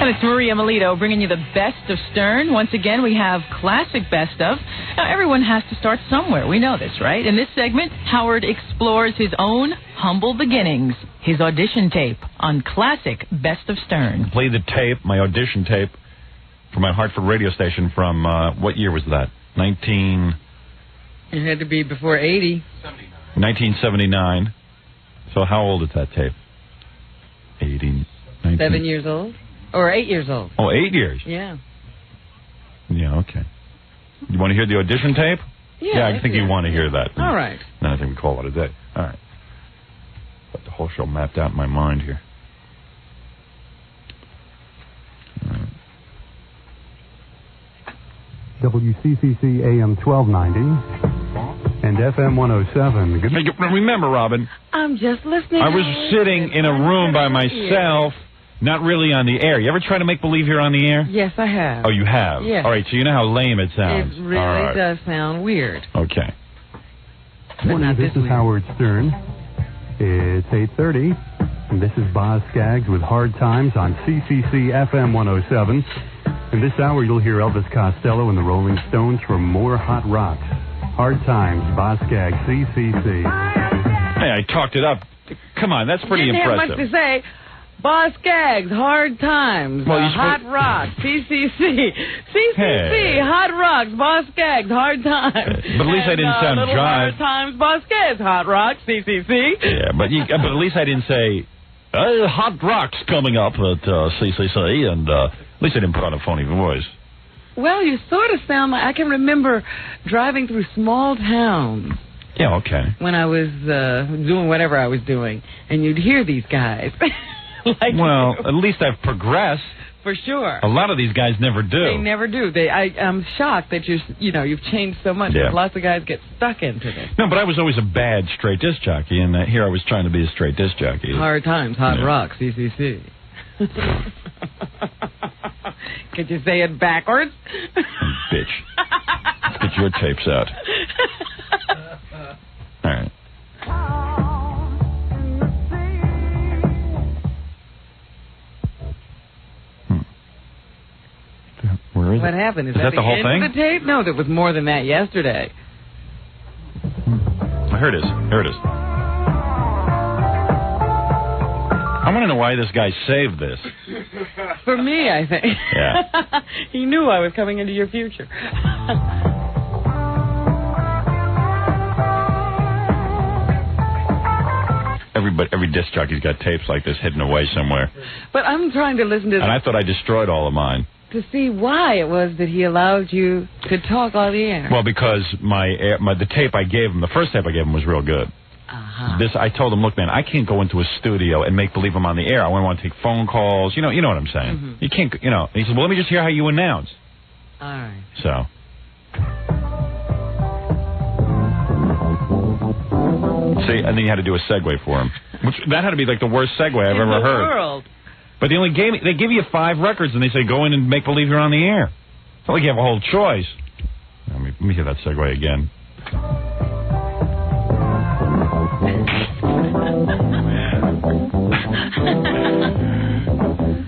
It's Maria Melito bringing you the best of Stern. Once again, we have classic best of. Now, everyone has to start somewhere. We know this, right? In this segment, Howard explores his own humble beginnings, his audition tape on classic best of Stern. Play the tape, my audition tape, for my Hartford radio station from, what year was that? It had to be before 80. 1979. So how old is that tape? 19... 7 years old? Or 8 years old. Oh, 8 years? Yeah. Yeah, okay. You want to hear the audition tape? Yeah, I think you want to hear that. All right. Then I think we call it a day. All right. Got the whole show mapped out in my mind here. WCCC AM 1290 and FM 107. Remember, Robin, I'm just listening. I was sitting in a room by myself, not really on the air. You ever try to make believe you're on the air? Yes, I have. Oh, you have? Yes. All right, so you know how lame it sounds. It really does sound weird. Okay. Morning, this is Howard Stern. It's 8:30, and this is Boz Skaggs with Hard Times on CCC FM 107. In this hour, you'll hear Elvis Costello and the Rolling Stones for more hot rocks. Hard Times, Boz Skaggs, CCC. Hey, I talked it up. Come on, that's pretty Didn't impressive. have much to say. Boz Skaggs, Hard Times, Well, Hot Rocks, CCC, Hey. Hot Rocks, Boz Skaggs, Hard Times. But at least I didn't sound Little jive. Hard Times, Boz Skaggs, Hot Rocks, CCC. Yeah, but at least I didn't say, hot rocks coming up at CCC, and at least I didn't put on a phony voice. Well, you sort of sound like, I can remember driving through small towns. Yeah, okay. When I was doing whatever I was doing, and you'd hear these guys. Like well, at least I've progressed. For sure. A lot of these guys never do. They never do. I'm shocked that you've changed so much. Yeah. Lots of guys get stuck into this. No, but I was always a bad straight disc jockey, and here I was trying to be a straight disc jockey. Hard Times, Hot Rock, CCC. Could you say it backwards? Bitch. Let's get your tapes out. All right. Where is What it? happened? Is that the whole end thing? of the tape? No, there was more than that yesterday. Here it is. Here it is. I want to know why this guy saved this. For me, I think. Yeah. He knew I was coming into your future. Every disc jockey's got tapes like this hidden away somewhere. But I'm trying to listen to And I thought I destroyed all of mine. to see why it was that he allowed you to talk on the air. Well, because the tape I gave him, the first tape I gave him was real good. I told him, look, man, I can't go into a studio and make believe I'm on the air. I want to take phone calls. You know what I'm saying? Mm-hmm. You can't, He said, well, let me just hear how you announce. All right. So. See, and then you had to do a segue for him. That had to be like the worst segue I've ever heard. World. But they give you 5 records and they say go in and make believe you're on the air. It's not like you have a whole choice. Let me hear that segue again.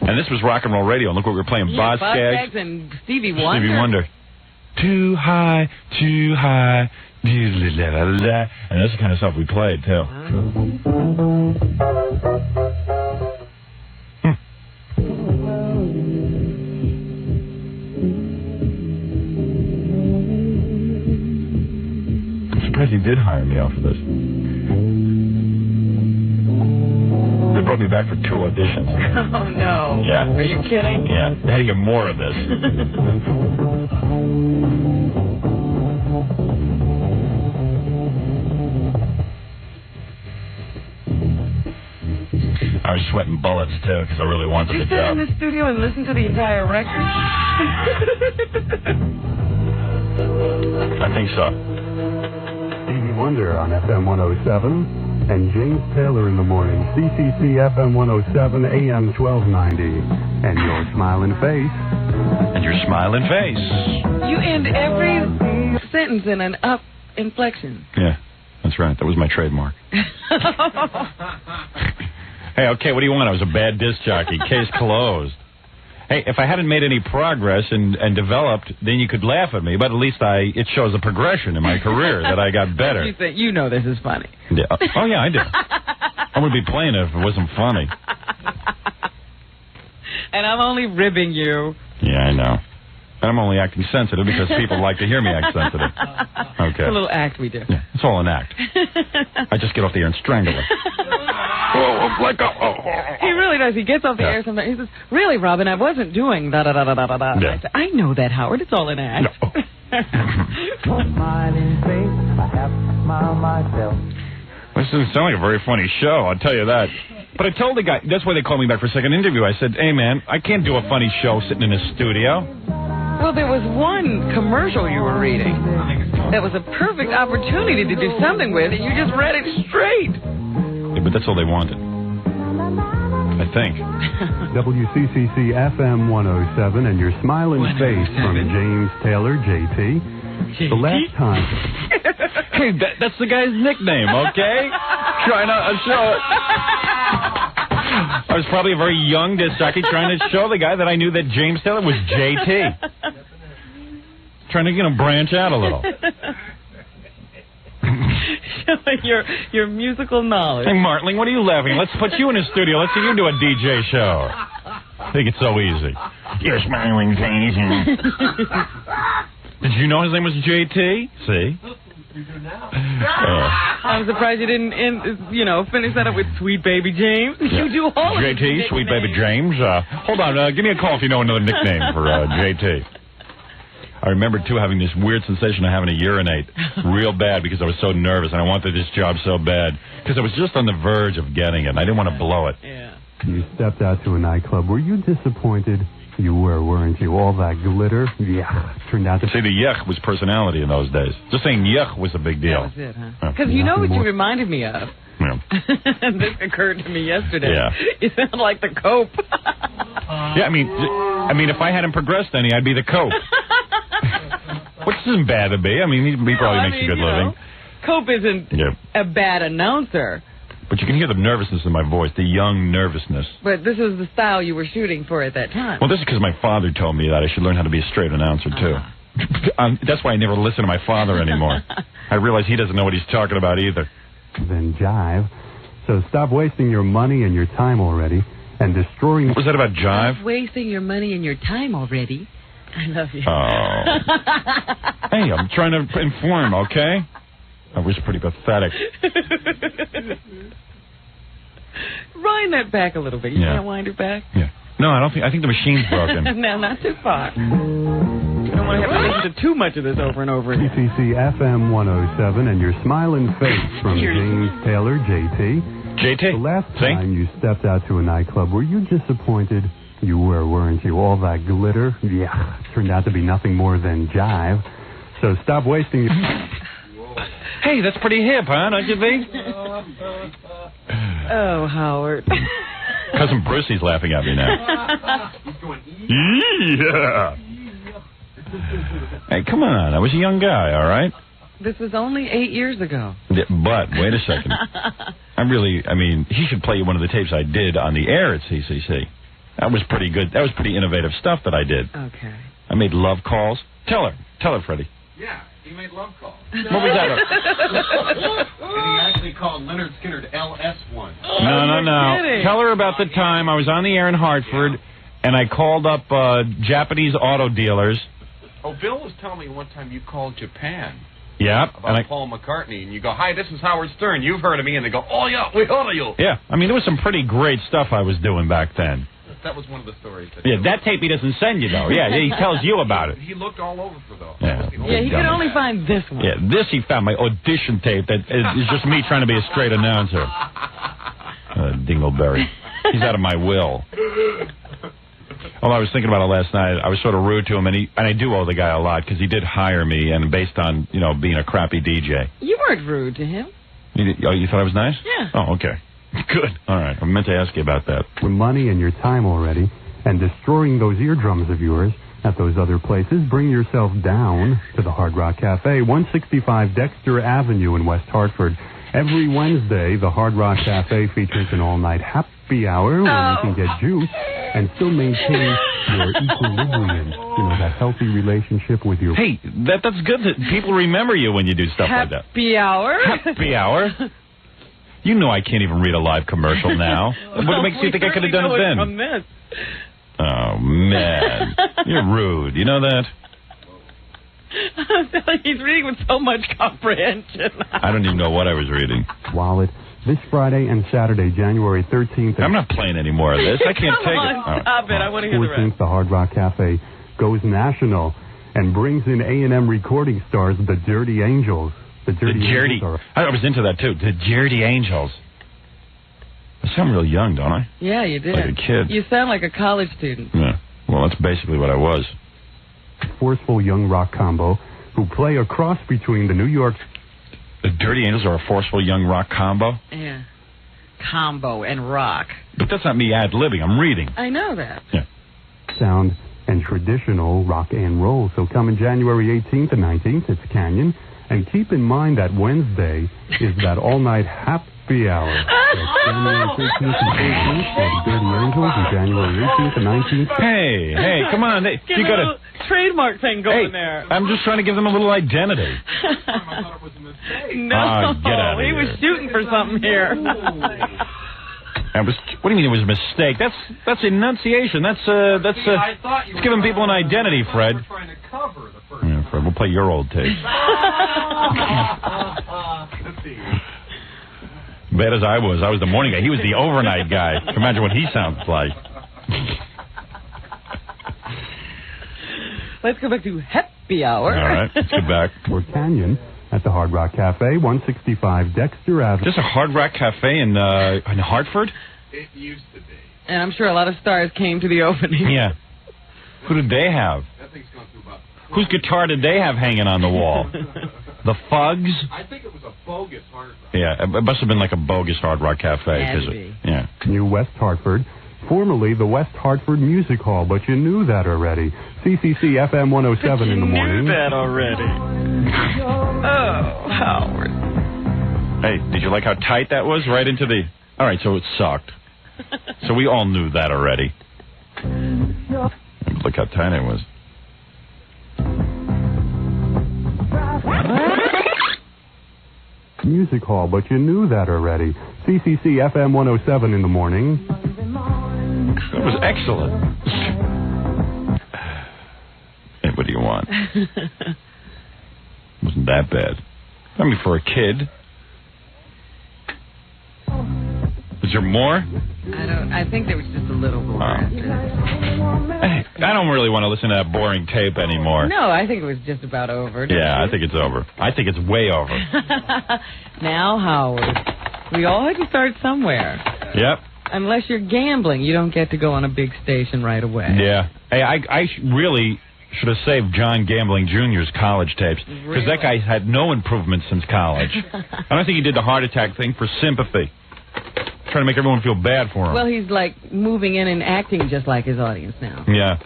And this was rock and roll radio. And look what we were playing. Yeah, Boz Skaggs and Stevie Wonder. Stevie Wonder. Too high, too high. And that's the kind of stuff we played, too. I'm surprised he did hire me out for this. They brought me back for 2 auditions. Oh, no. Yeah. Are you kidding? Yeah. They had to get more of this. I was sweating bullets, too, because I really wanted the Did you job. sit in the studio and listen to the entire record? I think so. Stevie Wonder on FM 107 and James Taylor in the morning. CCC FM 107 AM 1290. And your smiling face. And your smiling face. You end every sentence in an up inflection. Yeah, that's right. That was my trademark. Hey, okay, what do you want? I was a bad disc jockey. Case closed. Hey, if I hadn't made any progress and developed, then you could laugh at me. But at least it shows a progression in my career that I got better. You know this is funny. Yeah. Oh, yeah, I do. I wouldn't be playing it if it wasn't funny. And I'm only ribbing you. Yeah, I know. And I'm only acting sensitive because people like to hear me act sensitive. Okay. It's a little act we do. Yeah, it's all an act. I just get off the air and strangle her. He really does. He gets off the air sometimes. He says, "Really, Robin, I wasn't doing da-da-da-da-da-da." Yeah. I said, "I know that, Howard. It's all an act." No. This doesn't sound like a very funny show, I'll tell you that. But I told the guy, that's why they called me back for a second interview. I said, hey, man, I can't do a funny show sitting in a studio. Well, there was one commercial you were reading that was a perfect opportunity to do something with, and you just read it straight. Yeah, but that's all they wanted. I think. WCCC FM 107 and your smiling face from James Taylor, JT. The last time. Hey, that's the guy's nickname, okay? Trying to show it. I was probably a very young disc jockey trying to show the guy that I knew that James Taylor was JT. Trying to, branch out a little. Showing your musical knowledge. Hey, Martling, what are you laughing at? Let's put you in a studio. Let's see you do a DJ show. I think it's so easy. You're smiling face. Did you know his name was JT? See? You do now. I'm surprised you didn't, finish that up with Sweet Baby James. Yeah. You do all of JT, Sweet Baby James. Hold on, give me a call if you know another nickname for JT. I remember, too, having this weird sensation of having to urinate real bad because I was so nervous and I wanted this job so bad because I was just on the verge of getting it and I didn't want to blow it. Yeah. You stepped out to a nightclub. Were you disappointed? You were, weren't you? All that glitter? Yeah. Turned out to... See, the yuck was personality in those days. Just saying yuck was a big deal. That was it, huh? Because you know what you reminded me of? Yeah. This occurred to me yesterday. Yeah. You sound like the Cope. Yeah, I mean, if I hadn't progressed any, I'd be the Cope. Which isn't bad to be. I mean, he probably makes a good living. Cope isn't a bad announcer. But you can hear the nervousness in my voice, the young nervousness. But this is the style you were shooting for at that time. Well, this is because my father told me that I should learn how to be a straight announcer, too. That's why I never listen to my father anymore. I realize he doesn't know what he's talking about either. Then jive. So stop wasting your money and your time already and destroying... What was that about jive? Stop wasting your money and your time already. I love you. Oh. Hey, I'm trying to inform, okay? I was pretty pathetic. Wind that back a little bit. You can't wind it back? Yeah. No, I think the machine's broken. No, not too far. You don't want to have to listen to too much of this over and over again. CCC FM 107 and your smiling face from James Taylor, JT. JT? The last time you stepped out to a nightclub, were you disappointed? You were, weren't you? All that glitter? Yeah. Turned out to be nothing more than jive. So stop wasting your... Hey, that's pretty hip, huh? Don't you think? Oh, Howard. Cousin Brucey's laughing at me now. Yeah. Hey, come on. I was a young guy, all right? This was only 8 years ago. Yeah, but, wait a second. He should play you one of the tapes I did on the air at CCC. That was pretty good. That was pretty innovative stuff that I did. Okay. I made love calls. Tell her, Freddie. Yeah, he made love calls. What was that? And he actually called Leonard Skinner LS1. No. Tell her about the time I was on the air in Hartford, and I called up Japanese auto dealers. Oh, Bill was telling me one time you called Japan. Yeah. About Paul McCartney, and you go, hi, this is Howard Stern. You've heard of me. And they go, oh, yeah, we heard of you. Yeah. There was some pretty great stuff I was doing back then. That was one of the stories. That tape he doesn't send you, though. Yeah, he tells you about it. He looked all over for those. Yeah, he could only find this one. Yeah, this he found, my audition tape that is just me trying to be a straight announcer. Dingleberry. He's out of my will. Well, I was thinking about it last night. I was sort of rude to him, and I do owe the guy a lot, because he did hire me, and based on, being a crappy DJ. You weren't rude to him. You thought I was nice? Yeah. Oh, okay. Good. All right. I meant to ask you about that. Your money and your time already, and destroying those eardrums of yours at those other places. Bring yourself down to the Hard Rock Cafe, 165 Dexter Avenue in West Hartford. Every Wednesday, the Hard Rock Cafe features an all-night happy hour where you can get juice and still maintain your equilibrium, that healthy relationship with your... Hey, that's good that people remember you when you do stuff like that. Happy hour. Happy hour? You know I can't even read a live commercial now. What makes you think I could have done it then? From this. Oh, man. You're rude. You know that? I'm telling you, he's reading with so much comprehension. I don't even know what I was reading. Wallet. This Friday and Saturday, January 13th. I'm not playing any more of this. I can't take it. Stop it. I want to hear the rest. The Hard Rock Cafe goes national and brings in A&M recording stars, the Dirty Angels. The Dirty Angels I was into that, too. The Dirty Angels. I sound real young, don't I? Yeah, you did. Like a kid. You sound like a college student. Yeah. Well, that's basically what I was. Forceful young rock combo who play a cross between the New York... The Dirty Angels are a forceful young rock combo? Yeah. Combo and rock. But that's not me ad-libbing. I'm reading. I know that. Yeah. Sound and traditional rock and roll. So coming January 18th and 19th, it's Canyon. And keep in mind that Wednesday is that all-night happy hour. That's January 13th and 14th for the Dirty Angels, and January 18th and 19th. Hey, come on. Get You got a trademark thing going there. I'm just trying to give them a little identity. No, get out of he here. was shooting for something here. What do you mean it was a mistake? That's enunciation. That's it's giving people an identity, Fred. Trying to cover the first. Yeah, Fred, we'll play your old tape. Bad as I was the morning guy. He was the overnight guy. Imagine what he sounds like. Let's go back to happy hour. All right, let's get back. We're Canyon at the Hard Rock Cafe, 165 Dexter Avenue. Just a Hard Rock Cafe in Hartford? It used to be. And I'm sure a lot of stars came to the opening. Yeah. Who did they have? That thing's gone through about... Whose guitar did they have hanging on the wall? The Fugs? I think it was a bogus Hard Rock. Yeah, it must have been like a bogus Hard Rock Cafe. Had to be. Yeah. New West Hartford, formerly the West Hartford Music Hall, but you knew that already. CCC FM 107 in the morning. You knew that already. Oh, Howard. Hey, did you like how tight that was? Right into the... All right, so it sucked. So we all knew that already. Look how tight it was. Music Hall, but you knew that already. CCC FM 107 in the morning. That was excellent. Hey, what do you want? Wasn't that bad. I mean, for a kid. Is there more? I think there was just a little more. Hey, I don't really want to listen to that boring tape anymore. No, I think it was just about over. Yeah, I think it's over. I think it's way over. Now, Howard, we all had to start somewhere. Yep. Unless you're gambling, you don't get to go on a big station right away. Yeah. Hey, I really should have saved John Gambling Jr.'s college tapes. Because that guy had no improvement since college. I don't think he did the heart attack thing for sympathy. Trying to make everyone feel bad for him. Well, he's like moving in and acting just like his audience now. Yeah.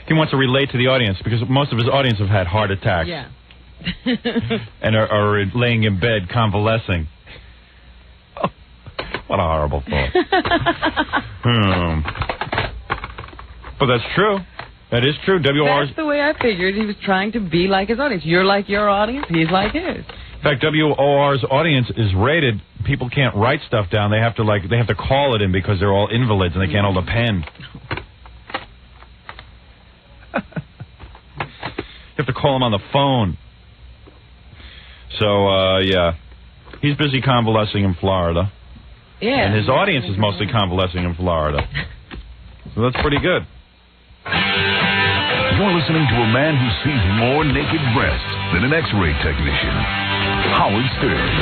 He wants to relate to the audience because most of his audience have had heart attacks. Yeah. And are laying in bed convalescing. Oh, what a horrible thought. But that's true. That is true. WOR's... That's the way I figured. He was trying to be like his audience. You're like your audience. He's like his. In fact, WOR's audience is rated. People can't write stuff down. They have to call it in because they're all invalids and they can't hold a pen. You have to call him on the phone. So, yeah. He's busy convalescing in Florida. Yeah. And his audience is mostly convalescing in Florida. So that's pretty good. You're listening to a man who sees more naked breasts than an X-ray technician. Howard Stern.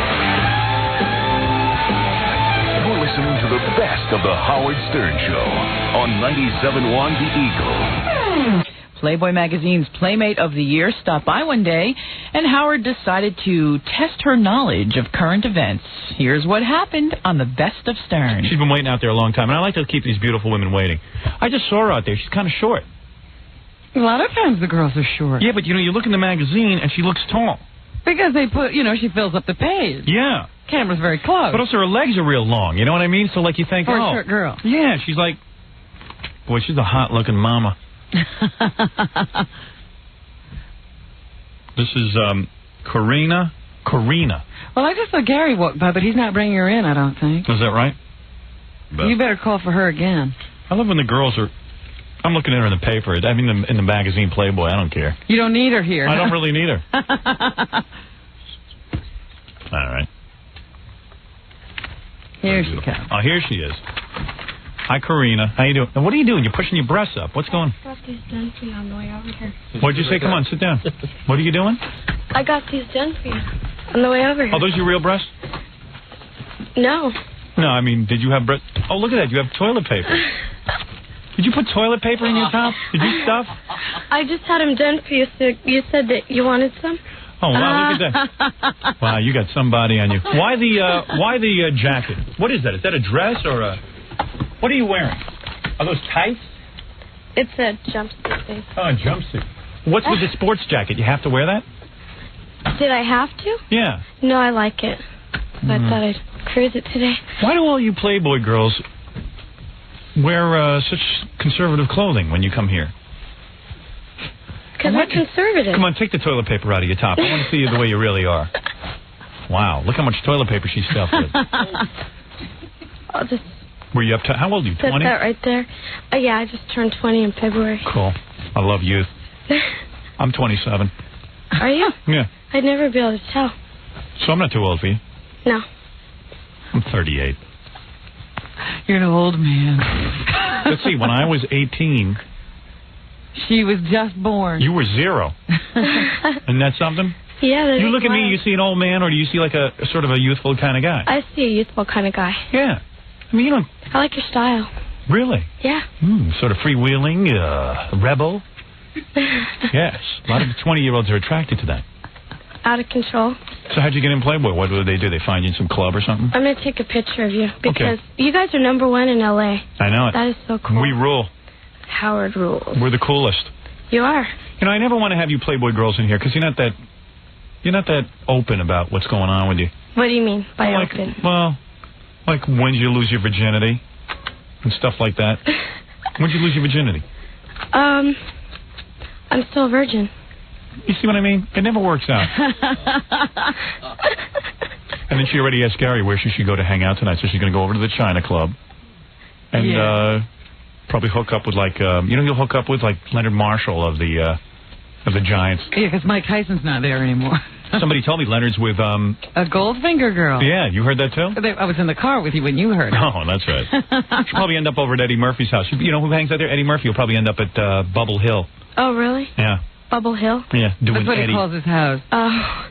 You're listening to the best of the Howard Stern Show on 97.1 The Eagle. Playboy magazine's Playmate of the Year stopped by one day, and Howard decided to test her knowledge of current events. Here's what happened on the Best of Stern. She's been waiting out there a long time, and I like to keep these beautiful women waiting. I just saw her out there. She's kind of short. A lot of times the girls are short. Yeah, but, you look in the magazine, and she looks tall. Because they put, she fills up the page. Yeah. Camera's very close. But also her legs are real long, you know what I mean? So, like, you think, For a short girl. Yeah, she's like... Boy, she's a hot-looking mama. This is Karina. Well, I just saw Gary walk by, but he's not bringing her in, I don't think. Is that right? But You better call for her again. I love when the girls are... I'm looking at her in the paper. I mean, in the magazine Playboy. I don't care. You don't need her here. I don't really need her. All right. Here she comes. Oh, here she is. Hi, Karina. How you doing? Now, what are you doing? You're pushing your breasts up. What's going on? I got these done for you on the way over here. What'd you say? Come on, sit down. What are you doing? I got these done for you on the way over here. Oh, those your real breasts? No. No, I mean, did you have breast? Oh, look at that. You have toilet paper. Did you put toilet paper in your top? Did you stuff? I just had them done for you, so you said that you wanted some. Oh, wow, look at that. Wow, you got somebody on you. Why the jacket? What is that? Is that a dress or a... What are you wearing? Are those tights? It's a jumpsuit thing. Oh, a jumpsuit. What's with the sports jacket? You have to wear that? Did I have to? Yeah. No, I like it. So I thought I'd cruise it today. Why do all you Playboy girls wear such conservative clothing when you come here? Because I'm conservative. Come on, take the toilet paper out of your top. I want to see you the way you really are. Wow, look how much toilet paper she stuffed with. I'll just... Were you up to... How old are you, 20? Set that right there. Yeah, I just turned 20 in February. Cool. I love youth. I'm 27. Are you? Yeah. I'd never be able to tell. So I'm not too old for you. No. I'm 38. You're an old man. Let's see, when I was 18... She was just born. You were 0. Isn't that something? Yeah, that You is look at me, wild. you see an old man, or do you see like a sort of a youthful kind of guy? I see a youthful kind of guy. Yeah. I mean, you don't... I like your style. Really? Yeah. Sort of freewheeling, rebel. Yes. A lot of 20-year-olds are attracted to that. Out of control. So how'd you get in Playboy? What do? They find you in some club or something? I'm going to take a picture of you because you guys are #1 in L.A. I know it. That is so cool. We rule. Howard rules. We're the coolest. You are. You know, I never want to have you Playboy girls in here because you're not that open about what's going on with you. What do you mean by like, open? Well, like when did you lose your virginity and stuff like that. When did you lose your virginity? I'm still a virgin. You see what I mean? It never works out. And then she already asked Gary where she should go to hang out tonight, so she's going to go over to the China Club and probably hook up with you'll hook up with like Leonard Marshall of the Giants. Yeah, because Mike Tyson's not there anymore. Somebody told me Leonard's with a Goldfinger girl. Yeah, you heard that too? I was in the car with you when you heard it. Oh, that's right. She'll probably end up over at Eddie Murphy's house. You know who hangs out there? Eddie Murphy will probably end up at Bubble Hill. Oh, really? Yeah. Bubble Hill? Yeah, doing That's what Eddie. he calls his house. Oh.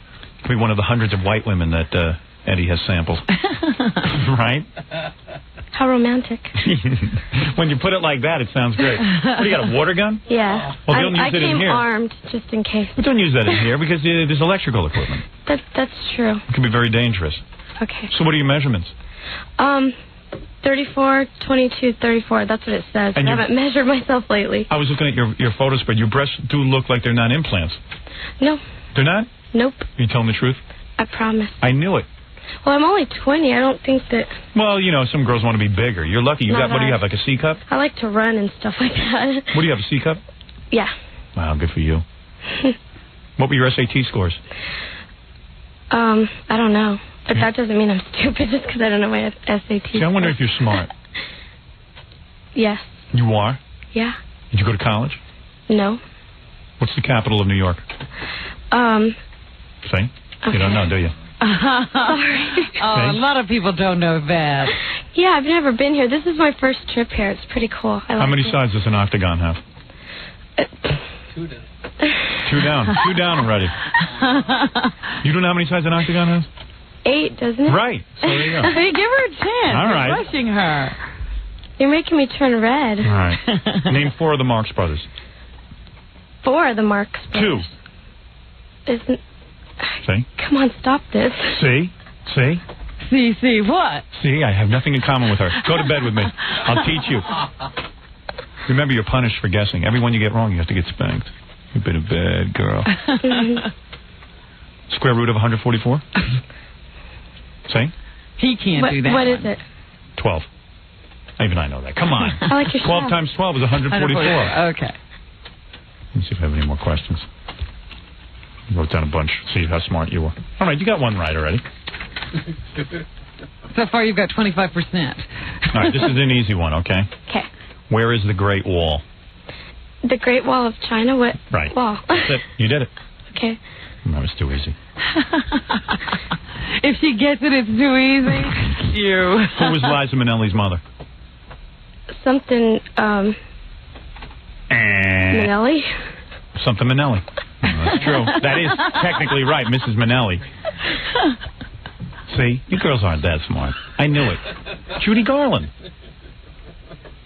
Be one of the hundreds of white women that Eddie has sampled. Right? How romantic. When you put it like that, it sounds great. What, do you got a water gun? Yeah. Well, don't use I it in came here. armed just in case. But don't use that in here because there's electrical equipment. That's true. It can be very dangerous. Okay. So what are your measurements? 34, 22, 34. That's what it says. And I haven't measured myself lately. I was looking at your photo spread. Your breasts do look like they're not implants. No. They're not? Nope. Are you telling the truth? I promise. I knew it. Well, I'm only 20. I don't think that... Well, you know, some girls want to be bigger. You're lucky. You Not got, what do you I. have, like a C cup? I like to run and stuff like that. What do you have, a C cup? Yeah. Wow, good for you. What were your SAT scores? I don't know. But that doesn't mean I'm stupid just because I don't know my SAT. See, I wonder if you're smart. Yes. You are? Yeah. Did you go to college? No. What's the capital of New York? See? Okay. You don't know, do you? Sorry. A lot of people don't know that. Yeah, I've never been here. This is my first trip here. It's pretty cool. How many sides does an octagon have? 2 down. 2 down. 2 down already. You don't know how many sides an octagon has? 8, doesn't it? Right. So there you go. Hey, give her a chance. All right. You're rushing her. You're making me turn red. All right. Name 4 of the Marx Brothers. 4 of the Marx 2. Brothers. Isn't... See? Come on, stop this. See? See? See what? See, I have nothing in common with her. Go to bed with me. I'll teach you. Remember, you're punished for guessing. Every one you get wrong, you have to get spanked. You've been a bad girl. Square root of 144? See? He can't do that. What one. is it? 12. Even I know that. Come on. I like your 12 show. times 12 is 144. Okay. Let me see if I have any more questions. I wrote down a bunch. See how smart you were. All right, you got one right already. So far, you've got 25%. All right, this is an easy one, okay? Okay. Where is the Great Wall? The Great Wall of China? What Right. wall? That's it. You did it. Okay. That was too easy. If she gets it, it's too easy. You. Who was Liza Minnelli's mother? Something, Minnelli? Something Minnelli. Oh, that's true. That is technically right, Mrs. Minnelli. See? You girls aren't that smart. I knew it. Judy Garland.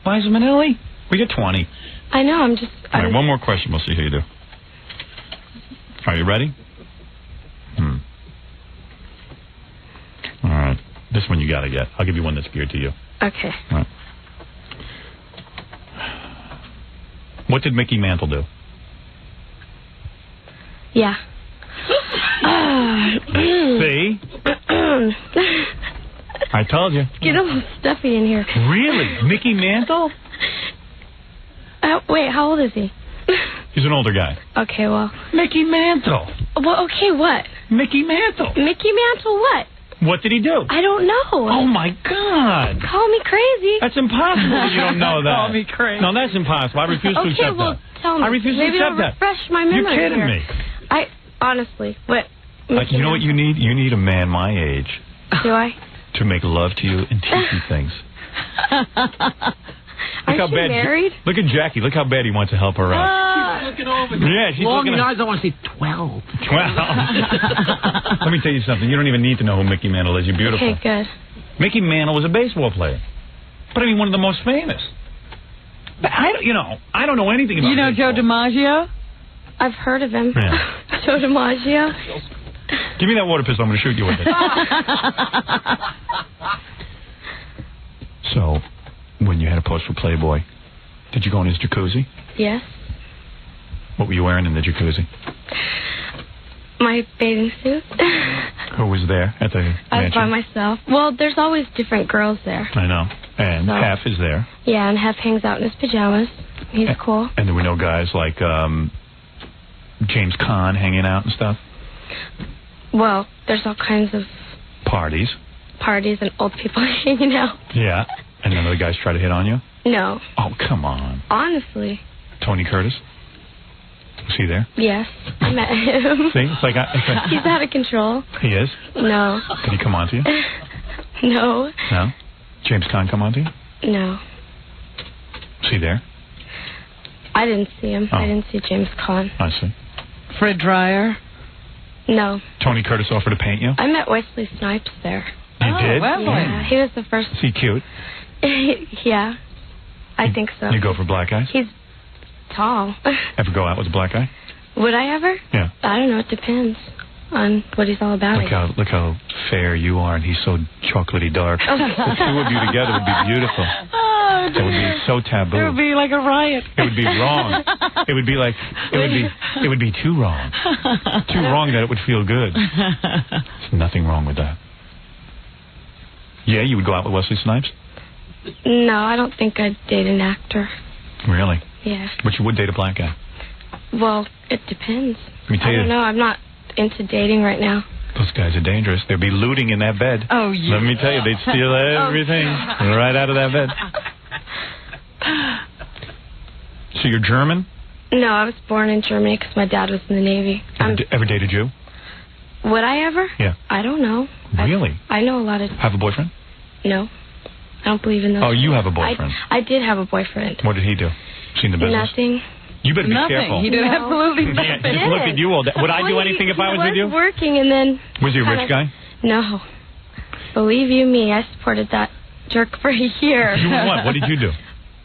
Liza Minnelli? We get 20. I know, I'm just... All right, one more question. We'll see how you do. Are you ready? All right. This one you got to get. I'll give you one that's geared to you. Okay. All right. What did Mickey Mantle do? Yeah. See? I told you. Get a little stuffy in here. Really? Mickey Mantle? Wait, how old is he? He's an older guy. Okay, well... Mickey Mantle. Well, okay, what? Mickey Mantle. Mickey Mantle what? What did he do? I don't know. Oh, my God. Call me crazy. That's impossible that you don't know that. Call me crazy. No, that's impossible. I refuse to Okay, accept well, that. tell me. I refuse to Maybe accept I'll that. refresh my memory. You're kidding here. me. Honestly, what? You know what you need? You need a man my age Do I? to make love to you and teach you things. Aren't you married? Look at Jackie. Look how bad he wants to help her out. She's looking over. Yeah, she's Long looking eyes, I want to see 12. 12. Let me tell you something. You don't even need to know who Mickey Mantle is. You're beautiful. Okay, good. Mickey Mantle was a baseball player. But I mean, one of the most famous. But I don't know anything about You know baseball. Joe DiMaggio? I've heard of him. Yeah. Joe DiMaggio. Give me that water pistol. I'm going to shoot you with it. So, when you had a post for Playboy, did you go in his jacuzzi? Yes. What were you wearing in the jacuzzi? My bathing suit. Who was there at the I was by mansion? myself. Well, there's always different girls there. I know. And So- Half is there. Yeah, and Hef hangs out in his pajamas. He's cool. And there were no guys like James Caan hanging out and stuff? Well, there's all kinds of Parties. parties and old people hanging out. Yeah. And none of the guys try to hit on you? No. Oh, come on. Honestly. Tony Curtis? Was he there? Yes. I met him. See? It's like He's out of control. He is? No. Did he come on to you? No. No? James Caan come on to you? No. Was he there? I didn't see him. Oh. I didn't see James Caan. I see. Fred Dryer? No. Tony Curtis offered to paint you? I met Wesley Snipes there. You did? Lovely. Yeah, he was the first. Is he cute? Yeah, I think so. You go for black guys? He's tall. Ever go out with a black guy? Would I ever? Yeah. I don't know. It depends on what he's all about. Look how fair you are, and he's so chocolatey dark. The two of you together would be beautiful. Oh, It would be so taboo. it would be like a riot. It would be wrong. It would be like it would be too wrong. Too wrong that it would feel good. There's nothing wrong with that. Yeah, you would go out with Wesley Snipes? No, I don't think I'd date an actor. Really? Yeah. But you would date a black guy. Well, it depends. Let me tell I you, don't know. I'm not into dating right now. those guys are dangerous. There'd be looting in that bed. Oh, yeah. Let me tell you, they'd steal everything right out of that bed. So you're German? No, I was born in Germany because my dad was in the Navy. Ever dated you? Would I ever? Yeah. I don't know. Really? I know a lot of... Have a boyfriend? No. I don't believe in those. Oh, you have a boyfriend. I did have a boyfriend. What did he do? Seen the business? Nothing. You better be Nothing. careful. He did No. absolutely Yeah, nothing. he just looked at you all day. Would I do anything if I was with you? He was working and then... Was he a rich guy? No. Believe you me, I supported that jerk for a year. You what? What did you do?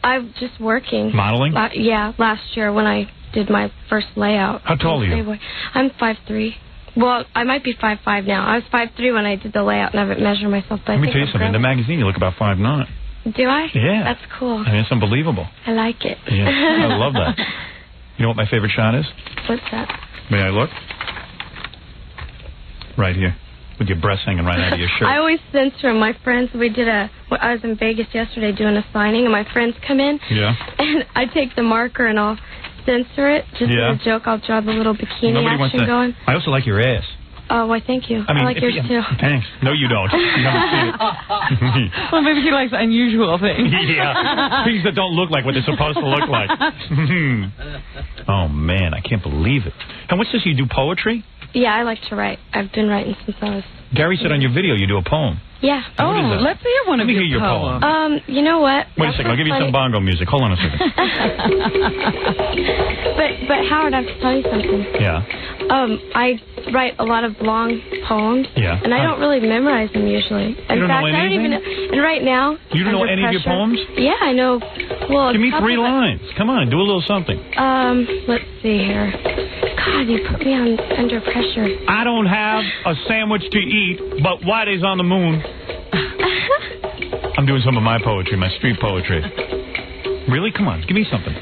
I'm just working. Modeling? Yeah, last year when I did my first layout. How tall are you? Playboy. I'm 5'3". Well, I might be 5'5" now. I was 5'3" when I did the layout, and I haven't measured myself, but Let I me think tell you I'm something. In the growing. magazine, you look about 5'9". Do I? Yeah. That's cool. I mean, it's unbelievable. I like it. Yeah, I love that. You know what my favorite shot is? What's that? May I look? Right here. with your breasts hanging right out of your shirt. I always censor my friends. I was in Vegas yesterday doing a signing, and my friends come in. Yeah. And I take the marker and I'll censor it. Just as a joke, I'll draw the little bikini action going. I also like your ass. Oh, why, thank you. I mean, like yours, too. Thanks. No, you don't. You haven't seen it. Well, maybe she likes unusual things. Yeah. Things that don't look like what they're supposed to look like. Oh, man, I can't believe it. And what's this? You do poetry? Yeah, I like to write. I've been writing since I was... Gary said on your video you do a poem. Yeah. Oh, let's hear one of your poems. You know what? Wait a second. I'll give you some bongo music. Hold on a second. But Howard, I have to tell you something. Yeah. I write a lot of long poems. Yeah. And I don't really memorize them usually. In don't fact, know I don't even know. And right now, you don't know any of your poems? Yeah, I know. Well, give me 3 lines. Come on, do a little something. Let's see here. God, you put me under pressure. I don't have a sandwich to eat, but Whitey's on the moon. I'm doing some of my poetry, my street poetry. Really? Come on, give me something.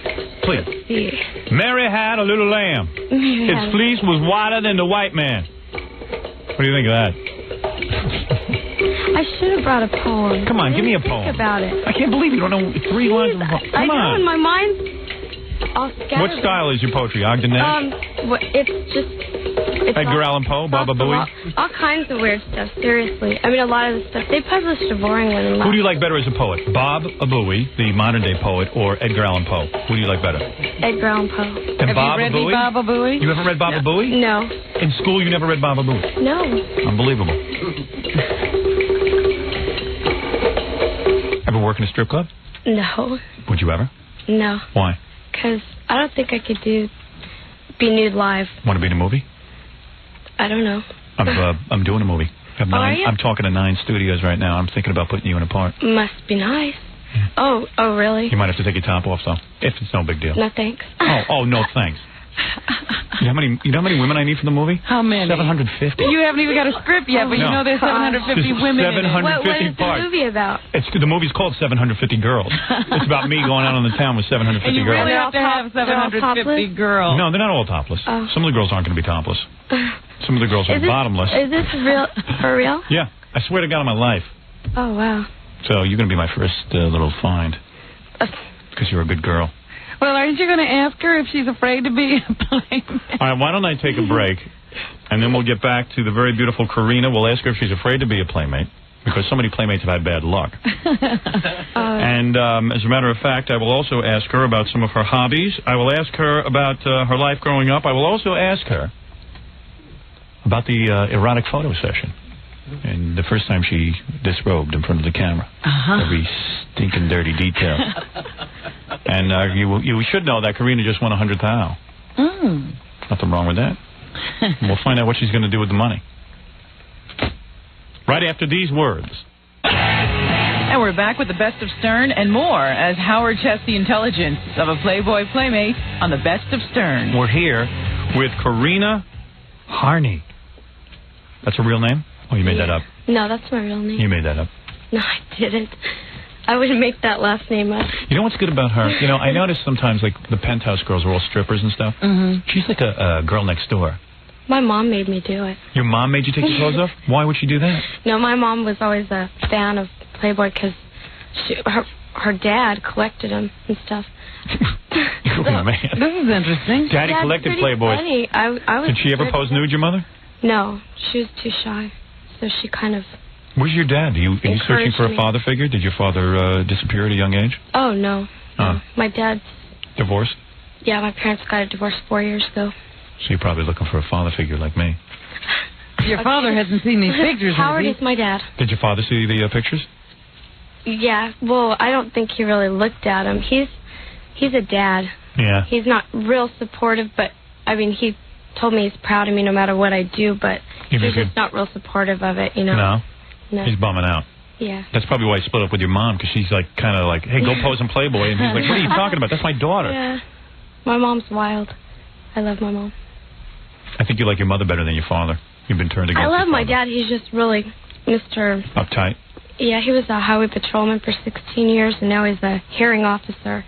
Please. Let's see. Mary had a little lamb. Its fleece was whiter than the white man. What do you think of that? I should have brought a poem. Come on, give me a poem. Think about it. I can't believe you don't know 3 lines of a poem. Come I know, on. in my mind, I'll scatter. What style is your poetry? Ogden Nash? It's just... Edgar Allan Poe? Baba Booey? All kinds of weird stuff, seriously. I mean, a lot of the stuff. They published a boring one. Who do you like better as a poet? Bob Booey, the modern-day poet, or Edgar Allan Poe? Who do you like better? Edgar Allan Poe. And Have Baba you read Booey? Baba Booey? You haven't read Baba Booey? No. In school, you never read Baba Booey? No. Unbelievable. Ever work in a strip club? No. Would you ever? No. Why? Because I don't think I could be nude live. Want to be in a movie? I don't know. I'm doing a movie. Are you? I'm talking to 9 studios right now. I'm thinking about putting you in a part. Must be nice. Oh, really? You might have to take your top off, though. If it's no big deal. No, thanks. Oh, no, thanks. You know how many women I need for the movie? How many? 750. You haven't even got a script yet, but you know there's 750 women in it. What is the movie about? The movie's called 750 Girls. It's about me going out on the town with 750 and you girls. really have to have 750 girls. No, they're not all topless. Oh. Some of the girls aren't going to be topless. Some of the girls are bottomless. Is this real? For real? Yeah. I swear to God on my life. Oh, wow. So you're going to be my first little find. Because you're a good girl. Well, aren't you going to ask her if she's afraid to be a playmate? All right, why don't I take a break, and then we'll get back to the very beautiful Karina. We'll ask her if she's afraid to be a playmate, because so many playmates have had bad luck. And as a matter of fact, I will also ask her about some of her hobbies. I will ask her about her life growing up. I will also ask her about the erotic photo session. And the first time she disrobed in front of the camera. Every stinking dirty detail. And you should know that Karina just won $100,000. Nothing wrong with that. We'll find out what she's going to do with the money. Right after these words. And we're back with the best of Stern and more as Howard tests the intelligence of a Playboy playmate on the best of Stern. We're here with Karina Harney. That's a real name? Oh, you made that up. No, that's my real name. You made that up. No, I didn't. I wouldn't make that last name up. You know what's good about her? You know, I notice sometimes, like, the Penthouse girls are all strippers and stuff. She's like a girl next door. My mom made me do it. Your mom made you take your clothes off? Why would she do that? No, my mom was always a fan of Playboy because her dad collected them and stuff. Oh, man. This is interesting. Daddy collected Playboys. Funny. I was Did she ever pose nude, your mother? No, she was too shy. So she kind of... Where's your dad? Are you searching for a father figure? Did your father disappear at a young age? Oh, no. My dad's... Divorced? Yeah, my parents got a divorce 4 years ago. So you're probably looking for a father figure like me. Your father hasn't seen these pictures, Howard has is my dad. Did your father see the pictures? Yeah, well, I don't think he really looked at him. He's a dad. Yeah. He's not real supportive, but, I mean, he told me he's proud of me no matter what I do, but he's just not real supportive of it, you know? No? He's bumming out. Yeah. That's probably why he split up with your mom, because she's like, kind of like, hey, go pose in Playboy. And he's like, what are you talking about? That's my daughter. Yeah. My mom's wild. I love my mom. I think you like your mother better than your father. You've been turned against I love your my father. dad. He's just really Mr. Uptight? Yeah, he was a highway patrolman for 16 years, and now he's a hearing officer.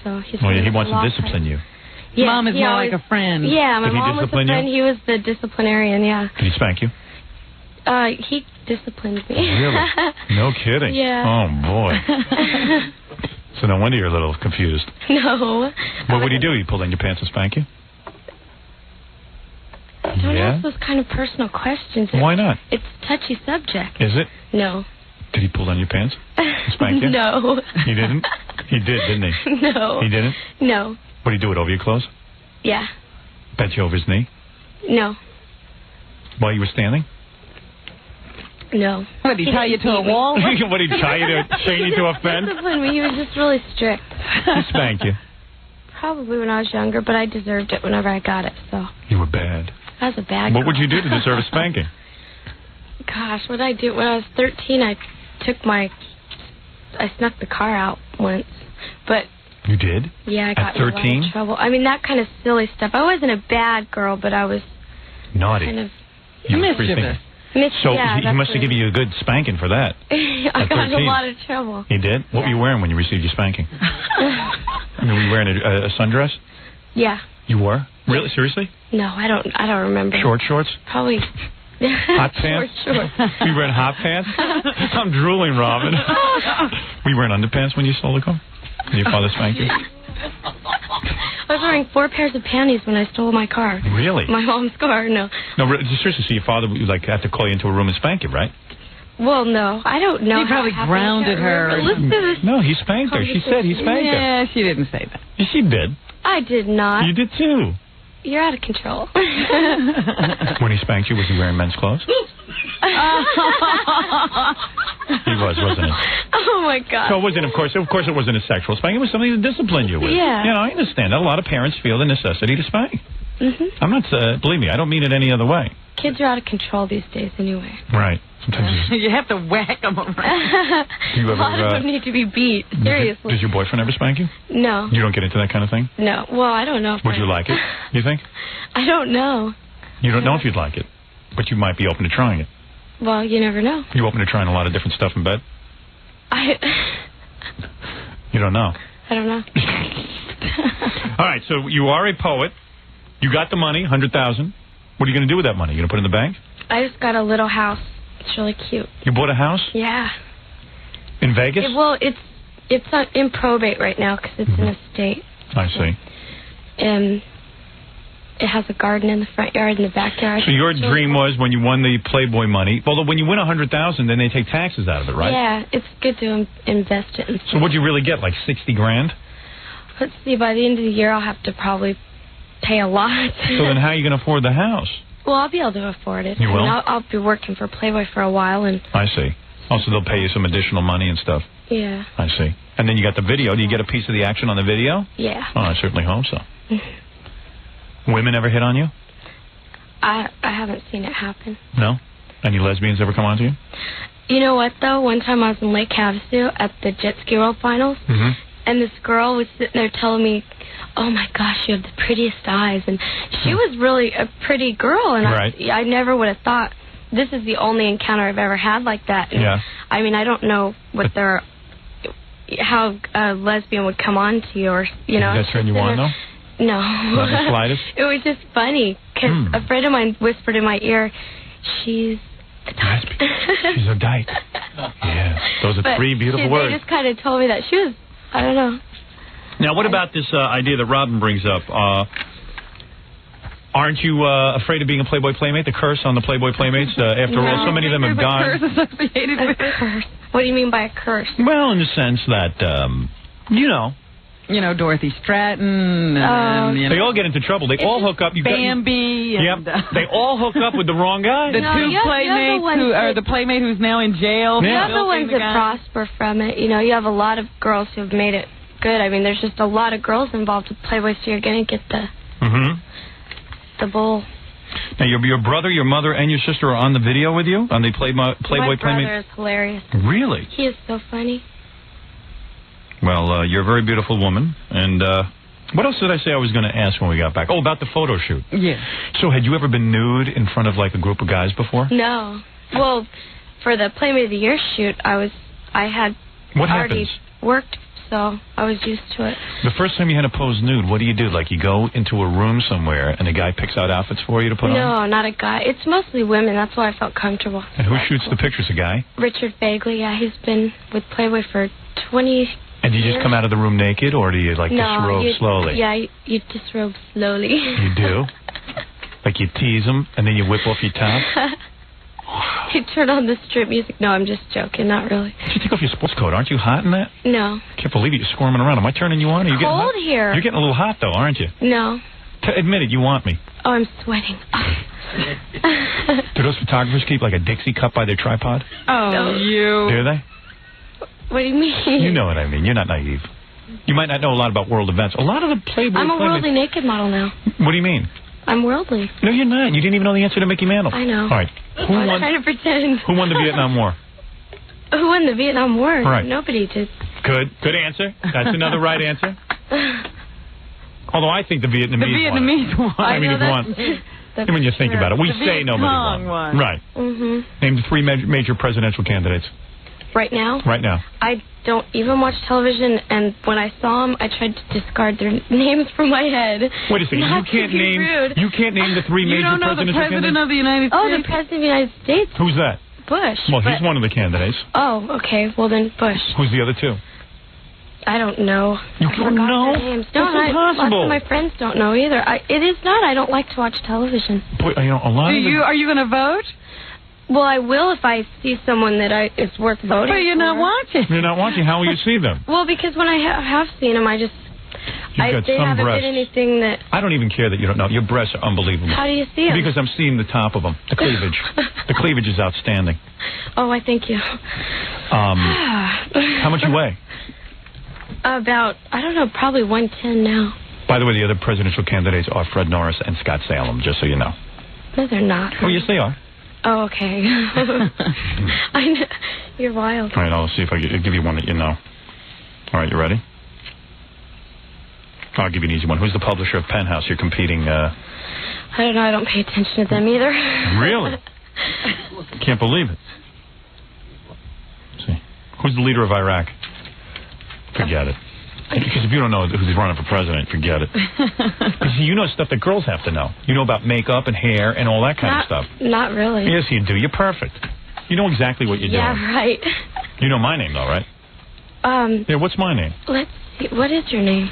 So he's he wants to discipline you. Yeah, Mom is more like a friend. Yeah, my Did he mom was a discipline friend. you? He was the disciplinarian, yeah. Did he spank you? He disciplined me. Really? No kidding? Yeah. Oh, boy. So no wonder you're a little confused. No. What would he do? He pull down your pants and spank you? Don't ask those kind of personal questions. Why not? It's a touchy subject. Is it? No. Did he pull down your pants and spank you? No. He didn't? He did, didn't he? No. He didn't? No. What did he do it over your clothes? Yeah. Bent you over his knee? No. While you were standing? No. What, did he tie you to a wall? What did he tie you to, chain you to a fence? He disciplined me. He was just really strict. He spanked you. Probably when I was younger, but I deserved it whenever I got it, so. You were bad. I was a bad girl. What would you do to deserve a spanking? Gosh, what did I do? When I was 13, I snuck the car out once. But you did? yeah, I got At 13? in a lot of trouble. I mean, that kind of silly stuff. I wasn't a bad girl, but I was naughty. kind of mischievous. So he must have given you a good spanking for that. I got in a lot of trouble. He did? What were you wearing when you received your spanking? I mean, were you wearing a sundress? Yeah. You were? Really? Seriously? No, I don't remember. Short shorts? Probably. Hot pants? Short. Were you wearing hot pants? I'm drooling, Robin. Were you wearing underpants when you stole the car? Did your father spank you? I was wearing 4 pairs of panties when I stole my car. Really? My mom's car, no. No, seriously, so your father would have to call you into a room and spank you, right? Well, no. I don't know. He probably grounded her. Listen to this. No, he spanked her. She said he spanked her. Yeah, she didn't say that. Yeah, she did. I did not. You did too. You're out of control. When he spanked you, was he wearing men's clothes? He was, wasn't he? Oh my God. So it wasn't, of course, it wasn't a sexual spanking. It was something to discipline you with. Yeah. You know, I understand that. A lot of parents feel the necessity to spank. I'm not, believe me, I don't mean it any other way. Kids are out of control these days anyway. Right. Sometimes you have to whack them around. do you A ever, lot of them need to be beat. Seriously. Does your boyfriend ever spank you? No. You don't get into that kind of thing? No. Well, I don't know. Would you like it, you think? I don't know. You don't know if you'd like it, but you might be open to trying it. Well, you never know. You open to trying a lot of different stuff in bed? You don't know. I don't know. All right, so you are a poet. You got the money, $100,000. What are you going to do with that money? You going to put it in the bank? I just got a little house. It's really cute. You bought a house? Yeah. In Vegas? It's not in probate right now because it's an estate. I see. And it has a garden in the front yard and the backyard. So your dream was when you won the Playboy money. Although when you win $100,000, then they take taxes out of it, right? Yeah, it's good to invest it in. So what'd you really get? Like $60,000? Let's see. By the end of the year, I'll have to probably pay a lot. So then how are you going to afford the house? Well, I'll be able to afford it. You will? I'll be working for Playboy for a while, and I see. Also, they'll pay you some additional money and stuff. yeah. I see. And then you got the video. Do you get a piece of the action on the video? Yeah. Oh, I certainly hope so. Women ever hit on you? I haven't seen it happen. No? Any lesbians ever come on to you? You know what, though? One time I was in Lake Havasu at the Jet Ski World Finals, and this girl was sitting there telling me, oh, my gosh, you have the prettiest eyes. And she was really a pretty girl, and I never would have thought. This is the only encounter I've ever had like that. And, I mean, I don't know how a lesbian would come on to you, or, you know. Did that turn you on, though? No. Not the slightest? It was just funny, because a friend of mine whispered in my ear, she's a dyke. She's a dyke. Yeah, those are three beautiful words. They just kind of told me that. She was, I don't know. Now, what about this idea that Robin brings up? Aren't you afraid of being a Playboy Playmate? The curse on the Playboy Playmates? After all, so many of them have died. Curse associated with it. Curse. What do you mean by a curse? Well, in the sense that, you know, Dorothy Stratton. And, they all get into trouble. They all hook up. Bambi. And, they all hook up with the wrong guy. The two playmates who are the playmate who's now in jail. You have the ones that prosper from it. You know, you have a lot of girls who've made it good. I mean, there's just a lot of girls involved with Playboy, so you're going to get the bull. Now, your brother, your mother, and your sister are on the video with you? On the Playboy Playmate? My brother is hilarious. Really? He is so funny. Well, you're a very beautiful woman. And what else did I say I was going to ask when we got back? Oh, about the photo shoot. Yeah. So had you ever been nude in front of, like, a group of guys before? No. Well, for the Playmate of the Year shoot, I had what already happens? worked so I was used to it. The first time you had to pose nude, what do? Like you go into a room somewhere and a guy picks out outfits for you to put on? No, not a guy. It's mostly women. That's why I felt comfortable. And who shoots the pictures? A guy? Richard Bagley. Yeah, he's been with Playboy for 20 And do you just come out of the room naked, or do you disrobe slowly? Yeah, you disrobe slowly. You do? Like you tease them and then you whip off your top? You turn on the strip music. No, I'm just joking. Not really. You take off your sports coat. Aren't you hot in that? No. Can't believe it. You're squirming around. Am I turning you on? Are you getting cold hot? here. You're getting a little hot, though, aren't you? No. Admit it. You want me. Oh, I'm sweating. Do those photographers keep like a Dixie cup by their tripod? Oh, No. you. Do they? What do you mean? You know what I mean. You're not naive. You might not know a lot about world events. A lot of the Playboy... I'm a worldly naked model now. What do you mean? I'm worldly. No, you're not. You didn't even know the answer to Mickey Mantle. I know. All right. I was trying to pretend. Who won the Vietnam War? Who won the Vietnam War? Right. Nobody did. Good answer. That's another right answer. Although I think the Vietnamese won. won. I mean, when you think about it. We say nobody won. Right. Mm-hmm. Name the three major presidential candidates. Right now? Right now. I don't even watch television, and when I saw them, I tried to discard their names from my head. Wait a second. Not You can't to be name. rude. You can't name the three You major don't know the presidential president candidates. of the United States? Oh, the president of the United States? Who's that? Bush. Well, he's one of the candidates. Oh, okay. Well, then Bush. Who's the other two? I don't know. You I don't forgot know? their names. No, That's lots impossible. of my friends don't know either. It is not. I don't like to watch television. Boy, a lot of Are you going to vote? Well, I will if I see someone that is worth voting But you're not for. watching. You're not watching. How will you see them? Well, because when I have seen them, I just... You've got they some haven't breasts. did anything that... I don't even care that you don't know. Your breasts are unbelievable. How do you see them? Because I'm seeing the top of them. The cleavage. The cleavage is outstanding. Oh, I thank you. How much you weigh? About, I don't know, probably 110 now. By the way, the other presidential candidates are Fred Norris and Scott Salem, just so you know. No, they're not. Oh, yes, they are. Oh, okay. I know. You're wild. All right, I'll see if I can give you one that you know. All right, you ready? I'll give you an easy one. Who's the publisher of Penthouse you're competing? I don't know. I don't pay attention to them either. Really? Can't believe it. Let's see. Who's the leader of Iraq? Forget it. Because if you don't know who's running for president, forget it. Because you know stuff that girls have to know. You know about makeup and hair and all that kind of stuff. Not really. Yes, you do. You're perfect. You know exactly what you're doing. Yeah, right. You know my name, though, right? Yeah, what's my name? Let's see. What is your name?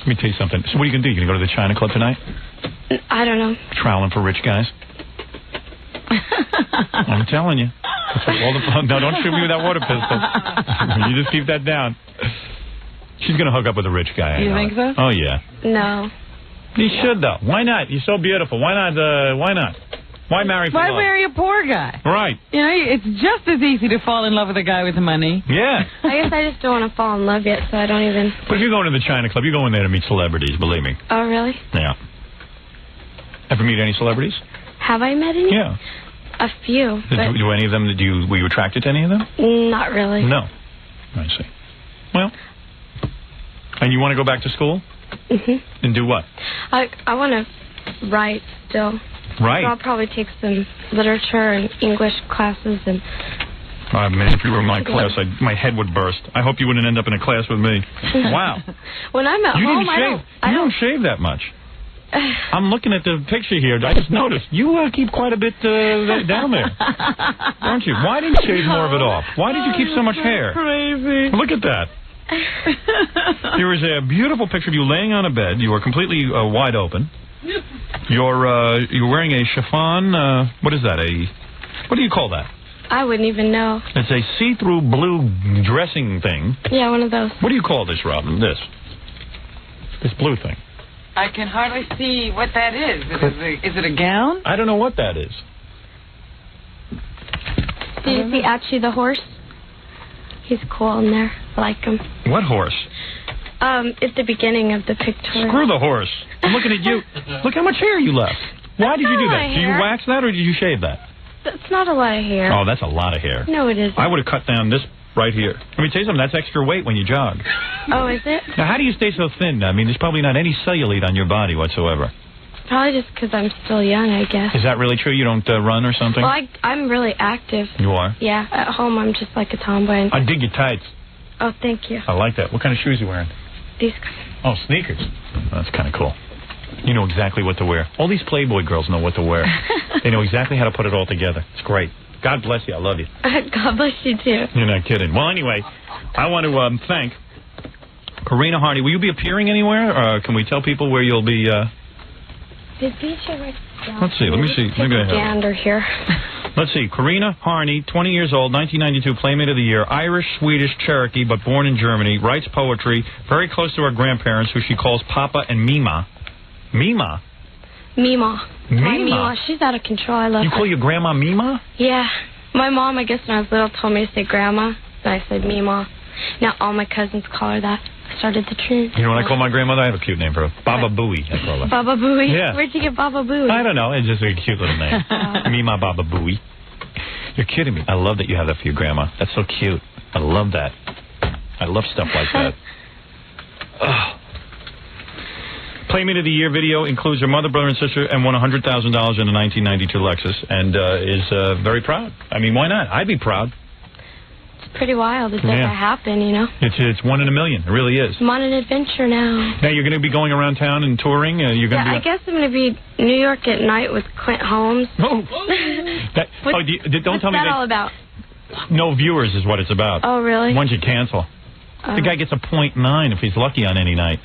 Let me tell you something. So what are you going to do? You going to go to the China Club tonight? I don't know. Troweling for rich guys? I'm telling you. That's what all the fun. No, don't shoot me with that water pistol. You just keep that down. She's going to hook up with a rich guy. You think so? Oh, yeah. No. You should, though. Why not? You're so beautiful. Why not? Why not? Why marry for Why love? marry a poor guy? Right. You know, it's just as easy to fall in love with a guy with money. Yeah. I guess I just don't want to fall in love yet, so I don't even... But if you're going to the China Club, you're going there to meet celebrities, believe me. Oh, really? Yeah. Ever meet any celebrities? Have I met any? Yeah. A few, but Do any of them, were you attracted to any of them? not really. No. I see. Well, and you want to go back to school? Mm-hmm. And do what? I want to write still. Right. So I'll probably take some literature and English classes and... Man, if you were in my class, my head would burst. I hope you wouldn't end up in a class with me. Wow. When I'm at You home, didn't shave. I You don't shave that much. I'm looking at the picture here. I just noticed you keep quite a bit down there, don't you? Why didn't you shave more of it off? Why did you keep so much hair? Crazy. Look at that. There is a beautiful picture of you laying on a bed. You are completely wide open. You're wearing a chiffon. What is that? What do you call that? I wouldn't even know. It's a see-through blue dressing thing. Yeah, one of those. What do you call this, Robin? This blue thing. I can hardly see what that is. Is it a gown? I don't know what that is. Did you see Archie the horse? He's cool in there. I like him. What horse? At the beginning of the pictorial. Screw the horse. I'm looking at you. Look how much hair you left. Why did you do that? Did you wax that or did you shave that? That's not a lot of hair. Oh, that's a lot of hair. No, it isn't. I would have cut down this right here. Let me tell you something. That's extra weight when you jog. Oh, is it? Now, how do you stay so thin? I mean, there's probably not any cellulite on your body whatsoever. Probably just because I'm still young, I guess. Is that really true? You don't run or something? Well, I'm really active. You are? Yeah, at home I'm just like a tomboy. I dig your tights. Oh, thank you. I like that. What kind of shoes are you wearing? These guys. Oh, sneakers. That's kind of cool. You know exactly what to wear. All these Playboy girls know what to wear. They know exactly how to put it all together. It's great. God bless you. I love you. God bless you, too. You're not kidding. Well, anyway, I want to thank Karina Harney. Will you be appearing anywhere? Can we tell people where you'll be? Did DJ write down? Let's see. Let me see. Maybe I have it. Gander here. Let's see. Karina Harney, 20 years old, 1992, Playmate of the Year, Irish, Swedish, Cherokee, but born in Germany, writes poetry, very close to her grandparents, who she calls Papa and Mima. Mima? Mima. Mima? My Mima. She's out of control. I love You her. call your grandma Mima? Yeah. My mom, I guess, when I was little, told me to say grandma, and I said Mima. Now all my cousins call her that. I started the trend. You know what I call my grandmother? I have a cute name for her. Baba Booey, I call her. Baba Booey? Yeah. Where'd you get Baba Booey? I don't know. It's just a cute little name. Mima Baba Booey. You're kidding me. I love that you have that for your grandma. That's so cute. I love that. I love stuff like that. Playmate of the Year video includes her mother, brother, and sister, and won $100,000 in a 1992 Lexus, and is very proud. I mean, why not? I'd be proud. It's pretty wild. It's never happened, you know? It's one in a million. It really is. I'm on an adventure now. Now, you're going to be going around town and touring? You're going to be... I guess I'm going to be in New York at night with Clint Holmes. Oh, don't tell me What's that all about? No viewers is what it's about. Oh, really? Once you cancel. The guy gets a 0.9 if he's lucky on any night.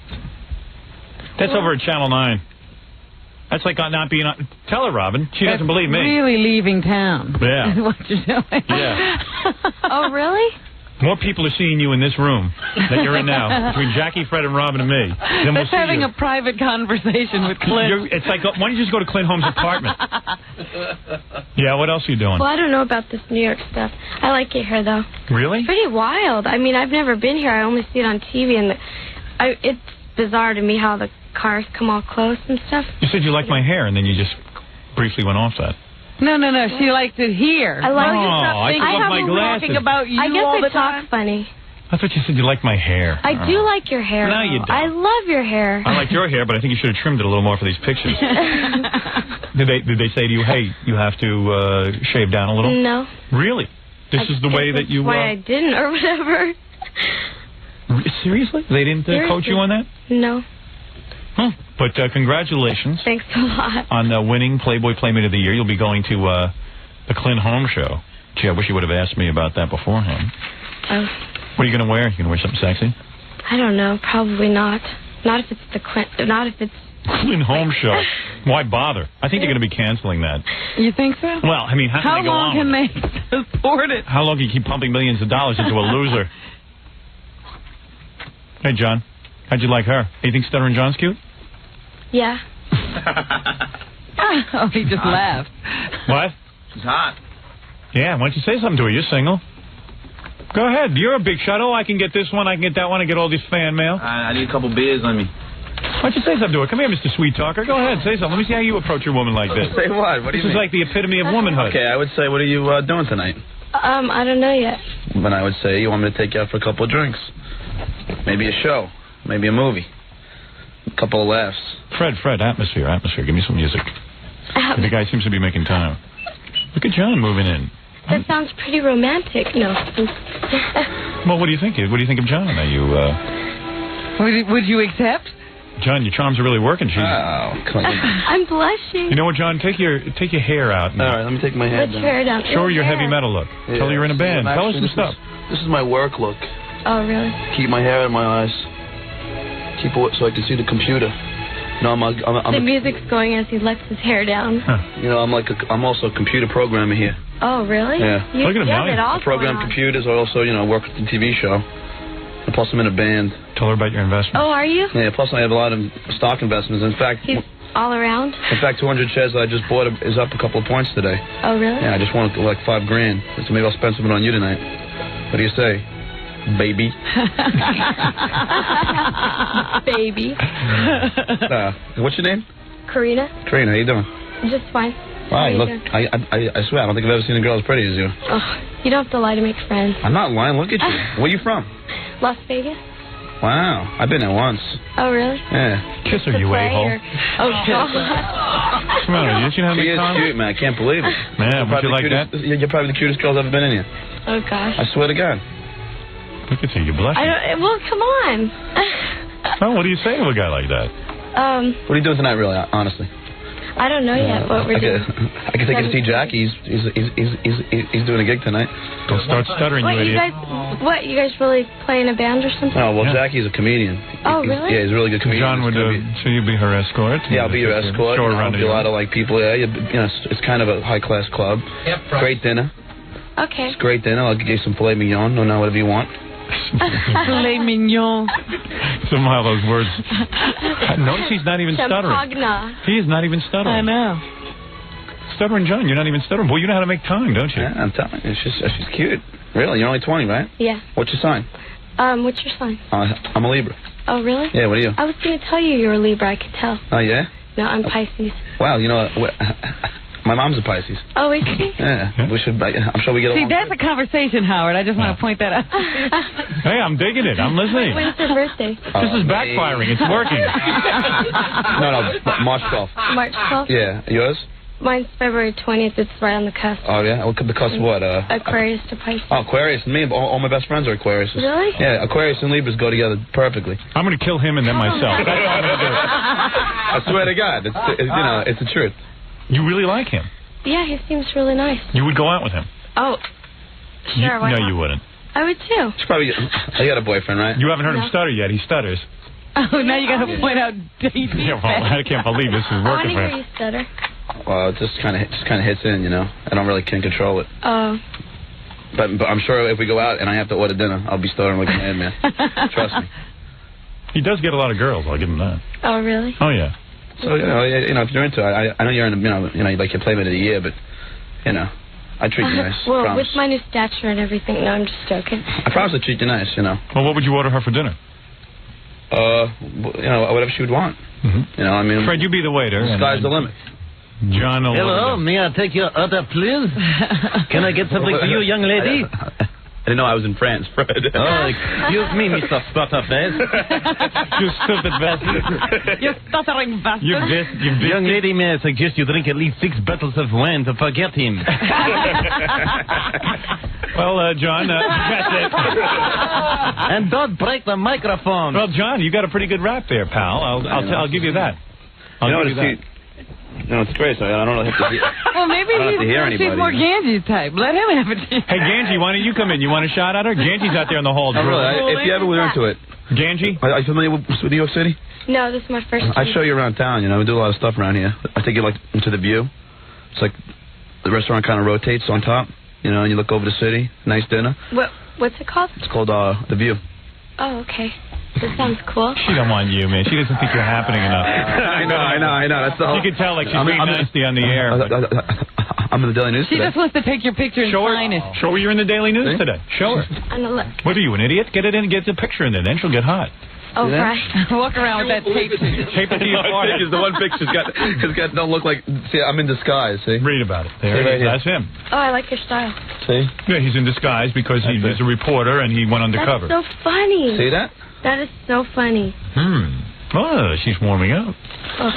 That's over at Channel 9. That's like not being on... Tell her, Robin. She doesn't believe me. Really leaving town. Yeah. Is what you're doing. Yeah. Oh, really? More people are seeing you in this room that you're in now, between Jackie, Fred, and Robin and me. Then we'll That's having a private conversation with Clint. It's like, why don't you just go to Clint Holmes' apartment? Yeah, what else are you doing? Well, I don't know about this New York stuff. I like it here, though. Really? It's pretty wild. I mean, I've never been here. I only see it on TV, and it's bizarre to me how the cars come all close and stuff. You said you liked my hair, and then you just briefly went off that. No. She liked it here. I like I took off my glasses. Talking about you I guess all I the talk time. funny. I thought you said you liked my hair. I do like your hair. No, you don't. I love your hair. I like your hair, but I think you should have trimmed it a little more for these pictures. Did they say to you, hey, you have to shave down a little? No. Really? This is the way that you... why I didn't or whatever. Seriously? They didn't coach you on that? No. Huh. But congratulations. Thanks a lot. On winning Playboy Playmate of the Year. You'll be going to the Clint Holmes show. Gee, I wish you would have asked me about that beforehand. Oh. What are you going to wear? You going to wear something sexy? I don't know. Probably not. Not if it's the Clint. Not if it's... Clint Holmes show. Why bother? I think they're going to be canceling that. You think so? Well, I mean, how can they go on? How long can they support it? How long can you keep pumping millions of dollars into a loser? Hey, John. How'd you like her? You think Stuttering John's cute? Yeah. Oh, he just laughed. What? She's hot. Yeah, why don't you say something to her? You're single. Go ahead. You're a big shot. Oh, I can get this one. I can get that one. I get all this fan mail. I need a couple beers on me. Why don't you say something to her? Come here, Mr. Sweet Talker. Go ahead. Say something. Let me see how you approach a woman like this. Say what? What do you This is mean? like the epitome of womanhood. Okay, I would say, what are you doing tonight? I don't know yet. Then I would say, you want me to take you out for a couple of drinks. Maybe a show. Maybe a movie. A couple of laughs. Fred, atmosphere. Give me some music. The guy seems to be making time. Look at John moving in. That sounds pretty romantic. No. Well, what do you think? What do you think of John? Are you, Would you accept? John, your charms are really working. She's... Oh, come on. I'm blushing. You know what, John? Take your hair out. All right, let me take my hair Put down. your hair down. Show her your heavy metal look. Yeah. Tell her you're in a band. Tell her some stuff. This is my work look. Oh, really? Keep my hair in my eyes. Keep it so I can see the computer. No, The music's going as he lets his hair down. Huh. You know, I'm also a computer programmer here. Oh, really? Yeah. Look at him now. It all I program going on. computers. I also, work with the TV show. And plus, I'm in a band. Tell her about your investment. Oh, are you? Yeah. Plus, I have a lot of stock investments. In fact, He's all around? 200 shares that I just bought is up a couple of points today. Oh, really? Yeah, I just wanted like $5,000. So maybe I'll spend something on you tonight. What do you say, baby? Baby. What's your name? Karina? Karina. How you doing? Just fine. Hi. How you Look, doing? I swear, I don't think I've ever seen a girl as pretty as you. Oh, you don't have to lie to make friends. I'm not lying. Look at you. Where you from? Las Vegas? Wow. I've been there once. Oh, really? Yeah. Kiss her, To you play a-hole. or- Oh, What's the matter? Didn't you have She any is time? cute, man. I can't believe it. Man, would you like that? You're probably the cutest girl I've ever been in here. Oh, gosh. I swear to God. Look at you. You're blushing. Well, come on. Oh, what do you say to a guy like that? What are you doing tonight, really, honestly? I don't know yet what we're doing. I can take you to see Jackie. He's doing a gig tonight. Don't start stuttering, you idiot. You guys really play in a band or something? Oh, well, Jackie's a comedian. Oh, really? Yeah, he's a really good comedian. John would, so you'd be her escort? Yeah, I'll be your escort. Show I'll be a lot of, like, people. Yeah, you know, it's kind of a high-class club. Yep, great dinner. Okay. It's great dinner. I'll give you some filet mignon. No, whatever you want. Filet mignon. Somehow those words. Notice he's not even stuttering. Champagna. He is not even stuttering. I know. Stuttering John, you're not even stuttering. Boy, you know how to make tongue, don't you? Yeah, I'm telling you. She's cute. Really? You're only 20, right? Yeah. What's your sign? What's your sign? I'm a Libra. Oh, really? Yeah, what are you? I was going to tell you were a Libra. I could tell. Oh, yeah? No, I'm Pisces. Wow, you know, my mom's a Pisces. Oh, is she? Yeah, we should. I'm sure we get along. See, that's a conversation, Howard. I just want to point that out. Hey, I'm digging it. I'm listening. When's your birthday? This is backfiring. It's working. No, March 12th. March 12th? Yeah. Yours? Mine's February 20th. It's right on the cusp. Oh, yeah? The cusp of what? Aquarius to Pisces. Oh, Aquarius and me. All my best friends are Aquarius. Really? Yeah, Aquarius and Libras go together perfectly. I'm going to kill him and then myself. That's what I'm going to do. I swear to God. It's the truth. You really like him? Yeah, he seems really nice. You would go out with him? Oh, sure. Why no, not? you wouldn't. I would too. She's probably. You got a boyfriend, right? You haven't heard him stutter yet. He stutters. Oh, now you got to point out Davey. Yeah, well, I can't believe this is I want working to for hear you him. stutter. Well, it just kind of hits in, you know. I don't really can control it. Oh. But I'm sure if we go out and I have to order dinner, I'll be stuttering like a madman. Trust me. He does get a lot of girls. I'll give him that. Oh, really? Oh yeah. So you know, if you're into it, I know you're in, you know, like your Playmate of the Year, but you know, I treat you nice. Well, promise. with my new stature and everything, no, I'm just joking. I promise to treat you nice, you know. Well, what would you order her for dinner? You know, whatever she would want. Mm-hmm. You know, I mean, Fred, you be the waiter. The sky's the limit. John, hello, may I take your order, please? Can I get something for you, young lady? I didn't know I was in France, Fred. Oh, excuse me, Mr. Stutterface. You stupid bastard. You stuttering bastard. Young lady, may I suggest you drink at least 6 bottles of wine to forget him? Well, John, that's it. And don't break the microphone. Well, John, you got a pretty good rap there, pal. I'll give you that. I'll give you that. No, it's great. So I don't really have to hear. Well, maybe she's more Ganji's type. Let him have it. Hey, Ganji, why don't you come in? You want a shot at her? Ganji's out there in the hall. Oh, really? If you ever were into it. Ganji? Are you familiar with New York City? No, this is my first time. I show you around town, you know. We do a lot of stuff around here. I take you, like, into the View. It's like the restaurant kind of rotates on top, you know, and you look over the city. Nice dinner. What's it called? It's called The View. Oh, okay. That sounds cool. She don't want you, man. She doesn't think you're happening enough. I know. That's the whole... You can tell, like, she's being nasty on the air. I'm in the Daily News She today. just wants to take your picture and sign it. Show her you're in the Daily News today. Show her. I'm gonna look. What are you, an idiot? Get it in, get the picture in there. Then she'll get hot. Oh, right. Walk around with that tape. Tape it to your forehead. The one picture's got don't look like... See, I'm in disguise, see? Read about it. There right it is. That's him. Oh, I like your style. See? Yeah, he's in disguise because he's a reporter and he went undercover. That's so funny. See that? That is so funny. Oh, she's warming up. Oh.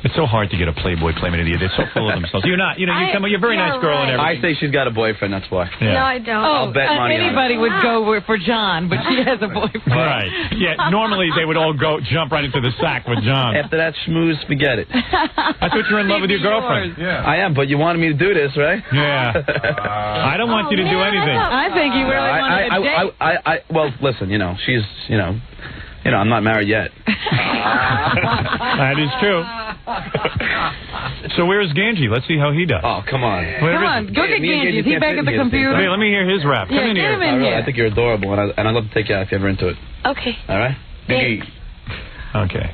It's so hard to get a Playboy Playmate of the Year. They're so full of themselves. You're not. You know, you're a very nice girl and everything. I say she's got a boyfriend, that's why. Yeah. No, I don't. I'll bet money on it. Anybody would go for John, but she has a boyfriend. Right. Yeah, normally they would all jump right into the sack with John. After that schmooze, forget it. I thought you were in love with your girlfriend. Yeah. I am, but you wanted me to do this, right? Yeah. I don't want you to do anything. I think you really wanted a date. Well, listen, you know, she's, you know, I'm not married yet. That is true. So where's Ganji? Let's see how he does. Oh, come on. Come on, go get Ganji. Is he back at the computer? Hey, let me hear his rap. Come in get here. him in here. I think you're adorable, and I'd love to take you out if you're ever into it. Okay. All right? Thanks. Okay.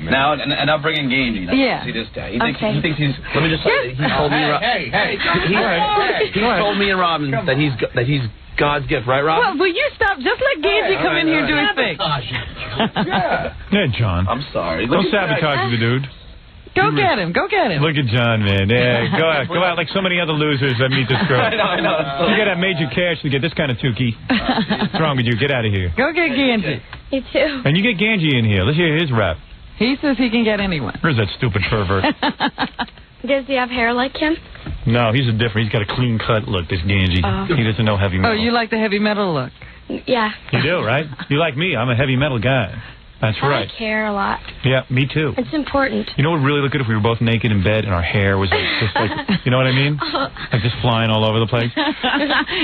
Now, and I'll bring in Ganji. Yeah. See this guy. He thinks he's. Let me just say, he told me. He told me and Robin that he's God's gift, right, Robin? Well, will you stop? Just let Ganji come in here and do his thing. Yeah, John. I'm sorry. Don't sabotage the dude. Go get him. Go get him. Look at John, man. Yeah, go out like so many other losers that meet this girl. I know. You got that major cash to get this kind of tukey. What's wrong with you? Get out of here. Go get Ganji. Me too. And you get Ganji in here. Let's hear his rap. He says he can get anyone. Where's that stupid pervert? Does he have hair like him? No, he's got a clean cut look, this Ganji. He doesn't know heavy metal. Oh, you like the heavy metal look? Yeah. You do, right? You like me. I'm a heavy metal guy. That's right. I care a lot. Yeah, me too. It's important. You know what would really look good if we were both naked in bed and our hair was like, just like, you know what I mean? Like just flying all over the place.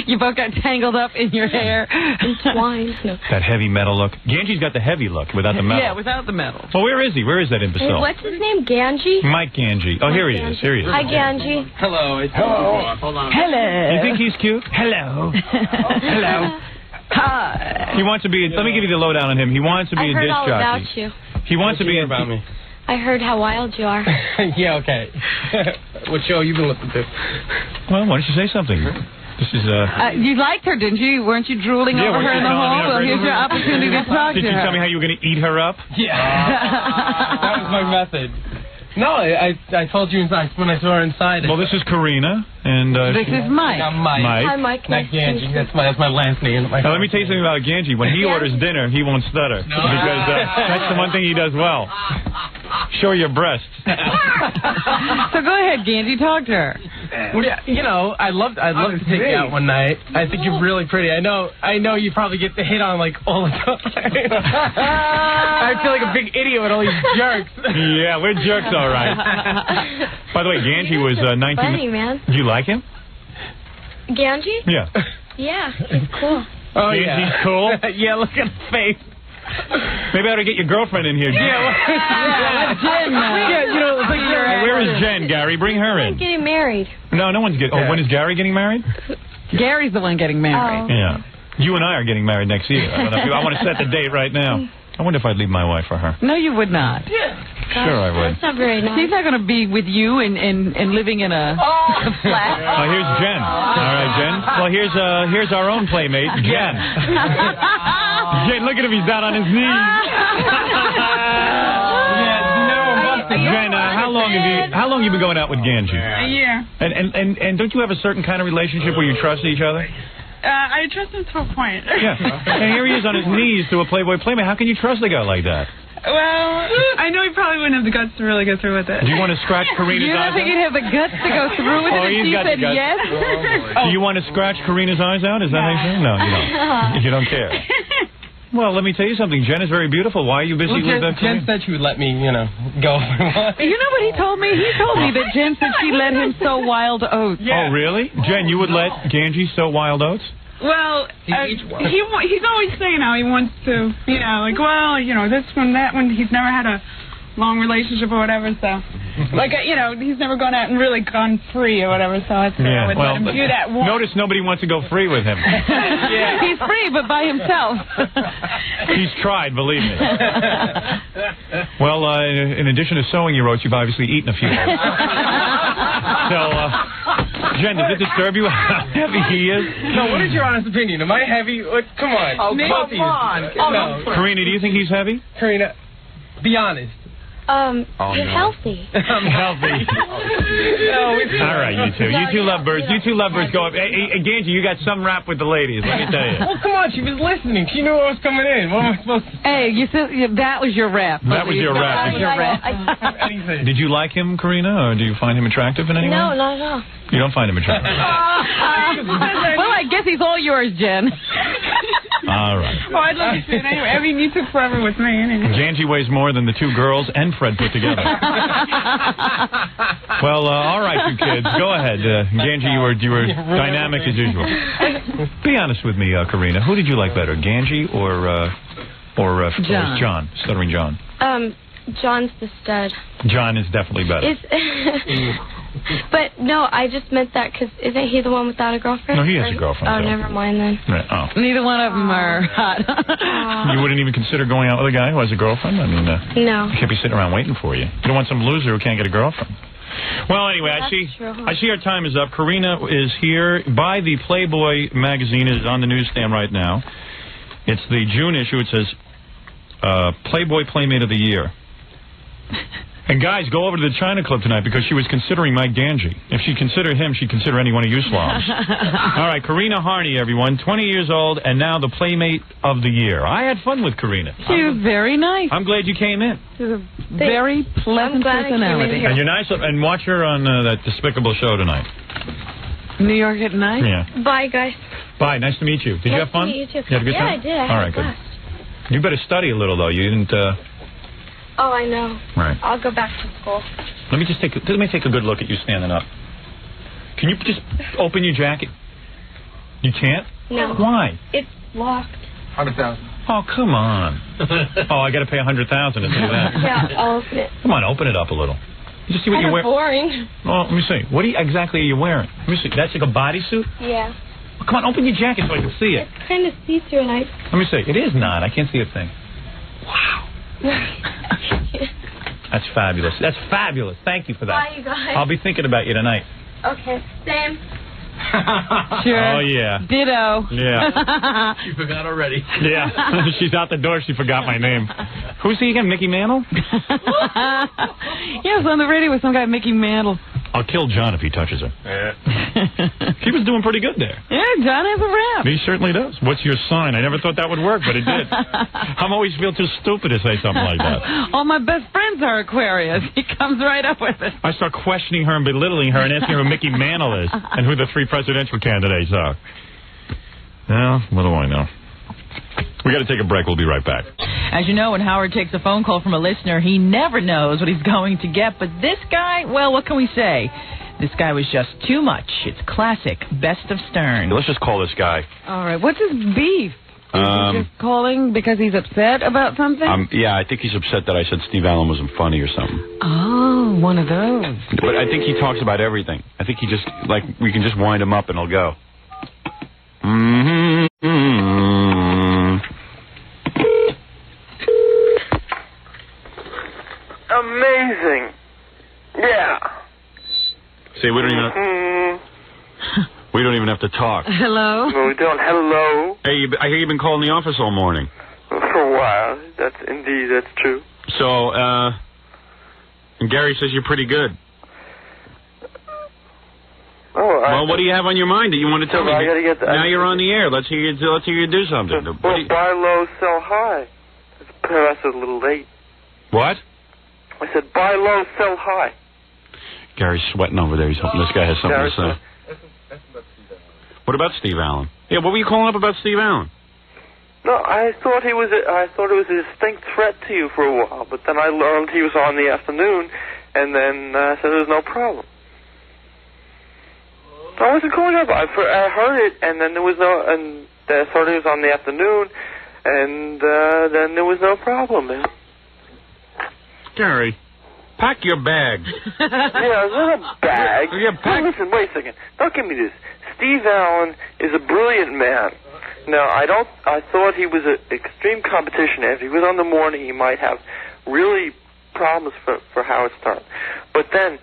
You both got tangled up in your hair. Entwined. No. That heavy metal look. Ganji's got the heavy look without the metal. Yeah, without the metal. Well, where is he? Where is that imbecile? What's his name? Ganji? Mike Ganji. Oh, here he is. Here he is. Hi, Ganji. Hello. Hello. Hold on. Hello. You think he's cute? Hello. Hello. Hi. He wants to be. Let me give you the lowdown on him. He wants to be a I heard disc all jockey. about you. He wants to be about me. I heard how wild you are. Yeah, okay. What show you been listening to? Well, why don't you say something? This is you liked her, didn't you? Weren't you drooling over her in the hall? Well, here's your opportunity to talk Did to you her. tell me how you were going to eat her up? Yeah. That was my method. No, I told you inside when I saw her inside. Well, this is Karina, and This is Mike. I'm Mike. Mike. Hi, Mike. Not Ganji. That's my last name. Now, let me tell you something about Ganji. When he orders dinner, he won't stutter. Because that's the one thing he does well. Show your breasts. So go ahead, Ganji. Talk to her. You know, I'd love to take you out one night. I think you're really pretty. I know you probably get the hit on like all the time. I feel like a big idiot with all these jerks. Yeah, we're jerks, all right. By the way, Ganji was 19. Funny, man. Do you like him? Ganji? Yeah. Yeah, he's cool. Oh, Ganji's cool? Yeah, look at his face. Maybe I ought to get your girlfriend in here. Jen. Yeah, you know, it's like Where is Jen, Gary? Bring her I'm in. getting married. No one's getting... Oh, when is Gary getting married? Gary's the one getting married. Oh. Yeah. You and I are getting married next year. I don't know if I want to set the date right now. I wonder if I'd leave my wife for her. No, you would not. Sure I would. That's not very nice. She's not going to be with you and living in a flat. Oh, here's Jen. All right, Jen. Well, here's our own playmate, Jen. Jen, look at him. He's down on his knees. Jen, how long have you been going out with Ganji? A year. And don't you have a certain kind of relationship where you trust each other? I trust him to a point. Yeah. And here he is on his knees to a Playboy playmate. How can you trust a guy like that? Well, I know he probably wouldn't have the guts to really go through with it. Do you want to scratch Karina's You don't eyes think out? he'd have the guts to go through with it if he's she got said the guts. yes? Do you want to scratch Karina's eyes out? Is that how you say? No, you don't. You don't care. Well, let me tell you something. Jen is very beautiful. Why are you busy with that? Jen said she would let me, go. You know what he told me? He told me that Jen said she let him sow wild oats. Yeah. Oh, really? Jen, you would let Ganji sow wild oats? Well, he's always saying how he wants to, this one, that one. He's never had a long relationship or whatever, so, he's never gone out and really gone free or whatever, so I think I would let him do that once. Notice nobody wants to go free with him. Yeah. He's free, but by himself. He's tried, believe me. Well, in addition to sowing your oats, you've obviously eaten a few. So, Jen, does it disturb you how heavy he is? No, what is your honest opinion? Am I heavy? Come on. Oh, come on. No. Karina, do you think he's heavy? Karina, be honest. He's healthy. I'm healthy. All right, you two. You two lovebirds. You two lovebirds go up. Hey, Ganji, you got some rap with the ladies, let me tell you. Well, come on. She was listening. She knew I was coming in. What am I supposed to say? Hey, you said that was your rap. That was your rap. That was your rap. Did you like him, Karina, or do you find him attractive in any way? No, not at all. You don't find him attractive. Well, I guess he's all yours, Jen. All right. Oh, I'd love to see it anyway. I mean, you took forever with me anyway. Ganji weighs more than the two girls and Fred put together. Well, all right, you kids. Go ahead. Ganji, you were dynamic as usual. Be honest with me, Karina. Who did you like better, Ganji or John? Stuttering John. John's the stud. John is definitely better. But no, I just meant that because isn't he the one without a girlfriend? No, he has a girlfriend. Oh, never mind then. Right. Oh. Neither one of them are hot. You wouldn't even consider going out with a guy who has a girlfriend? I mean, no. He can't be sitting around waiting for you. You don't want some loser who can't get a girlfriend. Well, anyway, I see our time is up. Karina is here. Buy the Playboy magazine. It is on the newsstand right now. It's the June issue. It says Playboy Playmate of the Year. And guys, go over to the China Club tonight because she was considering Mike Ganji. If she considered him, she'd consider any one of you slobs. All right, Karina Harney, everyone, 20 years old, and now the Playmate of the Year. I had fun with Karina. She was very nice. I'm glad you came in. She was a very pleasant personality. And you're nice, and watch her on that despicable show tonight. New York at Night? Yeah. Bye, guys. Bye. Nice to meet you. Did you have fun? Nice to meet you, too. You had a good time? I did. All right, good. You better study a little, though. You didn't... Oh, I know. Right. I'll go back to school. Let me take a good look at you standing up. Can you just open your jacket? You can't? No. Why? It's locked. 100,000. Oh, come on. Oh, I got to pay 100,000 to do that. Yeah, I'll open it. Come on, open it up a little. You just see what you're wearing. Boring. Oh, let me see. What exactly are you wearing? Let me see. That's like a bodysuit? Yeah. Oh, come on, open your jacket so I can see it. It's kind of see-through, and Let me see. It is not. I can't see a thing. Wow. That's fabulous. That's fabulous. Thank you for that. Bye, you guys. I'll be thinking about you tonight. Okay, same. Sure. Oh, yeah. Ditto. Yeah. She forgot already. Yeah. She's out the door. She forgot my name. Who's he again? Mickey Mantle? Yeah, I was on the radio with some guy, Mickey Mantle. I'll kill John if he touches her. He was doing pretty good there. Yeah, John has a rap. He certainly does. What's your sign? I never thought that would work, but it did. I always feel too stupid to say something like that. All my best friends are Aquarius. He comes right up with it. I start questioning her and belittling her and asking her who Mickey Mantle is and who the 3 presidential candidates are. Well, what do I know? We got to take a break. We'll be right back. As you know, when Howard takes a phone call from a listener, he never knows what he's going to get. But this guy, well, what can we say? This guy was just too much. It's classic Best of Stern. Let's just call this guy. All right. What's his beef? Is he just calling because he's upset about something? Yeah, I think he's upset that I said Steve Allen wasn't funny or something. Oh, one of those. But I think he talks about everything. I think he just, like, we can just wind him up and he'll go. Amazing. Yeah. See, we don't even have to talk. Hello? No, we don't. Hello. Hey, I hear you've been calling the office all morning. For a while. That's true. So, and Gary says you're pretty good. Oh, well, what do you have on your mind that you want to tell me? I gotta get now you're on the air. Let's hear you do something. Well, buy low, sell high. That's a little late. What? I said buy low, sell high. Gary's sweating over there. He's hoping this guy has something to say. What about Steve Allen? Yeah, what were you calling up about Steve Allen? No, I thought it was a distinct threat to you for a while, but then I learned he was on the afternoon, and then I said there was no problem. I wasn't calling up. I heard it, and then there was no, and I thought it was on the afternoon, and then there was no problem, man. Gary, pack your bag. Yeah, it's not a bag. Yeah, pack. No, listen, wait a second. Don't give me this. Steve Allen is a brilliant man. Now, I thought he was an extreme competition. If he was on the morning, he might have really problems for Howard Stern. But then,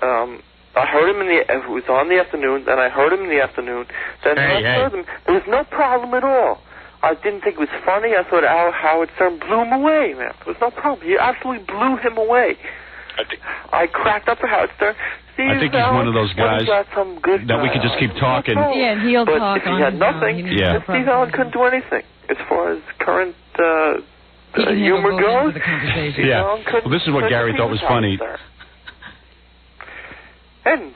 I heard him it was on the afternoon, then I heard him in the afternoon, then I heard him. There was no problem at all. I didn't think it was funny. I thought Howard Stern blew him away, man. There was no problem. He absolutely blew him away. I cracked up for Howard Stern. Steve I think he's one of those guys got some good, that we could just keep talking. Yeah, and he'll but talk if he on had his nothing, own. then Steve Allen couldn't do anything. As far as current humor goes, yeah. Well, this is what Gary thought was funny. And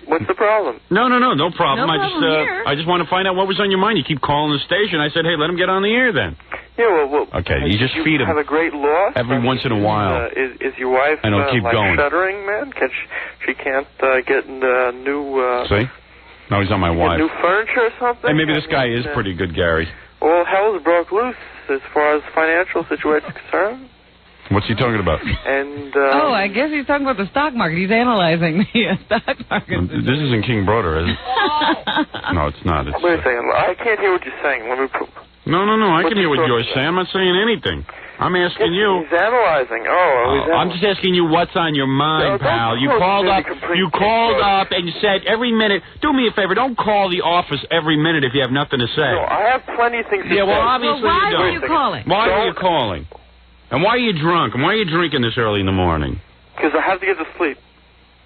what's the problem? No problem. No problem here. I just want to find out what was on your mind. You keep calling the station. I said, hey, let him get on the air then. Yeah, well okay, you just feed him. Have a great loss every once in a while. Is your wife keep going. shuddering, man? She can't get new. See? No, he's on my wife. New furniture or something. Hey, maybe this guy is pretty good, Gary. Well, hell's broke loose as far as financial situation is concerned. What's he talking about? And I guess he's talking about the stock market. He's analyzing the stock market. This isn't King Broder, is it? No, it's not. It's, wait a second. I can't hear what you're saying. Let me. No. I can hear what you're saying. I'm not saying anything. I'm asking you. He's analyzing. I'm just asking you what's on your mind, pal. You called up and you said every minute, do me a favor, don't call the office every minute if you have nothing to say. No, I have plenty of things to say. Yeah, well, obviously why you don't. were you calling? Why are you calling? And why are you drunk? And why are you drinking this early in the morning? Because I have to get to sleep.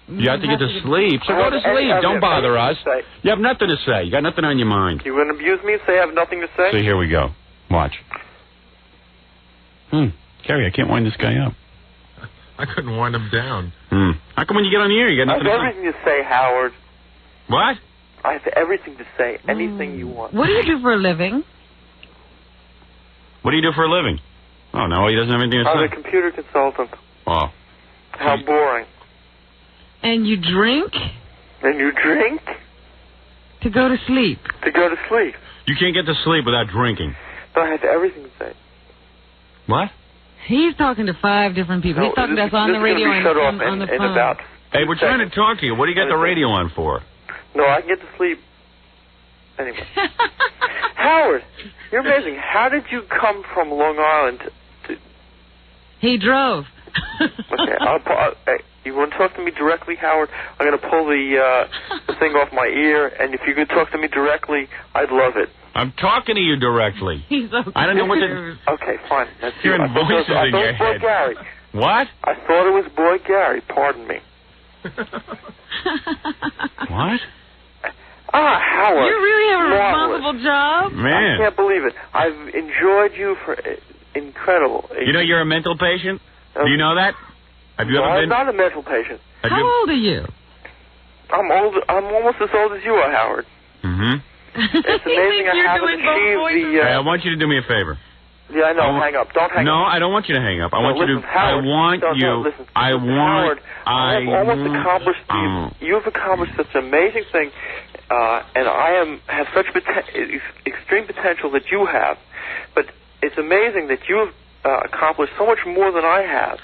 You have to get to sleep. So go to sleep. Don't bother us. You have nothing to say. You got nothing on your mind. You wouldn't abuse me and say I have nothing to say? So here we go. Watch. Gary, I can't wind this guy up. I couldn't wind him down. How come when you get on the air you got nothing to say? I have everything to say, Howard. What? I have everything to say, anything you want. What do you do for a living? What do you do for a living? Oh, no, he doesn't have anything to I'm say. a computer consultant. Oh. How boring. And you drink? And you drink? To go to sleep. To go to sleep. You can't get to sleep without drinking. But I have everything to say. What? He's talking to 5 different people. He's talking to us on the radio and on the phone. Hey, we're trying to talk to you. What do you got the radio on for? No, I can get to sleep. Anyway. Howard, you're amazing. How did you come from Long Island to... He drove. Okay, you want to talk to me directly, Howard? I'm going to pull the thing off my ear, and if you could talk to me directly, I'd love it. I'm talking to you directly. He's okay. I don't know what to... Okay, fine. That's Hearing voices in your head. Boy Gary. What? I thought it was Boy Gary. Pardon me. What? Ah, Howard. You really have a marvelous. responsible job? Man. I can't believe it. I've enjoyed you for incredible. You know you're a mental patient? Do you know that? Have you No, ever I'm been... not a mental patient. How old are you? I'm old. I'm almost as old as you are, Howard. Mm-hmm. It's amazing I haven't achieved the... Hey, I want you to do me a favor. Yeah, I know. Hang up. Don't hang up. No, I don't want you to hang up. I want you to... Howard, listen, Howard, I have almost accomplished... You've accomplished such an amazing thing, and I have such extreme potential that you have. But it's amazing that you have accomplished so much more than I have.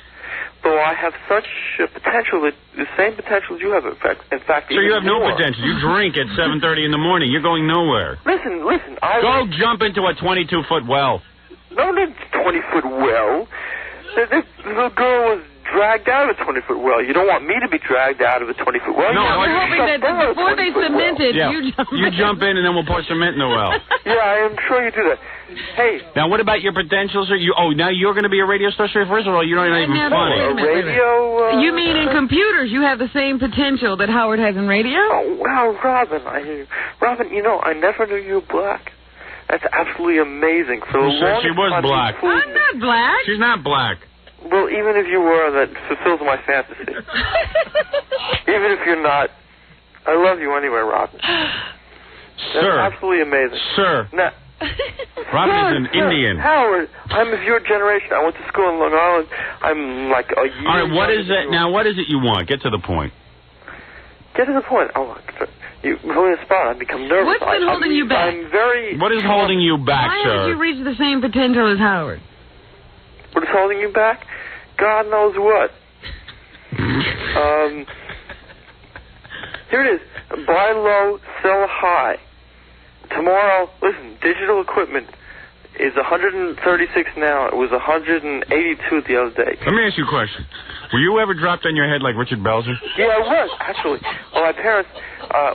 Though I have such potential, that the same potential as you have, in fact. So you have no potential. You drink at 7:30 in the morning. You're going nowhere. Listen. Go jump into a 22-foot well. No, 20-foot well. The little girl was dragged out of a 20-foot well. You don't want me to be dragged out of a 20-foot well. No, we're hoping that before they cement it, you jump in and then we'll pour cement in the well. Yeah, I am sure you do that. Hey. Now, what about your potential, sir? Now you're going to be a radio star? First of all, you're not even funny. Radio... you mean in computers you have the same potential that Howard has in radio? Oh, wow, Robin, I never knew you were black. That's absolutely amazing. For the longest she was time black. I'm not black. She's not black. Well, even if you were, that fulfills my fantasy. Even if you're not, I love you anyway, Robin. Sir. That's absolutely amazing. Sir. Now, Robin is an Indian. Howard, I'm of your generation. I went to school in Long Island. I'm like a year... All right, what is it? Now, what is it you want? Get to the point. Get to the point. Oh, you put me in a spot. I become nervous. What's been holding you back? I'm very... What is holding you back, Why sir? haven't you reached the same potential as Howard? What is holding you back? God knows what. Here it is. Buy low, sell high. Tomorrow, listen, digital equipment is 136 now. It was 182 the other day. Let me ask you a question. Were you ever dropped on your head like Richard Belzer? Yeah, I was, actually. Well, my parents,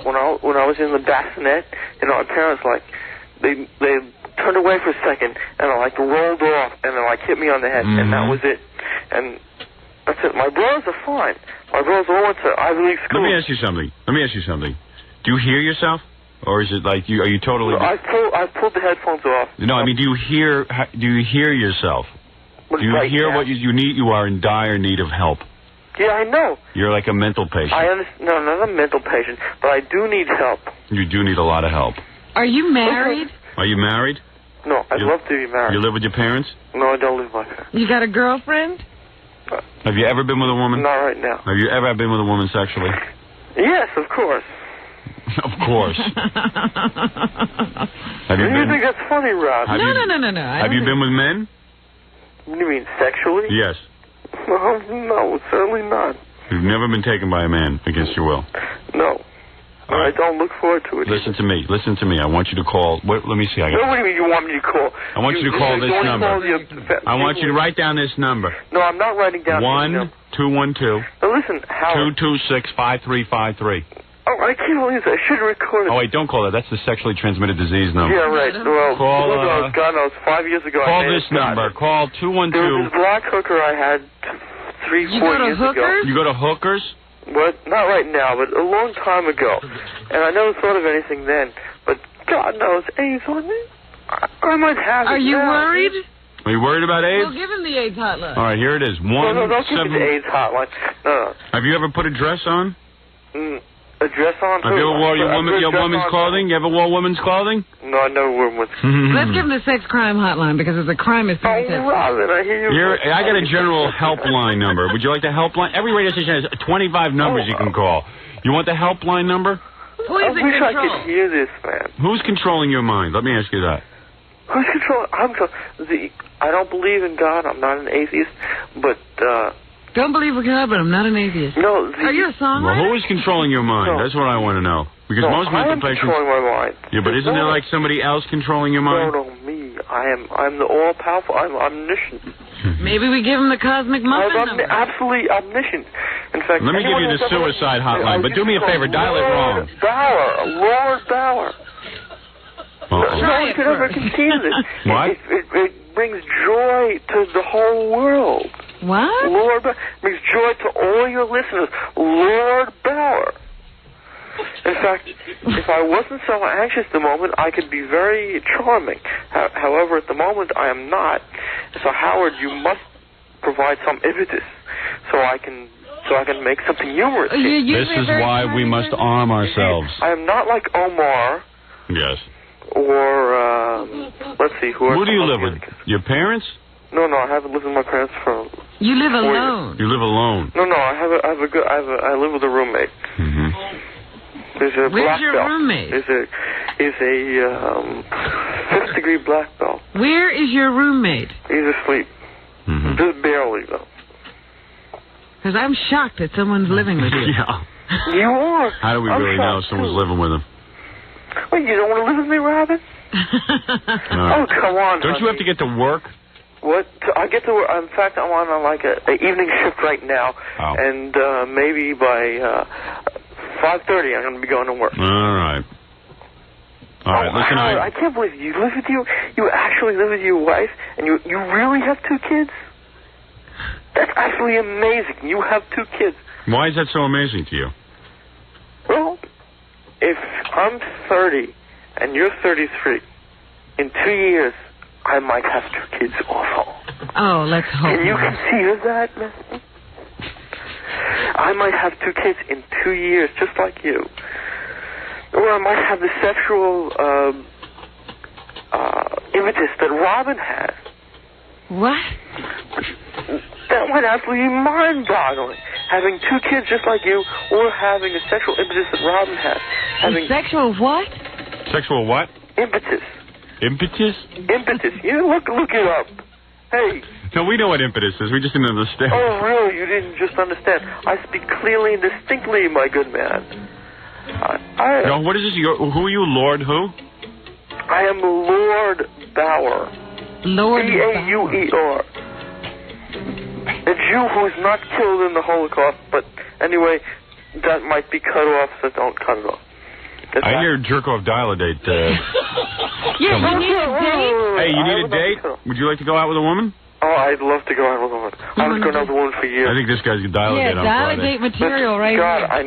when I was in the bassinet, my parents, they turned away for a second, and I, rolled off, and they, hit me on the head, and that was it. And that's it. My brothers are fine. My brothers all went to Ivy League school. Let me ask you something. Do you hear yourself? Or is it are you totally... No, I pulled the headphones off. No, I mean, do you hear yourself? Do you hear what you need? You are in dire need of help. Yeah, I know. You're like a mental patient. I understand. No, not a mental patient, but I do need help. You do need a lot of help. Are you married? Are you married? No, I'd love to be married. You live with your parents? No, I don't live with my parents. You got a girlfriend? Have you ever been with a woman? Not right now. Have you ever been with a woman sexually? Yes, of course. Of course. Have you think that's funny, Rob? No. Have you been with men? What do you mean, sexually? Yes. No, certainly not. You've never been taken by a man against your will? No. I don't look forward to it. Listen to me. I want you to call... let me see. What do you mean you want me to call? I want you to call this number. I want you to write down this number. No, I'm not writing down this number. 1-212... Now listen, Howard. 226-5353. Oh, I can't believe that. I should record it. Oh, wait, don't call that. That's the sexually transmitted disease number. Yeah, right. Well, call, God knows, 5 years ago. Call this number. Call 212... There was this black hooker I had 3-4 years ago. You go to hookers? What? Not right now, but a long time ago. And I never thought of anything then. But God knows, AIDS on me. I might have it. Are you worried? Are you worried about AIDS? Well, give him the AIDS hotline. All right, here it is. No, don't give me the AIDS hotline. No. Have you ever put a dress on? A dress on? Have you ever wore your woman's clothing? You ever wore women's clothing? No, I never wore women's. Let's give him the sex crime hotline because it's a crime is Robin, I hear you. I got a general helpline number. Would you like the helpline? Every radio station has 25 numbers you can call. You want the helpline number? Who is I wish I could hear this, man. Who's controlling your mind? Let me ask you that. Who's controlling? I don't believe in God. I'm not an atheist, but. Don't believe in God, but I'm not an atheist. No. Are you a songwriter? Well, who is controlling your mind? No. That's what I want to know. Because most mental patients. Controlling my mind. Yeah, but isn't there like somebody else controlling your mind? No, me. I'm the all-powerful. I'm omniscient. Maybe we give him the cosmic muffin number. I'm absolutely omniscient. In fact, let me give you the suicide hotline, but do me a favor, dial it wrong. Lord Bauer. No one could ever conceive it. What? It brings joy to the whole world. What? Lord Bauer brings joy to all your listeners. Lord Bauer. In fact, if I wasn't so anxious at the moment, I could be very charming. However, at the moment, I am not. So, Howard, you must provide some impetus so I can make something humorous. This is why we must arm ourselves. I am not like Omar. Yes. Or let's see, who do you live with? Your parents? No, I haven't lived with my parents for. You live alone. You live alone. No, I live with a roommate. Mm-hmm. There's a Where's black your belt. roommate? Is a 5th degree black belt. Where is your roommate? He's asleep. Mm-hmm. Just barely, though. Because I'm shocked that someone's living with you. Yeah. You are. How do we really know someone's living with him? Well, you don't want to live with me, Robin? No. Oh, come on. Don't you have to get to work? What? I get to work. In fact, I'm on like an evening shift right now, and maybe by 5:30 I'm going to be going to work. All right. Listen, Howard, I can't believe you live with you. You actually live with your wife, and you really have 2 kids? That's actually amazing. You have 2 kids. Why is that so amazing to you? Well, if I'm 30 and you're 33, in 2 years, I might have 2 kids also. Oh, let's hope. Can you conceive that, man? I might have 2 kids in 2 years, just like you. Or I might have the sexual impetus that Robin has. What? That would absolutely be mind-boggling. Having 2 kids just like you, or having the sexual impetus that Robin has. Having sexual what? Sexual what? Impetus. Impetus? Impetus. You look it up. Hey. No, we know what impetus is. We just didn't understand. Oh, really? You didn't just understand. I speak clearly and distinctly, my good man. No, what is this? Who are you, Lord who? I am Lord Bauer. Lord B-A-U-E-R. A Jew who's not killed in the Holocaust, but anyway, that might be cut off, so don't cut it off. I hear jerk-off dial-a-date. Yeah, you need a date? Hey, you need a date? Would you like to go out with a woman? Oh, I'd love to go out with a woman. I was going out with a woman for years. I think this guy's dial-a-date on Friday. Dial-a-date material right God, here. I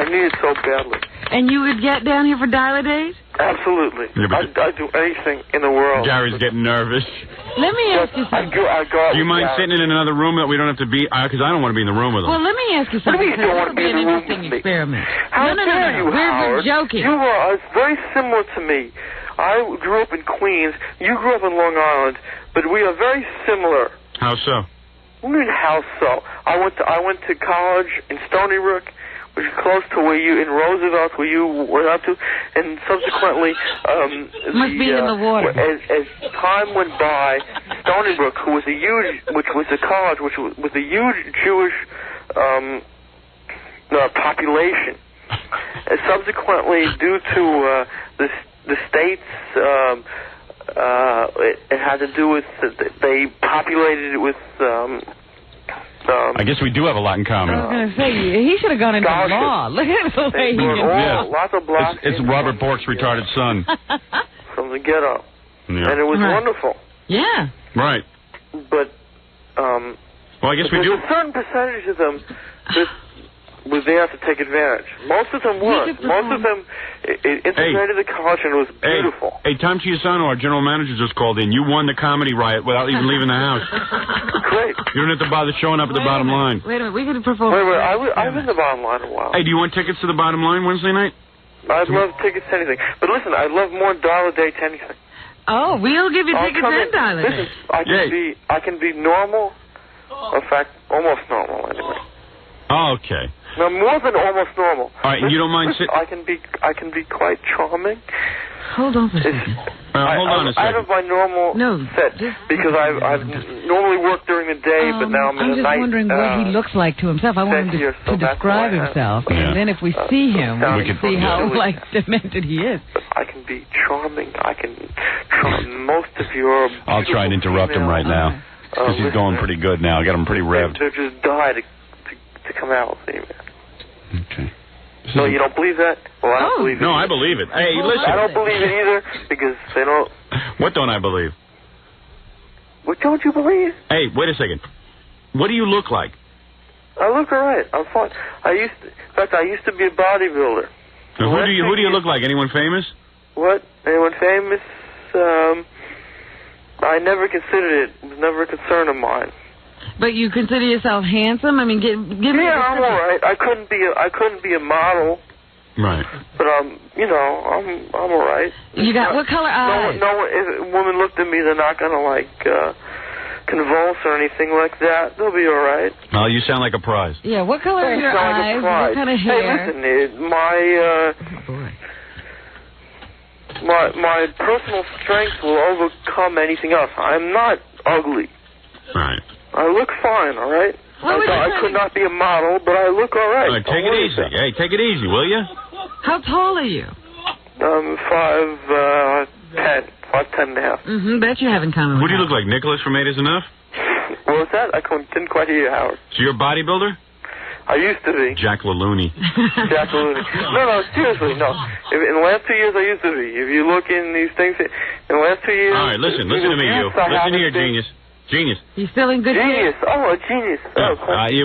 need it so badly. And you would get down here for dial-a-date? Absolutely. Yeah, I'd do anything in the world. Gary's getting nervous. Let me ask you something. Do you mind sitting in another room that we don't have to be? Because I don't want to be in the room with him. Well, let me ask you something. What do you mean you don't want to be in an the room interesting with me? experiment. How dare you, We're Howard? joking. You are very similar to me. I grew up in Queens. You grew up in Long Island. But we are very similar. How so? What do you mean, how so? I went to college in Stony Brook, which is close to where you, in Roosevelt, where you went up to, and subsequently, must be in the water. As time went by, Stony Brook, which was a college, which was a huge Jewish population, and subsequently, due to the state's, it had to do with they populated it with. I guess we do have a lot in common. I was going to say, he should have gone into law. Look at the way he can lots of blocks. It's Robert Bork's retarded son. From the ghetto. Yeah. And it was wonderful. Yeah. Right. But, well, I guess we do. There's a certain percentage of them that were there to take advantage. Most of them weren't. Most of them integrated the college, and it was beautiful. Hey, Tom Chiusano, our general manager, just called in. You won the comedy riot without even leaving the house. Great. You don't have to bother showing up at the bottom line. Wait a minute, we could perform. Wait, I've been in the bottom line a while. Hey, do you want tickets to the bottom line Wednesday night? I'd love tickets to anything. But listen, I'd love more dollar dates to anything. Oh, we'll give you tickets and dollar dates. Listen, I can be normal. In fact, almost normal anyway. Okay. No, more than almost normal. All right, and you don't mind sitting... I can be quite charming. Hold on for a second. Hold on a second. Out of my normal set, because I've normally worked during the day, but now I'm in the night. I'm just wondering what he looks like to himself. I want him to describe himself, and then if we see him, we can see how demented he is. I can be charming. I can charm most of your... I'll try and interrupt him right now, because he's going pretty good now. I got him pretty revved. They're just die to come out with me, man. Okay. No, you don't believe that? Well, I don't believe it. No, I believe it. Hey, listen. I don't believe it either, because they don't... What don't I believe? What don't you believe? Hey, wait a second. What do you look like? I look all right. I'm fine. In fact, I used to be a bodybuilder. Now, who do you look like? Anyone famous? What? Anyone famous? I never considered it. It was never a concern of mine. But you consider yourself handsome? I mean, give me. Yeah, I'm all right. I couldn't be a model. Right. But I'm all right. You got what color eyes? No, if a woman looked at me, they're not gonna convulse or anything like that. They'll be all right. Well, you sound like a prize. Yeah. What color are your eyes? What kind of hair? Hey, listen, my personal strength will overcome anything else. I'm not ugly. Right. I look fine, all right? I could not be a model, but I look all right. All right, take it easy. Hey, take it easy, will you? How tall are you? 5'10", 5'10" and a half. Bet you haven't come. Who do you look like? Nicholas from 8 is Enough? What was that? I didn't quite hear you, Howard. So you're a bodybuilder? I used to be. Jack LaLooney. Jack LaLooney. No, seriously, no. In the last 2 years, I used to be. If you look in these things, in the last 2 years... All right, listen to me, you. Listen here, genius. Genius. He's still in good shape. Oh, a genius.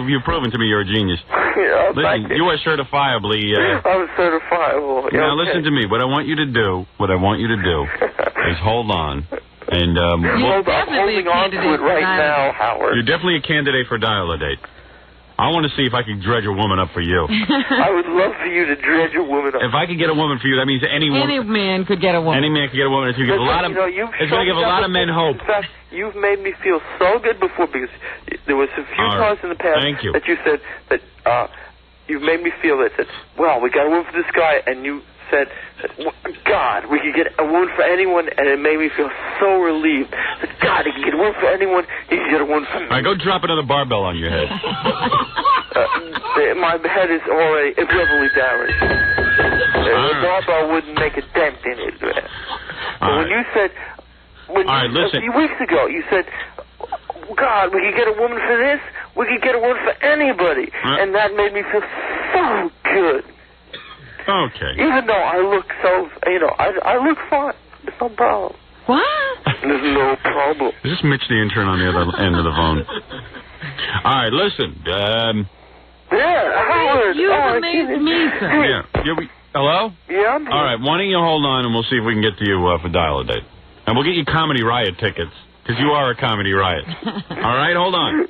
You've proven to me you're a genius. Listen, you are certifiably... I'm certifiable. Now, listen to me. What I want you to do is hold on. And I'm holding on to it right now, Howard. You're definitely a candidate for Dial-A-Date. I want to see if I can dredge a woman up for you. I would love for you to dredge a woman up. If I could get a woman for you, that means any man could get a woman. Any man could get a woman. It's going to give a lot of men hope. In fact, you've made me feel so good before, because there was a few times in the past that you said that you've made me feel that, well, we got a woman for this guy, and you said, God, we could get a woman for anyone, and it made me feel so relieved. That, God, he can get a woman for anyone, he can get a woman for me. All right, go drop another barbell on your head. My head is already heavily damaged. The barbell wouldn't make a dent in it. But when you said, a few weeks ago, you said, God, we could get a woman for this, we could get a woman for anybody. And that made me feel so good. Okay. Even though I look I look fine. There's no problem. What? There's no problem. Is this Mitch the intern on the other end of the phone? All right, listen. Howard. You amazed me, sir. Yeah. Hello? Yeah, I'm here. All right, why don't you hold on and we'll see if we can get to you for Dial-A-Date. And we'll get you Comedy Riot tickets, because you are a Comedy Riot. All right, hold on.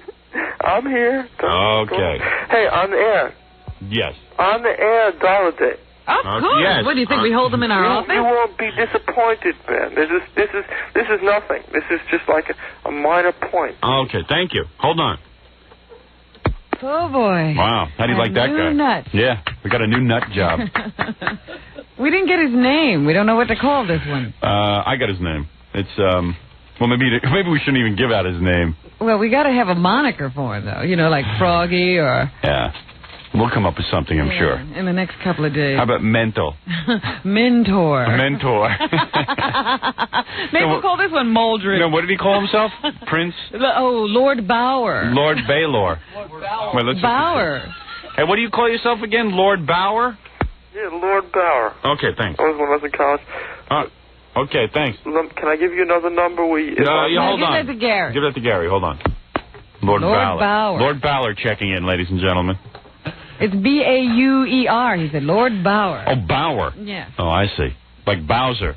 I'm here. Okay. Hey, on the air. Yes. On the air, Dial-A-Date. Of course. Yes. What do you think? We hold them in our office? You won't be disappointed, man. This is nothing. This is just like a minor point. Okay, thank you. Hold on. Oh boy. Wow. How do you like that guy? Nut. Yeah, we got a new nut job. We didn't get his name. We don't know what to call this one. I got his name. It's well, maybe we shouldn't even give out his name. Well, we got to have a moniker for him, though. You know, like Froggy or... Yeah. We'll come up with something, I'm sure. In the next couple of days. How about Mental? Mentor. Mentor. Maybe we'll call this one Moldred. No, what did he call himself? Prince? Lord Bauer. Lord Baylor. Wait, let's Bauer. Hey, what do you call yourself again? Lord Bauer? Yeah, Lord Bauer. Okay, thanks. I was when I was in college. Okay, thanks. Can I give you another number? Hold on. Give that to Gary. Give that to Gary. Hold on. Lord Bauer. Lord Bauer checking in, ladies and gentlemen. It's B-A-U-E-R. He said Lord Bauer. Oh, Bauer. Yeah. Oh, I see. Like Bowser.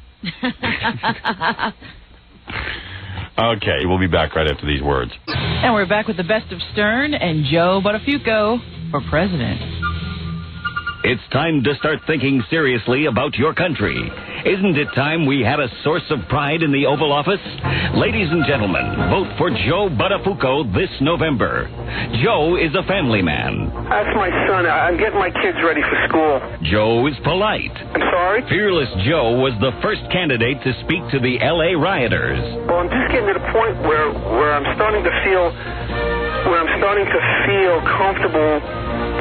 Okay, we'll be back right after these words. And we're back with the best of Stern and Joe Buttafuoco for president. It's time to start thinking seriously about your country. Isn't it time we had a source of pride in the Oval Office? Ladies and gentlemen, vote for Joe Buttafuoco this November. Joe is a family man. That's my son. I'm getting my kids ready for school. Joe is polite. I'm sorry? Fearless Joe was the first candidate to speak to the L.A. rioters. Well, I'm just getting to the point where I'm starting to feel comfortable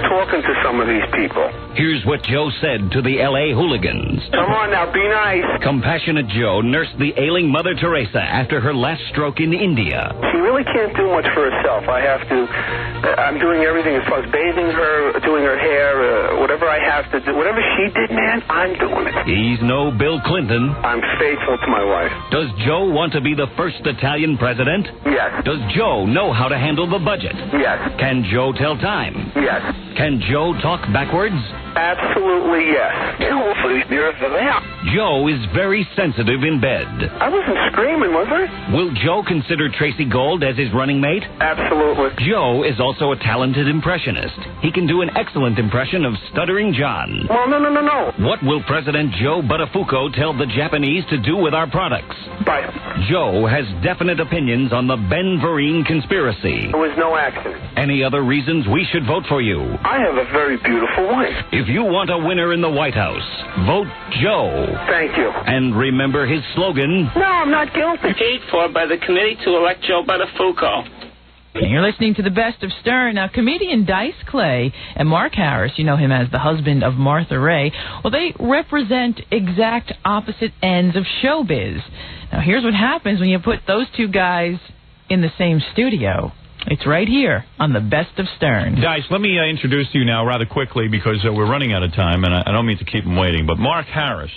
talking to some of these people. Here's what Joe said to the L.A. hooligans. Come on now, be nice. Compassionate Joe nursed the ailing Mother Teresa after her last stroke in India. She really can't do much for herself. I'm doing everything as far as bathing her, doing her hair, whatever I have to do. Whatever she did, man, I'm doing it. He's no Bill Clinton. I'm faithful to my wife. Does Joe want to be the first Italian president? Yes. Does Joe know how to handle the budget? Yes. Can Joe tell time? Yes. Can Joe talk backwards? Absolutely yes. Joe is very sensitive in bed. I wasn't screaming, was I? Will Joe consider Tracy Gold as his running mate? Absolutely. Joe is also a talented impressionist. He can do an excellent impression of Stuttering John. Well, no. What will President Joe Buttafuoco tell the Japanese to do with our products? Bye. Joe has definite opinions on the Ben Vereen conspiracy. There was no accident. Any other reasons we should vote for you? I have a very beautiful wife. If you want a winner in the White House, vote Joe. Thank you. And remember his slogan. No, I'm not guilty. Paid for by the committee to elect Joe Buttafuoco. And you're listening to the best of Stern. Now, comedian Dice Clay and Mark Harris, you know him as the husband of Martha Raye, well, they represent exact opposite ends of showbiz. Now, here's what happens when you put those two guys in the same studio. It's right here on the best of Stern. Dice, let me introduce you now rather quickly because we're running out of time, and I don't mean to keep him waiting. But Mark Harris,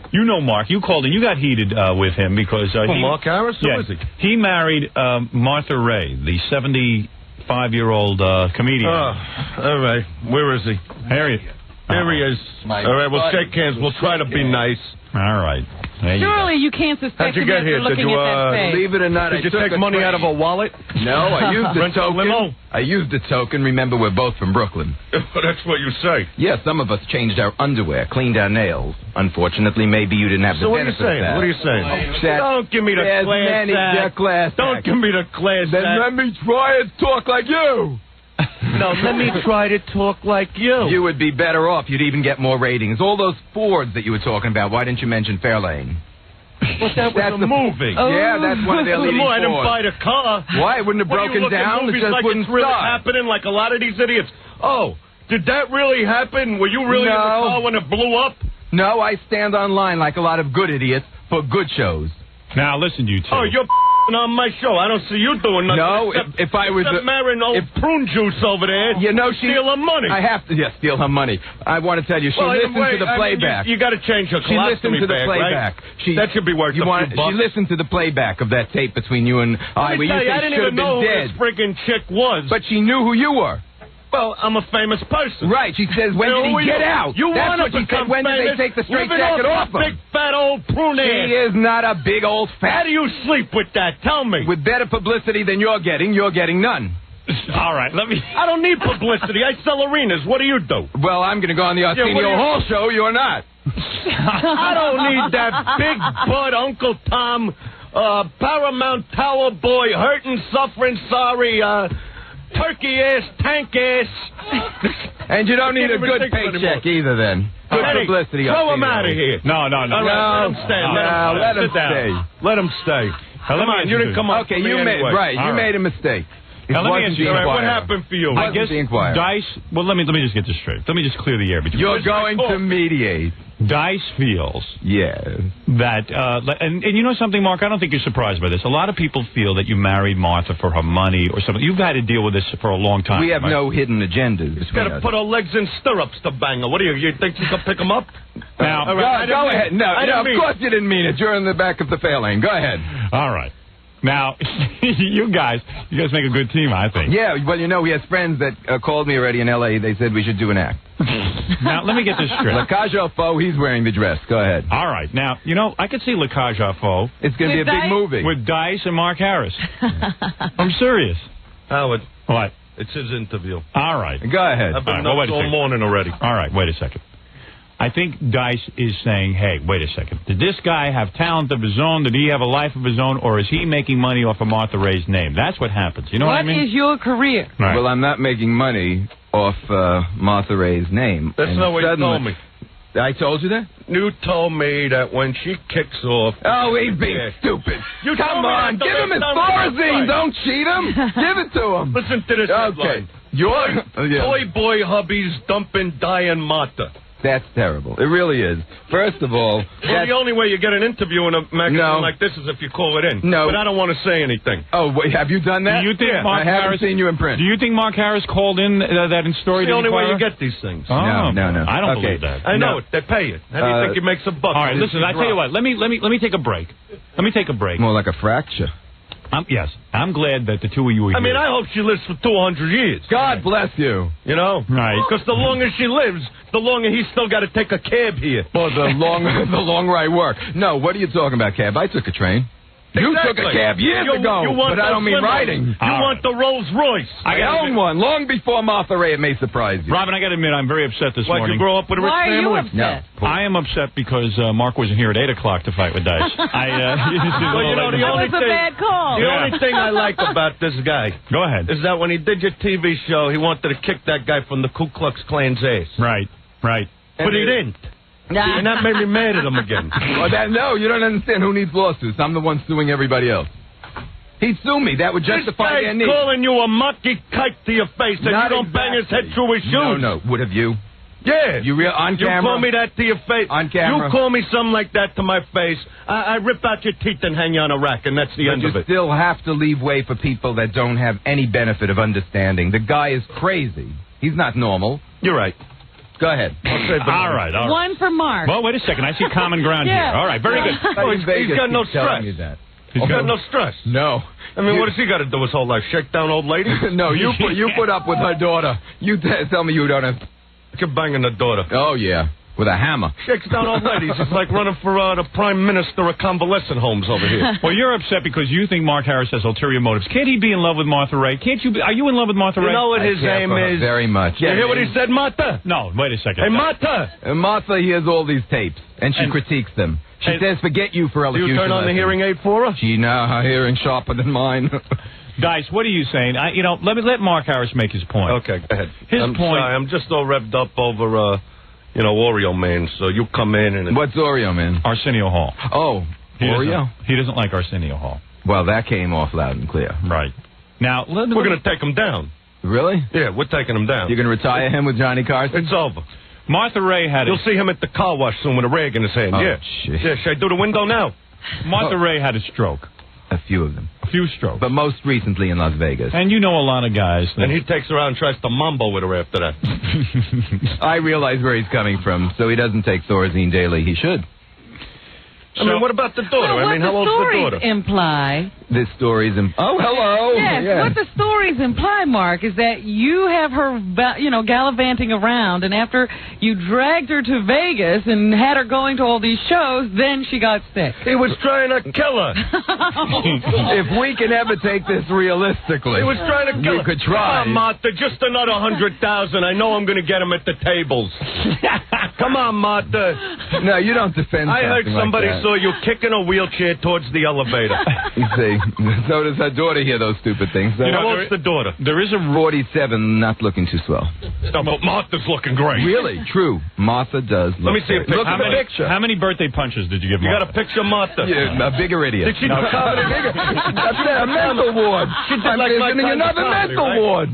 you know Mark. You called and you got heated with him because... Mark Harris? Who is he? He married Martha Raye, the 75-year-old comedian. All right. Where is he? Here he is. All right, we'll shake hands. We'll try to be nice. All right. Surely you can't suspect How'd you get here? Did you, believe it or not, did you take money out of a wallet? No, I used the token. I used the token. Remember, we're both from Brooklyn. That's what you say. Yeah, some of us changed our underwear, cleaned our nails. Unfortunately, maybe you didn't have the benefit of that. What are you saying? Don't give me the class act. Don't give me the class Then let me try and talk like you. No, let me try to talk like you. You would be better off. You'd even get more ratings. All those Fords that you were talking about, why didn't you mention Fairlane? But that was a movie. Yeah, that's one of their leading I didn't Fords. buy the car. Why? It wouldn't have broken down. It just like wouldn't it's really start. happening like a lot of these idiots. Oh, did that really happen? Were you really in the car when it blew up? No, I stand online like a lot of good idiots for good shows. Now, listen, you two. Oh, you're on my show. I don't see you doing nothing. No, if I was marrying old prune juice over there, you know, steal her money. I have to, steal her money. I want to tell you, she listened to the playback. You got to change her colostomy She listened to the playback. Right? That should be worth a few bucks. She listened to the playback of that tape between you and I. Where you I didn't even know who this friggin' chick was. But she knew who you were. Well, I'm a famous person. Right. She says, when did he get out? That's what she said. When did they take the straight jacket off him? Big fat old prune ass. She is not a big old fat. How do you sleep with that? Tell me. With better publicity than you're getting none. All right, let me... I don't need publicity. I sell arenas. What do you do? Well, I'm going to go on the Arsenio Hall show. You're not. I don't need that big butt Uncle Tom, Paramount Tower boy, hurting, suffering, sorry, turkey ass, tank ass. And you don't need a good paycheck either, then. Good publicity. Throw him out of here. No. Let him stay. Let him stay. Let him stay. Come on, you didn't come up. Okay, you made a mistake. Now, let me what happened for you? I guess Dice. Well, let me just get this straight. Let me just clear the air between. You're going to mediate. Dice feels that, and you know something, Mark? I don't think you're surprised by this. A lot of people feel that you married Martha for her money or something. You've had to deal with this for a long time. We have no hidden agendas. You've got to put our legs in stirrups to bang her. What do you think you can pick them up? Now, go ahead. No, of course you didn't mean it. You're in the back of the fair lane. Go ahead. All right. Now, you guys make a good team, I think. Yeah, well, you know, he has friends that called me already in L.A. They said we should do an act. Now, let me get this straight. La Cage aux Folles, he's wearing the dress. Go ahead. All right. Now, you know, I could see La Cage aux Folles. It's going to be a big movie. With Dice and Mark Harris. I'm serious. Howard. What? It's his interview. All right. Go ahead. I've been up all morning already. All right, wait a second. I think Dice is saying, hey, wait a second. Did this guy have talent of his own? Did he have a life of his own? Or is he making money off of Martha Ray's name? That's what happens. You know what I mean? What is your career? Right. Well, I'm not making money off Martha Ray's name. That's not what you told me. I told you that? You told me that when she kicks off... Oh, he's being stupid. Come on, give him his Thorazine. Don't cheat him. Give it to him. Listen to this headline. Your Toy boy hubby's dumping Diane Martha. That's terrible. It really is. First of all... Well, the only way you get an interview in a magazine like this is if you call it in. No. But I don't want to say anything. Oh, wait, have you done that? Do you think Mark I haven't Harris, seen you in print. Do you think Mark Harris called in that in story? It's the only way you inquirer? get these things. Oh, No. I don't believe that. I know it. They pay it. How do you think he makes a buck? All right, listen, I tell you what. Let me take a break. Let me take a break. More like a fracture. Yes, I'm glad that the two of you are here. I mean, I hope she lives for 200 years. God bless you. You know? Right. Because the longer she lives, the longer he's still got to take a cab here. Or the longer I work. No, what are you talking about, cab? I took a train. You took a cab years ago, but I don't mean riding. You want the Rolls Royce. I own one, long before Martha Ray. It may surprise you. Robin, I got to admit, I'm very upset this morning. Did you grow up with a rich family? Why are you upset? No. I am upset because Mark wasn't here at 8 o'clock to fight with Dice. Well, you know, the only That was a bad call. The only thing I like about this guy Go ahead. is that when he did your TV show, he wanted to kick that guy from the Ku Klux Klan's ass. Right. But he didn't. And that made me mad at him again. No, you don't understand. Who needs lawsuits? I'm the one suing everybody else. He'd sue me. That would justify their This need. guy's calling you a monkey kite to your face and you don't bang his head through his shoes. No. Would have you? Yeah. You on camera? You call me that to your face. On camera? You call me something like that to my face, I rip out your teeth and hang you on a rack, and that's the end of you it. still have to leave way for people that don't have any benefit of understanding. The guy is crazy. He's not normal. You're right. Go ahead. All right. One for Mark. Well, wait a second. I see common ground here. All right, very good. He's got no stress. He's got no stress. No. I mean, what does he got to do his whole life? Shake down old ladies? No, you put up with her daughter. You tell me you don't have... You're banging the daughter. Oh, yeah. With a hammer. Shakes down old ladies. It's like running for the Prime Minister of convalescent homes over here. Well, you're upset because you think Mark Harris has ulterior motives. Can't he be in love with Martha Ray? Are you in love with Martha Ray? You know what his aim is? Very much. You hear what he said, Martha? No, wait a second. Hey, Martha! Martha hears all these tapes, and she critiques them. She says, forget you for elocution. Do you turn on the hearing aid for her? She now her hearing sharper than mine. Dice, what are you saying? Let Mark Harris make his point. Okay, go ahead. His I'm point. Sorry, I'm just all revved up over, Oreo Man. So you come in and... What's Oreo Man? Arsenio Hall. Oh, Oreo? He doesn't like Arsenio Hall. Well, that came off loud and clear. Right. Now, we're going to take him down. Really? Yeah, we're taking him down. You're going to retire him with Johnny Carson? It's over. Martha Ray had You'll see him at the car wash soon with a rag in his hand. Oh, yeah. Shit. Yeah, should I do the window now? Martha Ray had a stroke. A few of them. A few strokes. But most recently in Las Vegas. And you know a lot of guys. And he takes her out and tries to mambo with her after that. I realize where he's coming from, so he doesn't take Thorazine daily. He should. I mean, what about the daughter? Well, I mean, how old's the daughter? Imply. This story's oh, hello. Yes, yeah. what the stories imply, Mark, is that you have her, gallivanting around, and after you dragged her to Vegas and had her going to all these shows, then she got sick. He was trying to kill her. If we can ever take this realistically, he was trying to kill her. We could try. Come on, Martha, just another 100,000. I know I'm going to get him at the tables. Come on, Martha. No, you don't defend. I heard somebody like saw you kicking a wheelchair towards the elevator. You see, so does her daughter hear those stupid things. So how old's the daughter? There is a 47, not looking too swell. No, but Martha's looking great. Really? True. Martha does. Let me see a picture. Look at the picture. How many birthday punches did you give You Martha? got a picture of Martha? Yeah, a bigger idiot. Did she do comedy? That's a mental ward. She did like my kind another of comedy, mental right? ward.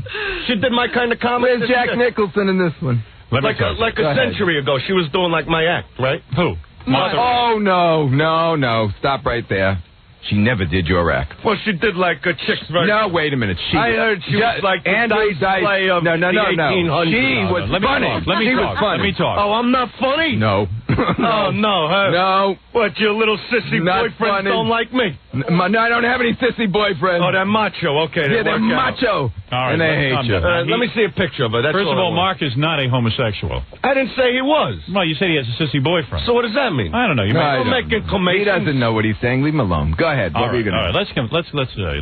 She did my kind of comedy. Where's Jack Nicholson in this one? Like a century ago, she was doing like my act, right? Who? Martha. Oh, no. Stop right there. She never did your act. Well, she did like a chick's version. No, wait a minute. I heard she was like the Dice play of no. the 1800s. She was funny. Let me talk. Let me talk. Oh, I'm not funny? No. Oh, no, huh? No. What, your little sissy Not boyfriends funny. don't like me? No, I don't have any sissy boyfriends. Oh, they're macho. Okay, Yeah, they're macho. All right, And they let's hate you. calm down. Let me see a picture of her. That's First of I all, want. Mark is not a homosexual. I didn't say he was. Well, you said he has a sissy boyfriend. So what does that mean? I don't know. You I might don't making know. He doesn't know what he's saying. Leave him alone. Go ahead. All What were you right, gonna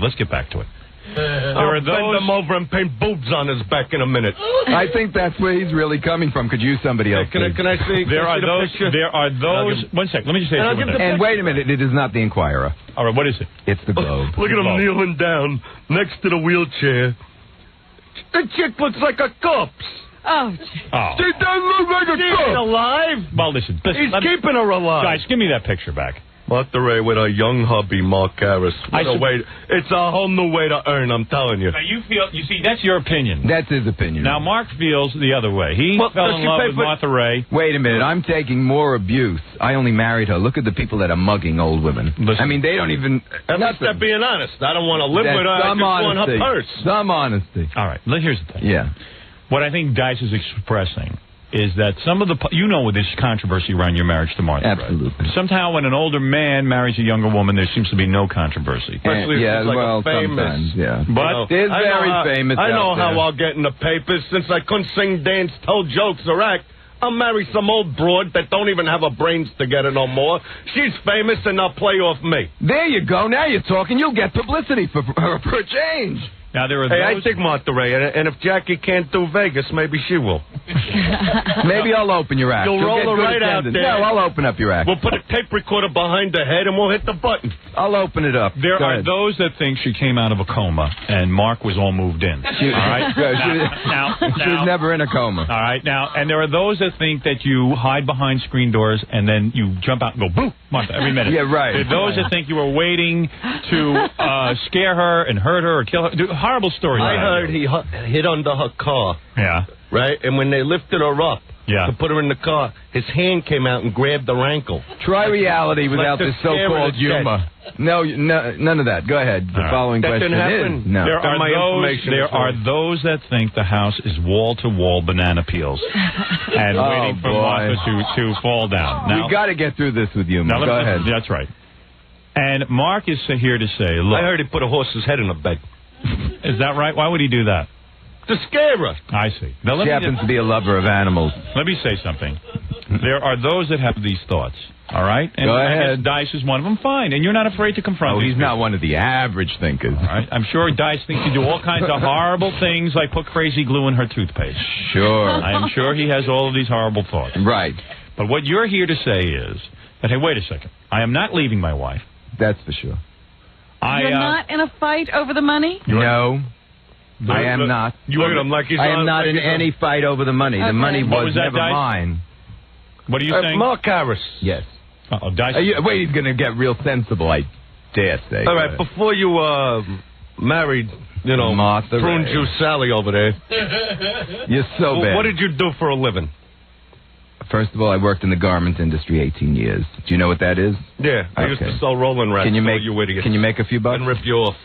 let's get back to it. I'll bend him over and paint boobs on his back in a minute. I think that's where he's really coming from. Could use somebody else. Can I see? There are the picture? those. One sec. Let me just say something. And wait a minute. It is not the Inquirer. All right, what is it? It's the Globe. Look at him kneeling down next to the wheelchair. The chick looks like a corpse. Oh. She doesn't look like a corpse. She's alive. Well, listen. He's keeping her alive. Guys, give me that picture back. Monterey with a young hubby, Mark Harris. It's a whole new way to earn, I'm telling you. Now, you see, that's your opinion. That's his opinion. Now, Mark feels the other way. He fell in love with Martha Ray. Wait a minute. I'm taking more abuse. I only married her. Look at the people that are mugging old women. Listen. I mean, they don't even... At least they're being honest. I don't want to live with her. I just want her purse. Some honesty. All right, here's the thing. Yeah. What I think Dice is expressing is that some of the... You know this controversy around your marriage to Martha. Absolutely. Right? Somehow when an older man marries a younger woman, there seems to be no controversy. Especially if she's like famous. Sometimes, yeah. But there's very famous I know out there. how I'll get in the papers. Since I couldn't sing, dance, tell jokes, or act, I'll marry some old broad that don't even have her brains together no more. She's famous, and they'll play off me. There you go. Now you're talking. You'll get publicity for a change. Now, there are I those... dig Monterey, and if Jackie can't do Vegas, maybe she will. Maybe I'll open your act. You'll roll her right out there. No, I'll open up your act. We'll put a tape recorder behind her head, and we'll hit the button. I'll open it up. There Go are ahead. those that think she came out of a coma and Mark was all moved in. All right? She was never in a coma. All right, now, and there are those that think that you hide behind screen doors and then you jump out and go, boo, Martha, every minute. Yeah, right. There are those that think you were waiting to scare her and hurt her or kill her. Horrible stories. I heard he hid under her car. Yeah. Right? And when they lifted her up to put her in the car, his hand came out and grabbed her ankle. Try reality without the this so-called humor. No, none of that. Go ahead. The following That question didn't happen. is... No. There are those that think the house is wall-to-wall banana peels and waiting for Martha to fall down. Now, we got to get through this with humor. Go ahead. That's right. And Mark is here to say, look... I heard he put a horse's head in a bed. Is that right? Why would he do that? To scare her. I see. Now, She happens to be a lover of animals. Let me say something. There are those that have these thoughts, all right? And Go I ahead. guess Dice is one of them. Fine. And you're not afraid to confront Oh, these he's not one of the average thinkers. All right. I'm sure Dice thinks you do all kinds of horrible things like put crazy glue in her toothpaste. Sure. I am sure he has all of these horrible thoughts. Right. But what you're here to say is that, hey, wait a second. I am not leaving my wife. That's for sure. You're not in a fight over the money? No. I am not. You look at him like he's I am not in any fight over the money. The money was that, never Dice? mine. What are you saying? Mark Harris. Yes. Dice. Wait, he's going to get real sensible, I dare say. All right, before you married, Martha Prune Ray. Juice Sally over there. You're so bad. What did you do for a living? First of all, I worked in the garment industry 18 years. Do you know what that is? Yeah, I used to sell rolling racks. Can you make a few bucks? And rip you off.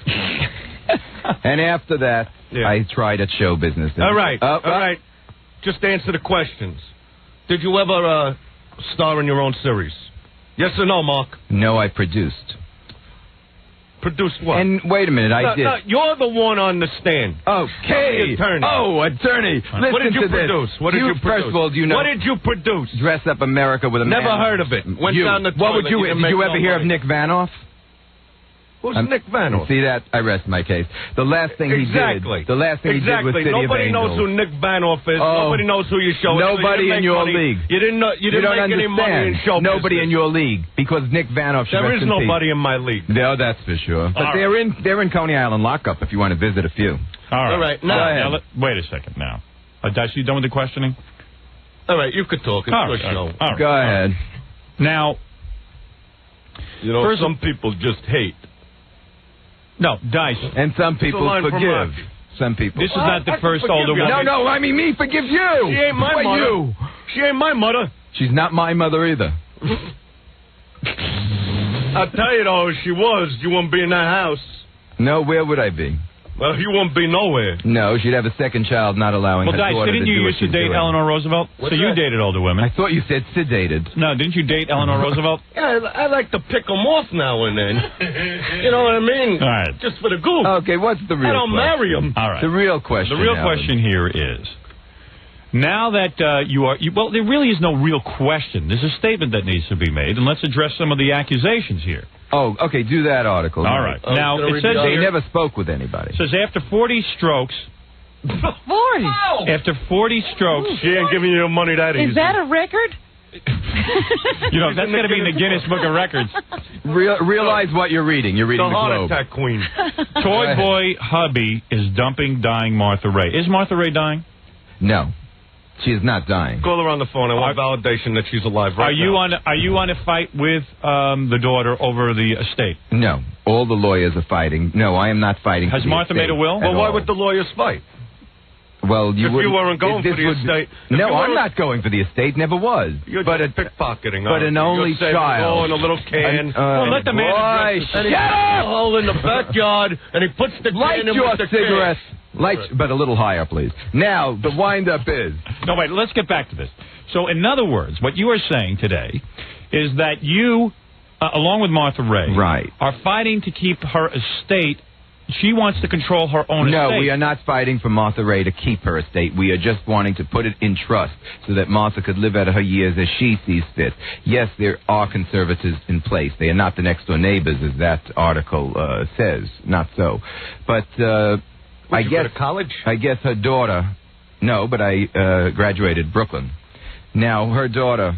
And after that, I tried at show business. All right. Just answer the questions. Did you ever star in your own series? Yes or no, Mark? No, I produced. Produced what? And wait a minute, I did. No, you're the one on the stand. Okay. Attorney. Oh, attorney. Listen What did you to this. produce? What did you produce? First of all, do you know? What did you produce? Dress Up America with a Never Man. heard of it. Went down the What would toilet, you? didn't Did make you no ever hear of money. Nick Vanoff? Who's Nick Vanoff? See that? I rest my case. The last thing he did. The last thing he did was City Nobody of knows Angels. who Nick Vanoff is. Oh. Nobody knows who your show is. Nobody in your league. You didn't know. You didn't don't make any money in understand. show Nobody business. in your league because Nick Vanoff. There is nobody in my league. No, that's for sure. But All they're in Coney Island lockup if you want to visit a few. All right. Now, wait a second now. Dice, you done with the questioning? all right, you could talk. It's your show. All right. Go ahead. Now, some people just hate. No, Dice. And some people line from forgive. Mark. Some people. This is not the first older woman. No, I mean me forgive you. She ain't my Why mother. you? She ain't my mother. She's not my mother either. I'll tell you though, if she was, you wouldn't be in that house. No, where would I be? Well, you won't be nowhere. No, she'd have a second child, not allowing her Dice, daughter didn't to you do what used to she's date doing. Eleanor Roosevelt? What's So you that? dated older women. I thought you said sedated. No, didn't you date Eleanor Roosevelt? Yeah, I like to pick them off now and then. You know what I mean? All right. Just for the goof. Okay, what's the real I don't question? marry them. All right. The real question, The real Alan. question here is, now that well, there really is no real question. There's a statement that needs to be made, and let's address some of the accusations here. Oh, okay, do that article. All right. Now, it says they here, never spoke with anybody. it says after 40 strokes, 40. after 40 strokes, She ain't giving you the money that easy. Is that a record? you know, that's going to be in the Guinness Book of Records. Realize what you're reading. You're reading the the heart Globe. attack queen? Toy boy hubby is dumping dying Martha Ray. Is Martha Ray dying? No, she is not dying. Call her on the phone. I want validation that she's alive right now. Are you on a fight with the daughter over the estate? No, all the lawyers are fighting. No, I am not fighting. Has for the Martha made a estate will? at Well, why all. would the lawyers fight? Well, If you weren't going for the estate. No, I'm not going for the estate. Never was. You're but just pickpocketing. but an only You're saving child. all in a little can. Well, let the man Boy, address And he shut puts up! a hole in the backyard, and he puts the Light can in your with the cigarette. can. Light, but a little higher, please. Now, the wind-up is... No, wait, let's get back to this. So, in other words, what you are saying today is that you, along with Martha Ray, Right. are fighting to keep her estate. She wants to control her own estate. No, we are not fighting for Martha Ray to keep her estate. We are just wanting to put it in trust so that Martha could live out her years as she sees fit. Yes, there are conservatives in place. They are not the next-door neighbors, as that article says. Not so. But I You guess... go to college? I guess her daughter... No, but I graduated Brooklyn. Now, her daughter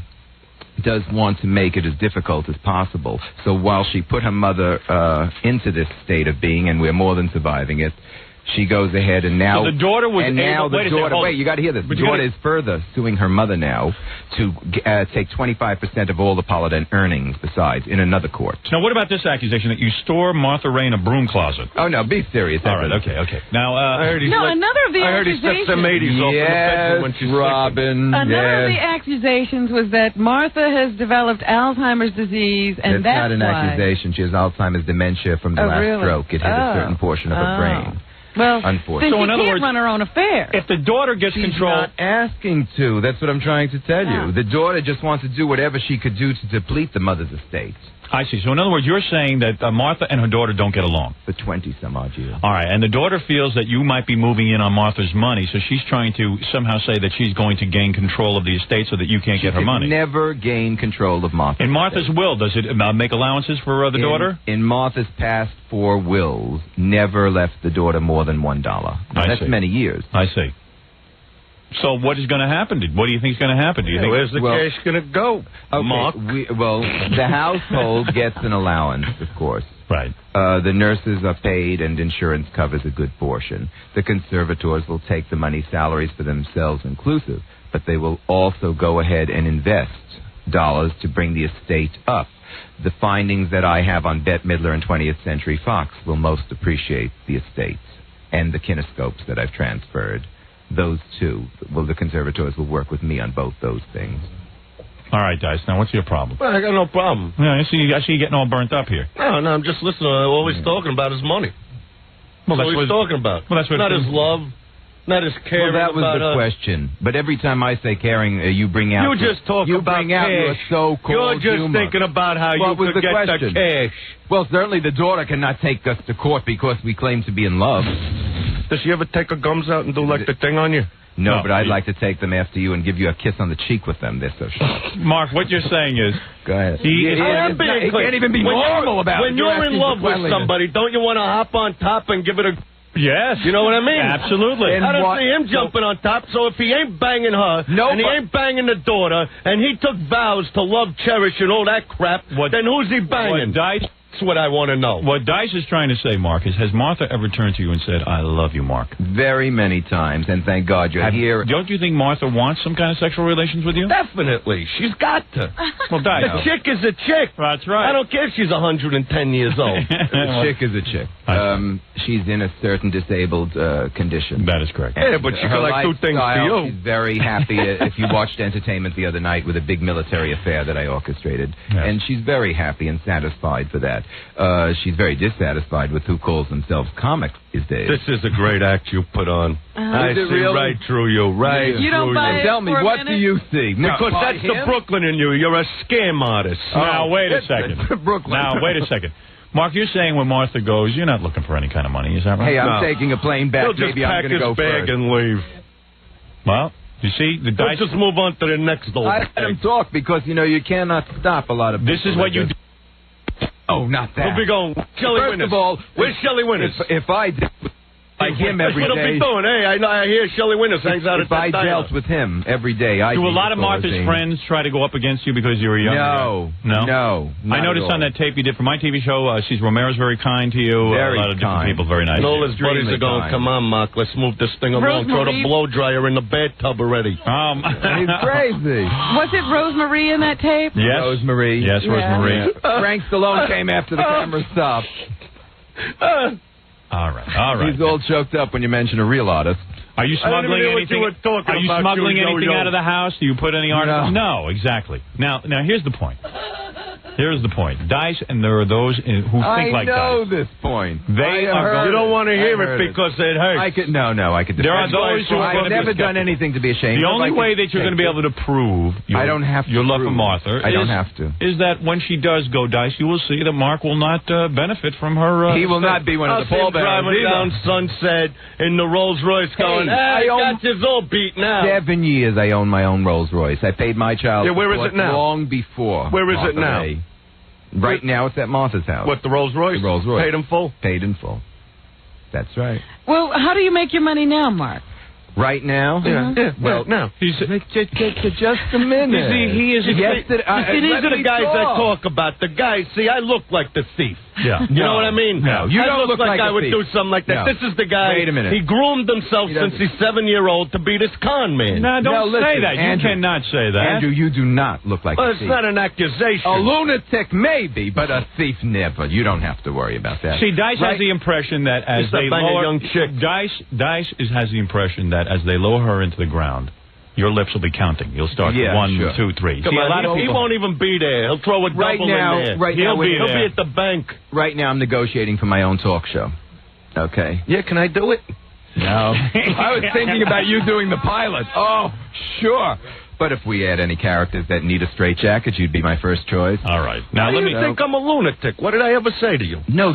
does want to make it as difficult as possible. So while she put her mother into this state of being, and we're more than surviving it, she goes ahead and now... So the daughter was and now able... the Wait a second, daughter... hold Wait, on. you got to hear this. The But you daughter gotta- is further suing her mother now to take 25% of all the Paladin earnings besides in another court. Now, what about this accusation that you store Martha Ray in a broom closet? Oh, no, be serious. All right, okay. Now, I heard he's another of the I heard he sets them accusations. 80s off in the bedroom when she's Robin. Another of yes. the accusations was that Martha has developed Alzheimer's disease, and That's not an why. accusation. She has Alzheimer's dementia from the Oh, last really? stroke. It hit a certain portion of her brain. Well, Unfortunately. then So she in other can't words, run her own affairs. if the daughter gets She's control... not asking to. That's what I'm trying to tell you. The daughter just wants to do whatever she could do to deplete the mother's estate I see. So in other words, you're saying that Martha and her daughter don't get along. for 20-some-odd years. All right, and the daughter feels that you might be moving in on Martha's money, so she's trying to somehow say that she's going to gain control of the estate so that you can't get her She money. never gain control of Martha's In Martha's estate. will, does it make allowances for the daughter? In Martha's past 4 wills, never left the daughter more than $1. Now, I that's see. many years. I see. So what is going to happen? What do you think is going to happen? Do you think Where's the cash going to go, Okay, Mark? the household gets an allowance, of course. Right. The nurses are paid, and insurance covers a good portion. The conservators will take the money, salaries for themselves inclusive, but they will also go ahead and invest dollars to bring the estate up. The findings that I have on Bette Midler and 20th Century Fox will most appreciate the estates and the kinescopes that I've transferred. Those two, the conservators will work with me on both those things. All right, Dice. Now, what's your problem? Well, I got no problem. Yeah, I see you getting all burnt up here. No, I'm just listening. All he's talking about is money. Well, that's that's what he's what- talking about. well, that's what- Not his love, not his caring Well, that was about the us. question. But every time I say caring, you bring out... You just talk you about bring out your cash. so-called You're just humor. thinking about how What you was could the get question? the cash. Well, certainly the daughter cannot take us to court because we claim to be in love. Does she ever take her gums out and do like the thing on you? No, but I'd like to take them after you and give you a kiss on the cheek with them. They're so sharp. Mark, what you're saying is... Go ahead. He is... I'm being clear. can't even be normal about it. When You're you're in asking love for with cleanliness. somebody, don't you want to hop on top and give it a... Yes. You know what I mean? Absolutely. I don't see him jumping on top, so if he ain't banging her, and he ain't banging the daughter, and he took vows to love, cherish, and all that crap, then who's he banging? That's what I want to know. What Dice is trying to say, Mark, is has Martha ever turned to you and said, I love you, Mark? Very many times, and thank God you're here. Don't you think Martha wants some kind of sexual relations with you? Definitely. She's got to. Well, Dice... The chick is a chick. That's right. I don't care if she's 110 years old. A chick is a chick. She's in a certain disabled condition. That is correct. Yeah, but she Her could like do things to lifestyle, you. She's very happy. If you watched Entertainment the other night with a big military affair that I orchestrated, Yes. and she's very happy and satisfied for that. she's very dissatisfied with who calls themselves comics these days. This is a great act you put on. I see really? right through you, right You don't through buy you. it Tell me, for a what minute? do you see? Because that's the Brooklyn in you. You're a scam artist. Now, wait a second. Brooklyn. Now, wait a second. Mark, you're saying when Martha goes, you're not looking for any kind of money, is that right? Hey, I'm taking a plane back. He'll just Maybe I'm pack going to his go bag first. and leave. Well, you see, the dice... Let's just move on to the next little I let him talk because, you know, you cannot stop a lot of people. This is what you do. Oh, not that. We'll be going, Shelley First Winners. of all, Where's Shelley Winners? If I did like him every That's what day... he'll be doing. Hey, I hear Shelley Winners hangs out at If I that diner. dealt with him every day, I'd Do a be lot of Martha's causing- friends try to go up against you because you were young? No. No? not I noticed at all. on that tape you did for my TV show, Cesar Romero's very kind to you. Very a lot of different kind. people, very nice. And all to his you. buddies are going, kind. come on, Mark, let's move this thing along. Throw the Rosemary- blow dryer in the bathtub already. He's crazy. Was it Rosemary in that tape? Yes. Rosemary. Yes, Rosemary. Frank Stallone came after the camera stopped. All right. He's all choked up when you mention a real artist. Are you I didn't smuggling even know what anything? you were talking Are you about, smuggling you anything yo-yo. out of the house? Do you put any articles? No, exactly. Now, here's the point. Here's the point. Dice, and there are those who think like I know Dice. this point. They I are heard You don't want to I hear heard it because it hurts. I could I could. There are defend those who are I've gonna be never done skeptical. anything to be ashamed. The of. only I way could that you're going to be take able to prove I don't have to your love for prove. Martha I don't have to. is that when she does go Dice, you will see that Mark will not benefit from her. He will not be one of the I'll see him pallbearers driving down either. Sunset in the Rolls Royce going, I own- got this all beat now. 7 years I own my own Rolls Royce. I paid my child Yeah, where is support it now? long before. Where is it Martha now? Ray. Right now it's at Martha's house. What, the Rolls Royce? The Rolls Royce. Paid in full? Paid in full. That's right. Well, how do you make your money now, Mark? Right now? Yeah, Well, now. just a minute. You see, he is. Yesterday, these let are the me guys I talk. talk about. The guys. See, I look like the thief. Yeah. You know what I mean? No, you I don't look like I a would thief. do something like that. No. This is the guy. Wait a minute. He groomed himself He since doesn't- he's 7-year-old to be this con man. No, don't No, listen, say that. Andrew. You cannot say that. Andrew, you do not look like Well, a it's thief. not an accusation. A lunatic, maybe, but a thief, never. You don't have to worry about that. See, Dice Right. has the impression that as Just to they bang a lower young chick. Dice has the impression that as they lower her into the ground, your lips will be counting. You'll start Yeah, 1, sure. 2, 3. Come See, on, a lot of he people. won't even be there. He'll throw a Right double now- in there. right now he'll be there. at the bank. Right now I'm negotiating for my own talk show. Okay. Yeah, can I do it? No. I was thinking about you doing the pilot. Oh, sure. But if we add any characters that need a straitjacket, you'd be my first choice. All right. Now How do let you me. think I'm a lunatic? What did I ever say to you? No,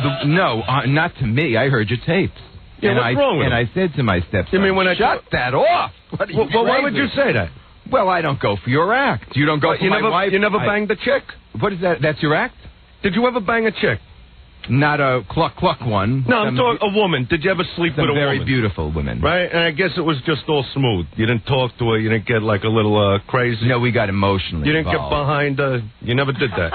not to me. I heard your tapes. Yeah, and what's wrong with And them? I said to my stepson, You mean when I shut that off? What are you Well, why would crazy? you say that? Well, I don't go for your act. You don't go for you my never, wife. You never I- banged a chick? What is that? That's your act? Did you ever bang a chick? Not a cluck one. No, I'm talking a woman. Did you ever sleep Some with a very woman? beautiful women. Right? And I guess it was just all smooth. You didn't talk to her. You didn't get like a little crazy. No, we got emotionally You didn't get involved. behind her. You never did that.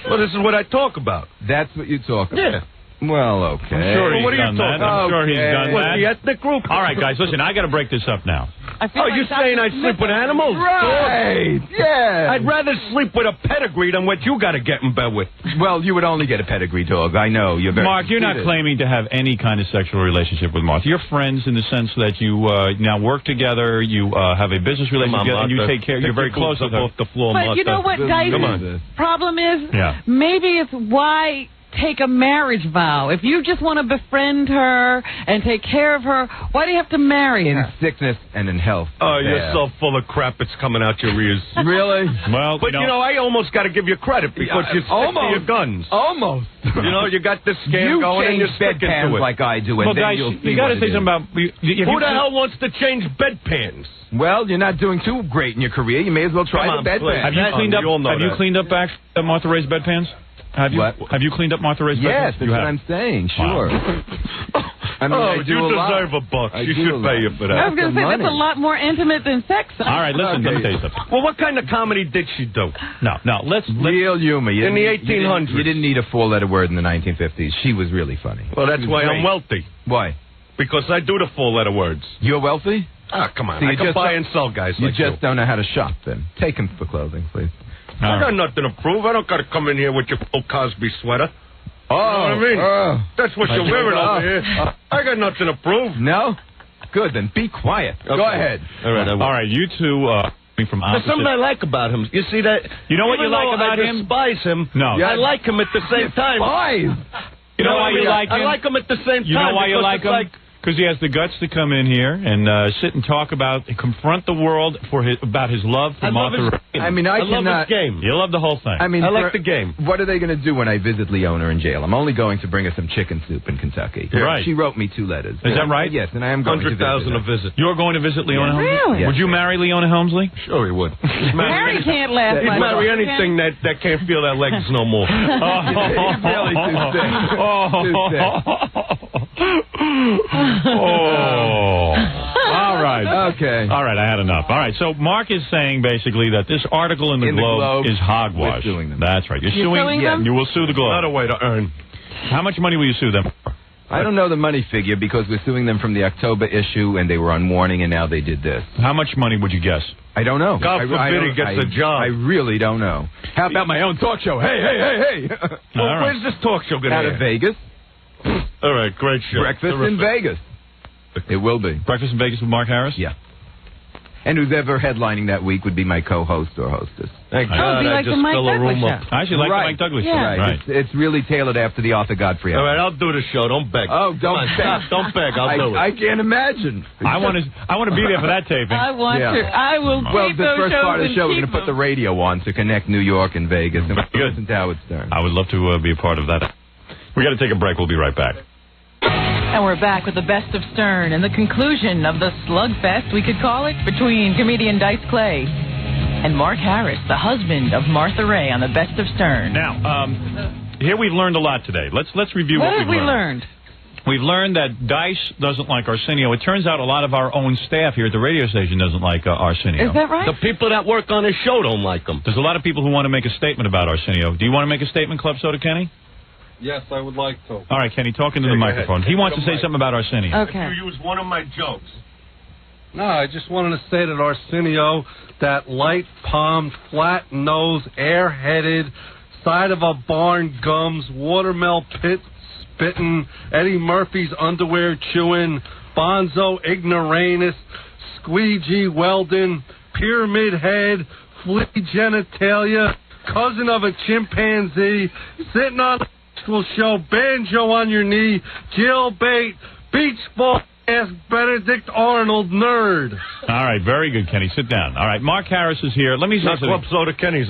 Well, this is what I talk about. That's what you talk about? Yeah. Well, okay. I'm sure Well, he's what are you done that. talking I'm sure he's Okay. done What, that. the ethnic group? All right, guys, listen. I got to break this up now. I feel Oh, like you're Dr. saying I Smith sleep with was- animals? Right. Yeah. I'd rather sleep with a pedigree than what you got to get in bed with. Well, you would only get a pedigree dog. I know. You're very Mark, you're not conceited. claiming to have any kind of sexual relationship with Martha. You're friends in the sense that you now work together, you have a business relationship together, and you Martha. take care. Take You're very your close boots with up her. off the floor, But you know Martha. what Dice's Come on. problem is? Yeah. Maybe it's why take a marriage vow. If you just want to befriend her and take care of her, why do you have to marry In her? sickness and in health. Oh, you're Yeah. so full of crap, it's coming out your ears. Really? Well, But, you know, I almost got to give you credit because you stick to your guns. Almost. You know, you got this scam You going and change you're sticking bedpans to it. like I do, and well, then guys, you'll see you got to what say it something is. about. Who the hell wants to change bedpans? Well, you're not doing too great in your career. You may as well try Come the on, bedpan. please. Have you cleaned up? You all know Have you that. cleaned up back Martha Ray's bedpans? Have you? What? Have you cleaned up Martha Ray's bedpans? Yes, that's you what have. I'm saying. Sure. I mean, I do you a lot. deserve a buck. I You do a should lot. pay you for I that. was going to say, that's a lot more intimate than sex. All right, listen. Let me tell you something. Well, what kind of comedy did she do? No, let's Real humor. You In the didn't- you didn't- 1800s. You didn't need a four-letter word in the 1950s. She was really funny. Well, that's She was why I'm great. wealthy. Why? Because I do the four-letter words. You're wealthy? Ah, come on. So I you can just buy don't- and sell guys You like just don't know how to shop, then. Take him for clothing, please. I got nothing to prove. I don't got to come in here with your Bill Cosby sweater. Oh, You know what I mean? That's what I you're see. wearing Oh. over here. I got nothing to prove. No? Good, then be quiet. Go Okay. ahead. All right, All right, you two. from There's opposite. something I like about him. You see that? You know what you Even like though about I him? despise him. No. I like him at the same time. You know why you like him? I like him at the same time. You know why you like because him? Because he has the guts to come in here and sit and talk about, confront the world about his love for Martha Ray. I mean, I love cannot. his game. You love the whole thing. I mean, I like the game. What are they going to do when I visit Leona in jail? I'm only going to bring her some chicken soup in Kentucky. Yeah. Right. She wrote me 2 letters. Is that right? Yes, and I am going to visit 100,000 her. a visit. You're going to visit Leona Helmsley? Really? Yes, Would you marry Leona Helmsley? Sure he would. Harry can't last He'd much. marry anything that can't feel their legs no more. Really too thick. Too Oh. All right. Okay. All right, I had enough. All right, so Mark is saying basically that this article in the Globe is hogwash. We're suing them. That's right. You're suing them? You will sue the Globe. Not a way to earn. How much money will you sue them for? I don't know the money figure because we're suing them from the October issue, and they were on warning, and now they did this. How much money would you guess? I don't know. God forbid he gets a job. I really don't know. How about my own talk show? Hey. Well, All right. where's this talk show going to Out of Vegas. All right, great show. Breakfast in Vegas. It will be. Breakfast in Vegas with Mark Harris? Yeah. And who's ever headlining that week would be my co-host or hostess. Thank Oh, God, it'd be I like just the Mike fill a Douglas room show. up. I actually like Right. the Mike Douglas show. Yeah. Right. It's really tailored after the Arthur Godfrey All hour. right, I'll do the show. Don't beg. Oh, Come don't on, beg. stop. Don't beg. I'll do it. I can't imagine. I want to be there for that taping. I want Yeah. to. I will Well, tape the those first shows part of the and show, we're keep going to put the them. radio on to connect New York and Vegas. And Good. listen to Howard Stern. I would love to be a part of that. We got to take a break. We'll be right back. And we're back with the best of Stern and the conclusion of the slugfest, we could call it, between comedian Dice Clay and Mark Harris, the husband of Martha Ray, on the best of Stern. Now, here we've learned a lot today. Let's review what What we've have we learned. We've learned that Dice doesn't like Arsenio. It turns out a lot of our own staff here at the radio station doesn't like Arsenio. Is that right? The people that work on his show don't like him. There's a lot of people who want to make a statement about Arsenio. Do you want to make a statement, Club Soda Kenny? Yes, I would like to. All right, Kenny, talk into the go microphone. ahead. He wants to say something about Arsenio. Okay. You use one of my jokes. No, I just wanted to say that Arsenio, that light-palmed, flat-nosed, air-headed, side of a barn gums, watermelon pit spitting, Eddie Murphy's underwear chewing, Bonzo ignoramus, squeegee Weldon, pyramid head, flea genitalia, cousin of a chimpanzee, sitting on a show, banjo on your knee, jailbait, beach ball ass Benedict Arnold nerd. All right, very good, Kenny. Sit down. All right, Mark Harris is here. Let me say Not something. Club Soda Kenny's.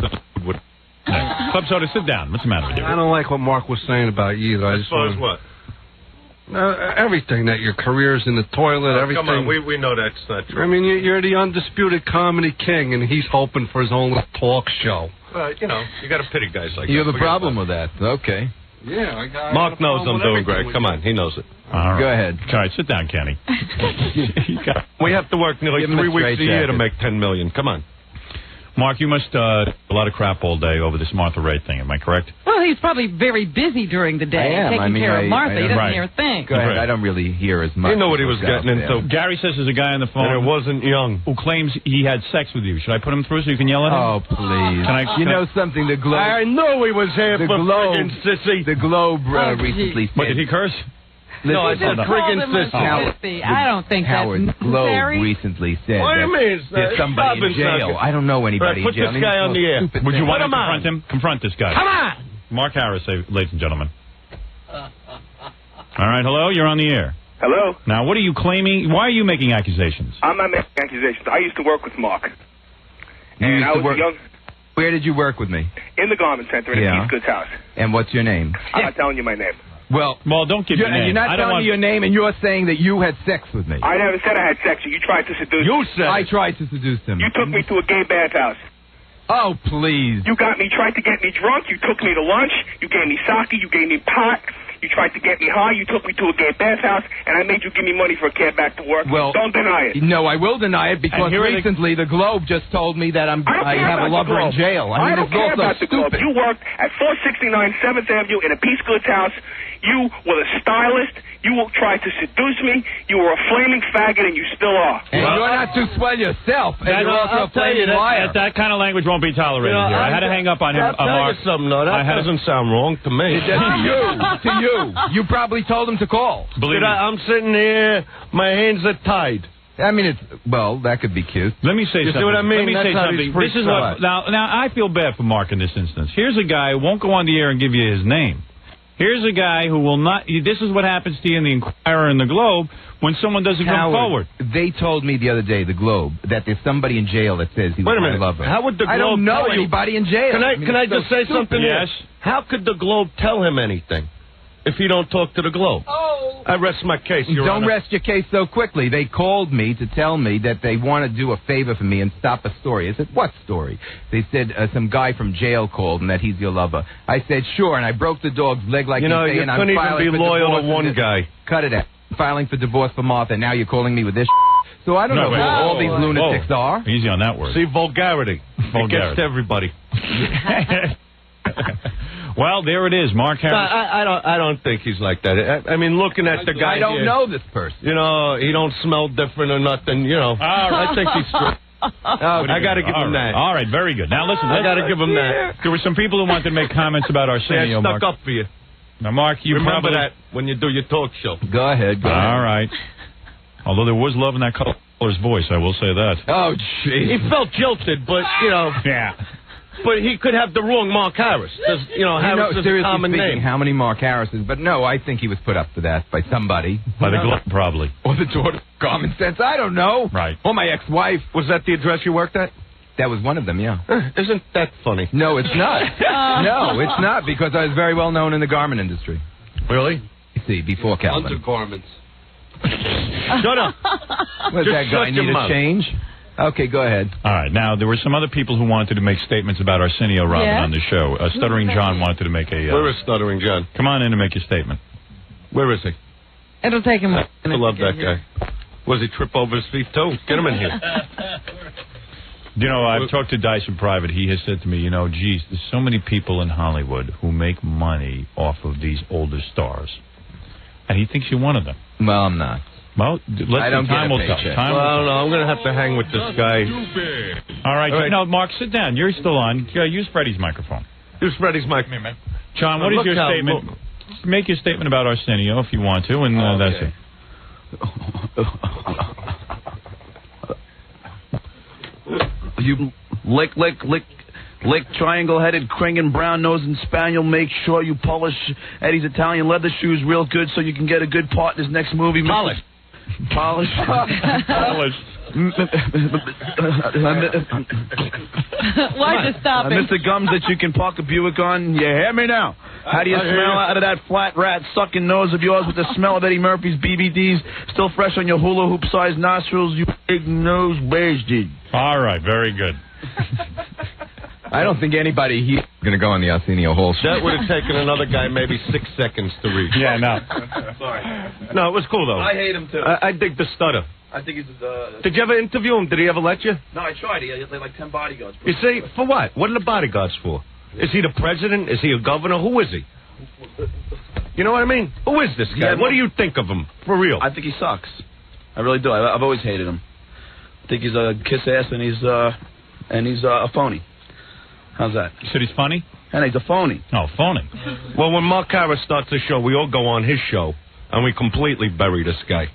Club Soda, sit down. What's the matter with you? I don't like what Mark was saying about you either. I As just far as wanna- what? everything, that your career's in the toilet, everything. Come on, we know that's not true. I mean, you're the undisputed comedy king, and he's hoping for his own little talk show. You know, you got to pity guys like You that. have a problem with that. Okay. Yeah, I got Mark knows I'm doing great. Come on, he knows it. All right. Go ahead. All right, sit down, Kenny. We have to work nearly Give him a 3 weeks a straight year to jacket. make $10 million. Come on. Mark, you must a lot of crap all day over this Martha Ray thing. Am I correct? Well, he's probably very busy during the day, I am. taking I mean, care of Martha. He doesn't right. hear a thing. Go ahead. Right. I don't really hear as much. You know what he was as what's getting out there. into. Gary says there's a guy on the phone And it wasn't young. who claims he had sex with you. Should I put him through so you can yell at him? Oh, please. Can you I- know something? The Globe. I know he was here The for Globe. friggin' sissy. The Globe Oh, recently gee. What, said. did he curse? No, I He said just friggin' called him a sissy. sissy. I don't think Howard that's Globe necessary. recently said What do you that mean? there's somebody in jail. I don't know anybody Right, put in jail. this guy on the air. Would you want to Put him on. confront him? Confront this guy. Come on! Mark Harris, ladies and gentlemen. All right, hello, you're on the air. Hello? Now, what are you claiming? Why are you making accusations? I'm not making accusations. I used to work with Mark. You And used I to was work- young Where did you work with me? in the garment center in Yeah. Peace Goods house. And what's your name? I'm not telling you my name. Well, don't give your name. You're not I don't telling want- me your name, and you're saying that you had sex with me. I never said I had sex. You tried to seduce me. You said I it. tried to seduce him. You took me to a gay bathhouse. Oh, please. You tried to get me drunk. You took me to lunch. You gave me sake. You gave me pot. You tried to get me high. You took me to a gay bathhouse, and I made you give me money for a cab back to work. Well, don't deny it. No, I will deny it because And here are the- recently the Globe just told me that I don't I care have a about lover the in Globe. jail. I mean, don't it's care also about the Globe. stupid. You worked at 469 7th Avenue in a Peace Goods house. You were a stylist. You tried to seduce me. You were a flaming faggot, and you still are. And you're not too swell yourself. And you're also a flaming liar. That kind of language won't be tolerated here. I had to hang up on him. I'll tell Mark. you something, though. That doesn't sound wrong to me. To you. You probably told him to call. Believe me. I'm sitting here, my hands are tied. I mean, that could be cute. Let me say You something. see what I mean? Let me That's say how something. these freaks This is what now I feel bad for Mark in this instance. Here's a guy who won't go on the air and give you his name. Here's a guy who will not. This is what happens to you in the Inquirer and the Globe when someone doesn't come forward. They told me the other day, the Globe, that there's somebody in jail that says he was my lover. How would the Globe I don't know tell anybody in jail. Can I just say something? Yes. How could the Globe tell him anything if he don't talk to the Globe? I rest my case, Your Don't Honor. rest your case so quickly. They called me to tell me that they want to do a favor for me and stop a story. I said, what story? They said some guy from jail called and that he's your lover. I said, sure, and I broke the dog's leg like You know, you say, you and I'm couldn't even filing be for loyal divorce to one and guy. Cut it out. Filing for divorce for Martha. Now you're calling me with this. So I don't know who all these lunatics are. Easy on that word. See, vulgarity. It gets to everybody. Well, there it is, Mark Harris. I don't think he's like that. I mean, looking at the guy I don't here, know this person. You know, he don't smell different or nothing. You know, I think he's straight. I got to give him that. All right, very good. Now listen, I got to give him that. There were some people who wanted to make comments about Arsenio. Stuck Mark. up for you. Now, Mark, you remember probably... that when you do your talk show. Go ahead. All right. Although there was love in that color's voice, I will say that. Oh, jeez. He felt jilted, but you know. Yeah. But he could have the wrong Mark Harris. You know, Harris is a common speaking, name. how many Mark Harrises? But no, I think he was put up for that by somebody. By the Globe, probably. Or the daughter of Common Sense. I don't know. Right. Or my ex-wife. Was that the address you worked at? That was one of them, yeah. Isn't that funny? No, it's not. No, it's not, because I was very well known in the garment industry. Really? See, before Calvin. Undergarments. Shut up. Was Just that guy shut your need a mouth. change? Okay, go ahead. All right. Now, there were some other people who wanted to make statements about Arsenio Robin on the show. Stuttering John wanted to make a... Where is Stuttering John? Come on in and make your statement. Where is he? It'll take him a I minute. love that guy. Was he trip over his feet, too? Get him in here. You know, I've talked to Dice in private. He has said to me, you know, geez, there's so many people in Hollywood who make money off of these older stars. And he thinks you're one of them. Well, I'm not. Well, I don't time get a will tell. paycheck. Time will Well, tell. no, I'm going to have to hang with this guy. All right. All right. No, Mark, sit down. You're still on. Use Freddie's microphone. Use Freddie's mic. John, what is your statement? Make your statement about Arsenio if you want to, and that's it. You lick, triangle-headed, Kringan, brown-nosed, and spaniel. Make sure you polish Eddie's Italian leather shoes real good so you can get a good part in his next movie. Polish. Polish. Polish. Why'd you stop it? Mr. Gums that you can park a Buick on. You hear me now? How do you smell out of that flat rat sucking nose of yours with the smell of Eddie Murphy's BBDs still fresh on your hula hoop-sized nostrils, you big nose bastard? All right, very good. I don't think anybody here is going to go on the Arsenio Hall show. That would have taken another guy maybe 6 seconds to reach. Yeah, no. Sorry. No, it was cool, though. I hate him, too. I dig the stutter. I think he's... Did you ever interview him? Did he ever let you? No, I tried. He had like 10 bodyguards. You see, for what? What are the bodyguards for? Is he the president? Is he a governor? Who is he? You know what I mean? Who is this guy? Yeah, What do you think of him? For real? I think he sucks. I really do. I've always hated him. I think he's a kiss ass and he's a phony. How's that? You said he's funny? And he's a phony. Oh, phony. Well, when Mark Harris starts the show, we all go on his show, and we completely bury this guy.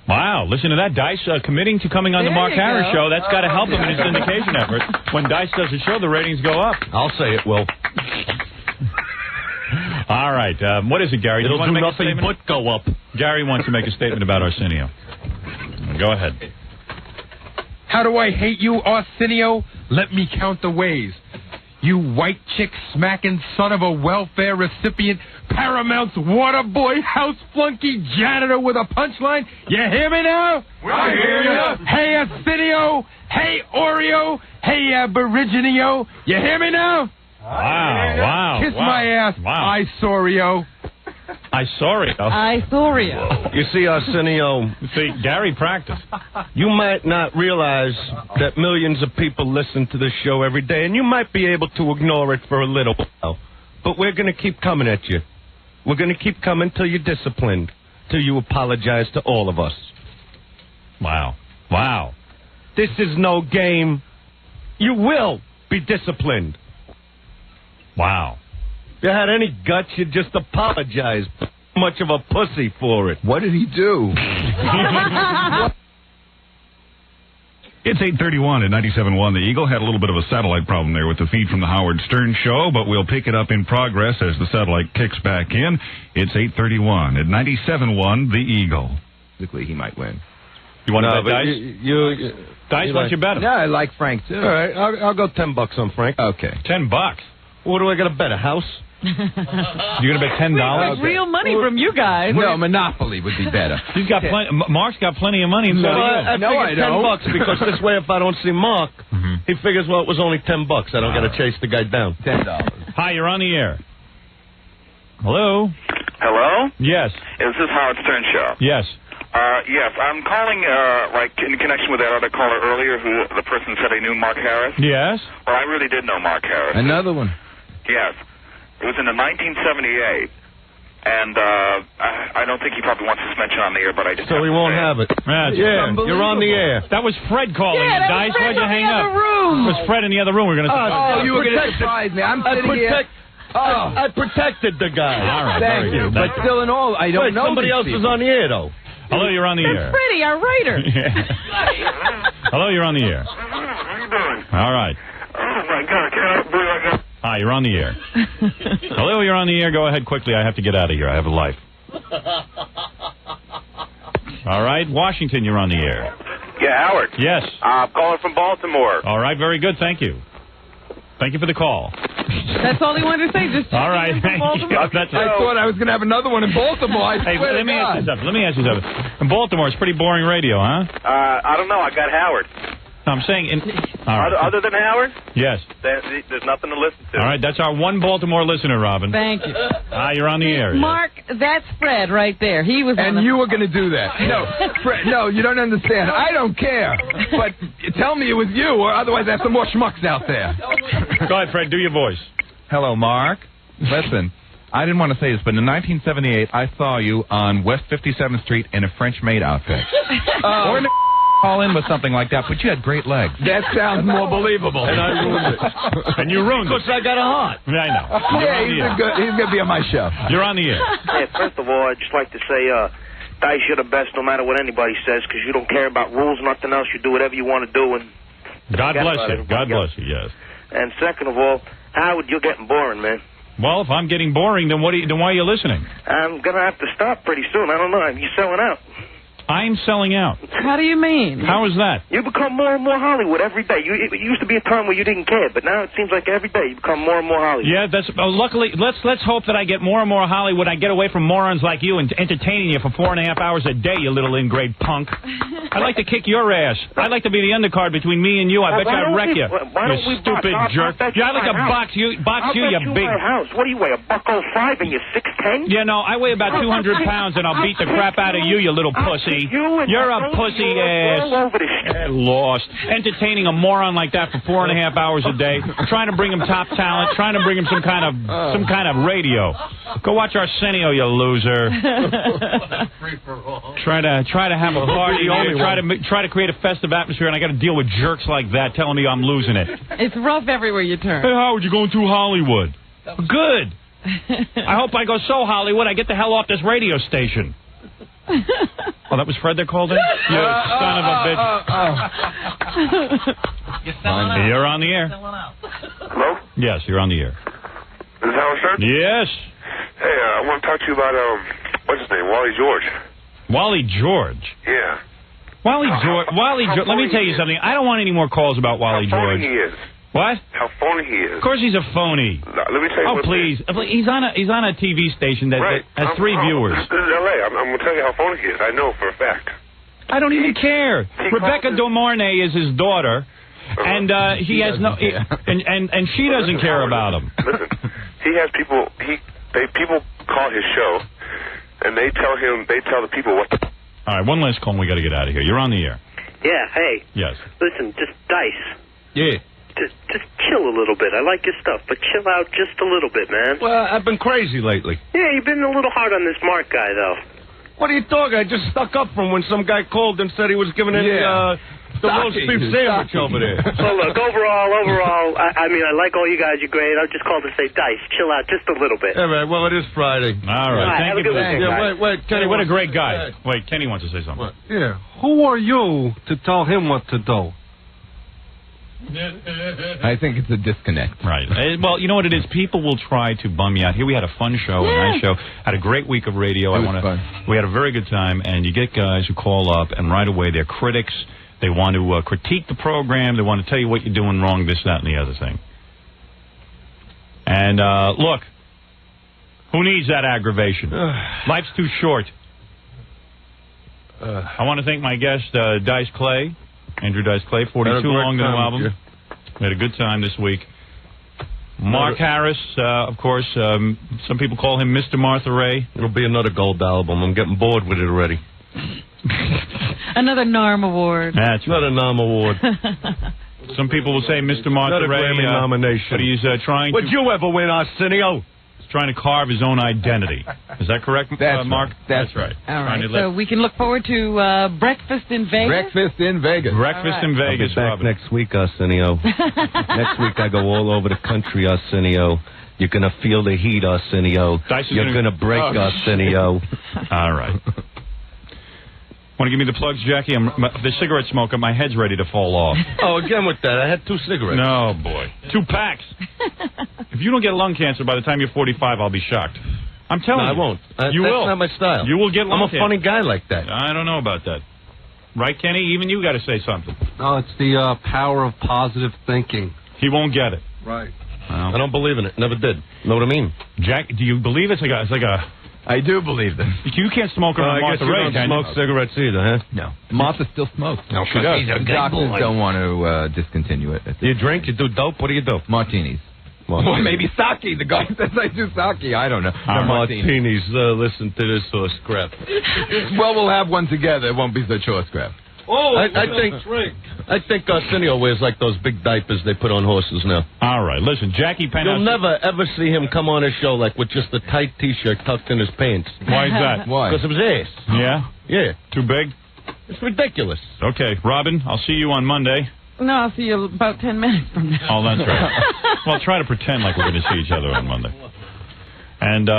Wow, listen to that. Dice committing to coming on the Mark Harris show. That's got to help him in his syndication effort. When Dice does a show, the ratings go up. I'll say it will. All right. What is it, Gary? It'll you want do to make nothing a statement? but go up. Gary wants to make a statement about Arsenio. Go ahead. How do I hate you, Arsenio? Let me count the ways. You white chick smacking son of a welfare recipient, Paramount's water boy, house flunky janitor with a punchline. You hear me now? I hear ya. Hey, Arsenio. Hey, Oreo. Hey, Aboriginio. You hear me now? Wow. Kiss my ass, Wow. Isorio. Isorio. You see, Arsenio. See, Gary practiced. You might not realize that millions of people listen to this show every day, and you might be able to ignore it for a little while. But we're going to keep coming at you. We're going to keep coming till you're disciplined, till you apologize to all of us. Wow. This is no game. You will be disciplined. Wow. If you had any guts, you'd just apologize. Much of a pussy for it. What did he do? It's 8:31 at 97.1. The Eagle had a little bit of a satellite problem there with the feed from the Howard Stern Show, but we'll pick it up in progress as the satellite kicks back in. It's 8:31 at 97.1. The Eagle. Basically, he might win. You want to bet Dice? Dice, why don't you bet him? Yeah, I like Frank, too. All right, I'll go $10 on Frank. Okay. $10. What do I got to bet? A house? You're going to bet $10? Like real money from you guys. No, Monopoly would be better. He's got plenty. Mark's got plenty of money. No, I figured $10 because this way, if I don't see Mark, he figures, well, it was only $10. I don't got to chase the guy down. $10. Hi, you're on the air. Hello. Hello? Yes. Is this Howard Stern Show? Yes. Yes, I'm calling, in connection with that other caller earlier, who the person said I knew Mark Harris. Yes. Well, I really did know Mark Harris. Another one. Yes. It was in the 1978, and I don't think he probably wants this mentioned on the air, but I just So we won't have it. Yeah, you're on the air. That was Fred calling you, Dice. Why'd you hang up? Room. It was Fred in the other room. We're going to. Oh, you were going to surprise me. I'm sitting here. I protected the guy. All right. Thank you. But still in all, I don't know. Somebody else is on the air, though. Hello, you're on the air. That's Freddie, our writer. Hello, you're on the air. How you doing? All right. Oh, my God. Can't believe I got... Hi, you're on the air. Hello, you're on the air. Go ahead quickly. I have to get out of here. I have a life. All right. Washington, you're on the air. Yeah, Howard. Yes. I'm calling from Baltimore. All right. Very good. Thank you. Thank you for the call. That's all he wanted to say. Just all right. Thank you. That's I thought I was going to have another one in Baltimore. Hey, let me ask you something. In Baltimore, it's pretty boring radio, huh? I don't know. I got Howard. No, I'm saying... all right. Other than Howard? Yes. There's nothing to listen to. All right, that's our one Baltimore listener, Robin. Thank you. You're on the air. Mark, that's Fred right there. He was And you were going to do that. No, Fred, no, you don't understand. I don't care. But tell me it was you, or otherwise I have some more schmucks out there. Go ahead, Fred. Do your voice. Hello, Mark. Listen, I didn't want to say this, but in 1978, I saw you on West 57th Street in a French maid outfit. Or call in with something like that, but you had great legs. That sounds more believable. And I ruined it. And you ruined it. Because I got a heart. Yeah, I know. He's going to be on my show. You're on the air. Hey, first of all, I'd just like to say, Dice, you're the best no matter what anybody says, because you don't care about rules, nothing else. You do whatever you want to do. And God bless you. God bless you, yes. And second of all, Howard, you're getting boring, man. Well, if I'm getting boring, then why are you listening? I'm going to have to stop pretty soon. I don't know. You're selling out. I'm selling out. How do you mean? How is that? You become more and more Hollywood every day. It used to be a time where you didn't care, but now it seems like every day you become more and more Hollywood. Yeah, that's luckily. Let's hope that I get more and more Hollywood. I get away from morons like you and entertaining you for 4.5 hours a day, you little ingrate punk. I'd like to kick your ass. I'd like to be the undercard between me and you. I bet you I'd wreck you. You stupid jerk. Yeah, I'd like to box you, you big. House. What do you weigh? $105 and you're 6'10"? Yeah, no, I weigh about 200 pounds and I'll beat the crap out of you, you little pussy. You're a pussy ass. Lost. Entertaining a moron like that for 4.5 hours a day. Trying to bring him top talent. Trying to bring him some kind of radio. Go watch Arsenio, you loser. Try to have a party. Try to create a festive atmosphere, and I got to deal with jerks like that telling me I'm losing it. It's rough everywhere you turn. Hey, Howard, you're going through Hollywood. Good. I hope I go so Hollywood I get the hell off this radio station. Oh, that was Fred that called in? You son of a bitch. You're on the air. Hello? Yes, you're on the air. Is this Howard Stern? Yes. Hey, I want to talk to you about, what's his name? Wally George. Wally George? Yeah. Wally George. Let me tell you something. I don't want any more calls about Wally George. How phony he is. What? How phony he is. Of course he's a phony. No, let me tell you please. He's on a TV station that has 3 viewers. This is L.A. I'm going to tell you how phony he is. I know for a fact. I don't even care. Rebecca De Mornay is his daughter, and he has no... And she doesn't care about him. Listen, he has people... People call his show, and they tell the people what... All right, one last call and we got to get out of here. You're on the air. Yeah, hey. Yes. Listen, just Dice. Yeah. Just chill a little bit. I like your stuff, but chill out just a little bit, man. Well, I've been crazy lately. Yeah, you've been a little hard on this Mark guy, though. What are you talking? I just stuck up from when some guy called and said he was giving the roast beef sandwich over there. So, look, overall, I mean, I like all you guys. You're great. I just called to say, Dice, chill out just a little bit. All right, well, it is Friday. All right. Have a good weekend, yeah, wait, Kenny, what a great guy. Wait, Kenny wants to say something. Yeah, who are you to tell him what to do? I think it's a disconnect. Right. Well, you know what it is? People will try to bum you out. Here we had a fun show, a nice show. Had a great week of radio. It was fun. We had a very good time, and you get guys who call up, and right away they're critics. They want to critique the program. They want to tell you what you're doing wrong, this, that, and the other thing. And, look, who needs that aggravation? Life's too short. I want to thank my guest, Dice Clay, Andrew Dice Clay, 42 Long, the new album. We had a good time this week. Mark Harris, of course, some people call him Mr. Martha Ray. It'll be another gold album. I'm getting bored with it already. Another NARM award. That's another NARM award. Some people will say Mr. Martha Another Ray. Grammy nomination. But he's trying Would you ever win, Arsenio? He's trying to carve his own identity. Is that correct, Mark? That's right. All right, so we can look forward to Breakfast in Vegas. Breakfast in Vegas. Breakfast in Vegas, I'll be back next week, Arsenio. Next week I go all over the country, Arsenio. You're going to feel the heat, Arsenio. You're going to break, Arsenio. All right. Want to give me the plugs, Jackie? The cigarette smoker, my head's ready to fall off. Oh, again with that. I had 2 cigarettes. No, boy. 2 packs. If you don't get lung cancer by the time you're 45, I'll be shocked. I'm telling you. I won't. You will. That's not my style. You will get lung cancer. I'm a funny guy like that. I don't know about that. Right, Kenny? Even you got to say something. No, it's the power of positive thinking. He won't get it. Right. Well, I don't believe in it. Never did. Know what I mean? Jack, do you believe it's like a... I do believe this. You can't smoke around I guess Martha you Ray, don't smoke cigarettes either, huh? No. Martha still smokes. No, she does. The doctors don't want to discontinue it. You drink? You do dope? What do you do? Martinis. Or maybe sake. The guy says I do sake. I don't know. No, martinis. Listen to this horse crap. Well, we'll have one together. It won't be such horse crap. Oh, I think Arsenio wears like those big diapers they put on horses now. All right, listen, Jackie Penn. You'll never ever see him come on a show like with just a tight T-shirt tucked in his pants. Why is that? Why? Because of his ass. Yeah? Yeah. Too big? It's ridiculous. Okay, Robin, I'll see you on Monday. No, I'll see you about 10 minutes from now. Oh, that's right. Well, try to pretend like we're going to see each other on Monday. And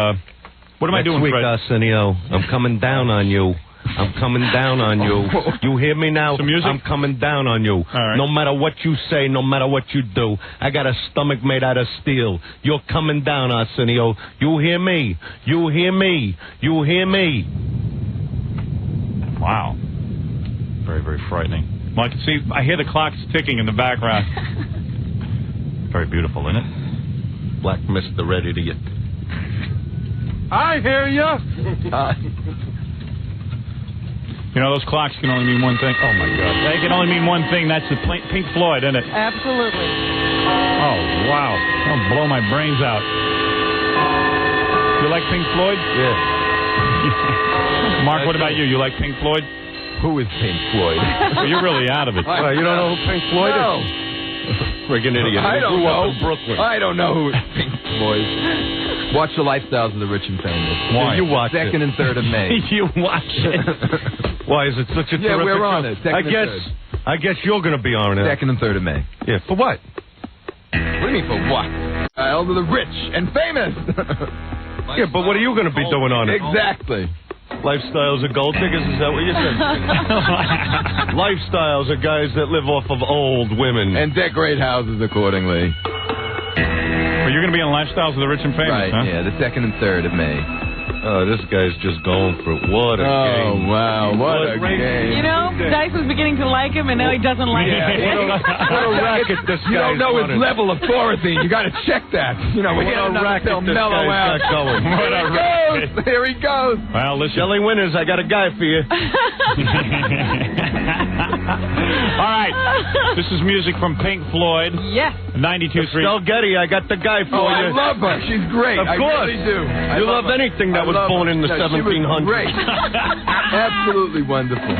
what am I doing, Fred? Fred? Arsenio, I'm coming down on you. I'm coming down on you. You hear me now? Some music? I'm coming down on you. All right. No matter what you say, no matter what you do, I got a stomach made out of steel. You're coming down, Arsenio. You hear me? You hear me? You hear me? Wow. Very, very frightening. Well, I can see, I hear the clocks ticking in the background. Very beautiful, isn't it? Black Mist ready to get. I hear you. You know, those clocks can only mean one thing. Oh, my God. They can only mean one thing. That's the Pink Floyd, isn't it? Absolutely. Oh, wow. That'll blow my brains out. You like Pink Floyd? Yeah. Mark, what about you? You like Pink Floyd? Who is Pink Floyd? Well, you're really out of it. You don't know who Pink Floyd is? Friggin' idiot. I don't know. Brooklyn. I don't know who Pink Floyd. Watch The Lifestyles of the Rich and Famous. Why? You watch 2nd it. and 3rd of May. You watch it. Why is it such a terrific Yeah, we're on show? it. 2nd and 3rd. I guess you're going to be on it. 2nd and 3rd of May. Yeah, for what? What do you mean for what? Elder the Rich and Famous. Yeah, but what are you going to be doing on it? Exactly. Lifestyles of gold diggers, is that what you said? Lifestyles are guys that live off of old women. And decorate houses accordingly. But you're going to be on Lifestyles of the Rich and Famous, right, huh? Yeah, the 2nd and 3rd of May. Oh, this guy's just going for it. What a game. Oh, wow, what a game. You know, Dice was beginning to like him, and now he doesn't like him. What a racket this guy's You don't know his running. level of authority. You got to check that. You know, we What got a racket to this mellow guy's out. got going. What a racket. Here he goes. Well, listen. Shelly Winners, I got a guy for you. All right. This is music from Pink Floyd. Yes. 92.3. Estelle Getty, I got the guy for Oh, you. I love her. She's great. Of I course. really do. You love anything that was born in the 1700s. Great. Absolutely wonderful.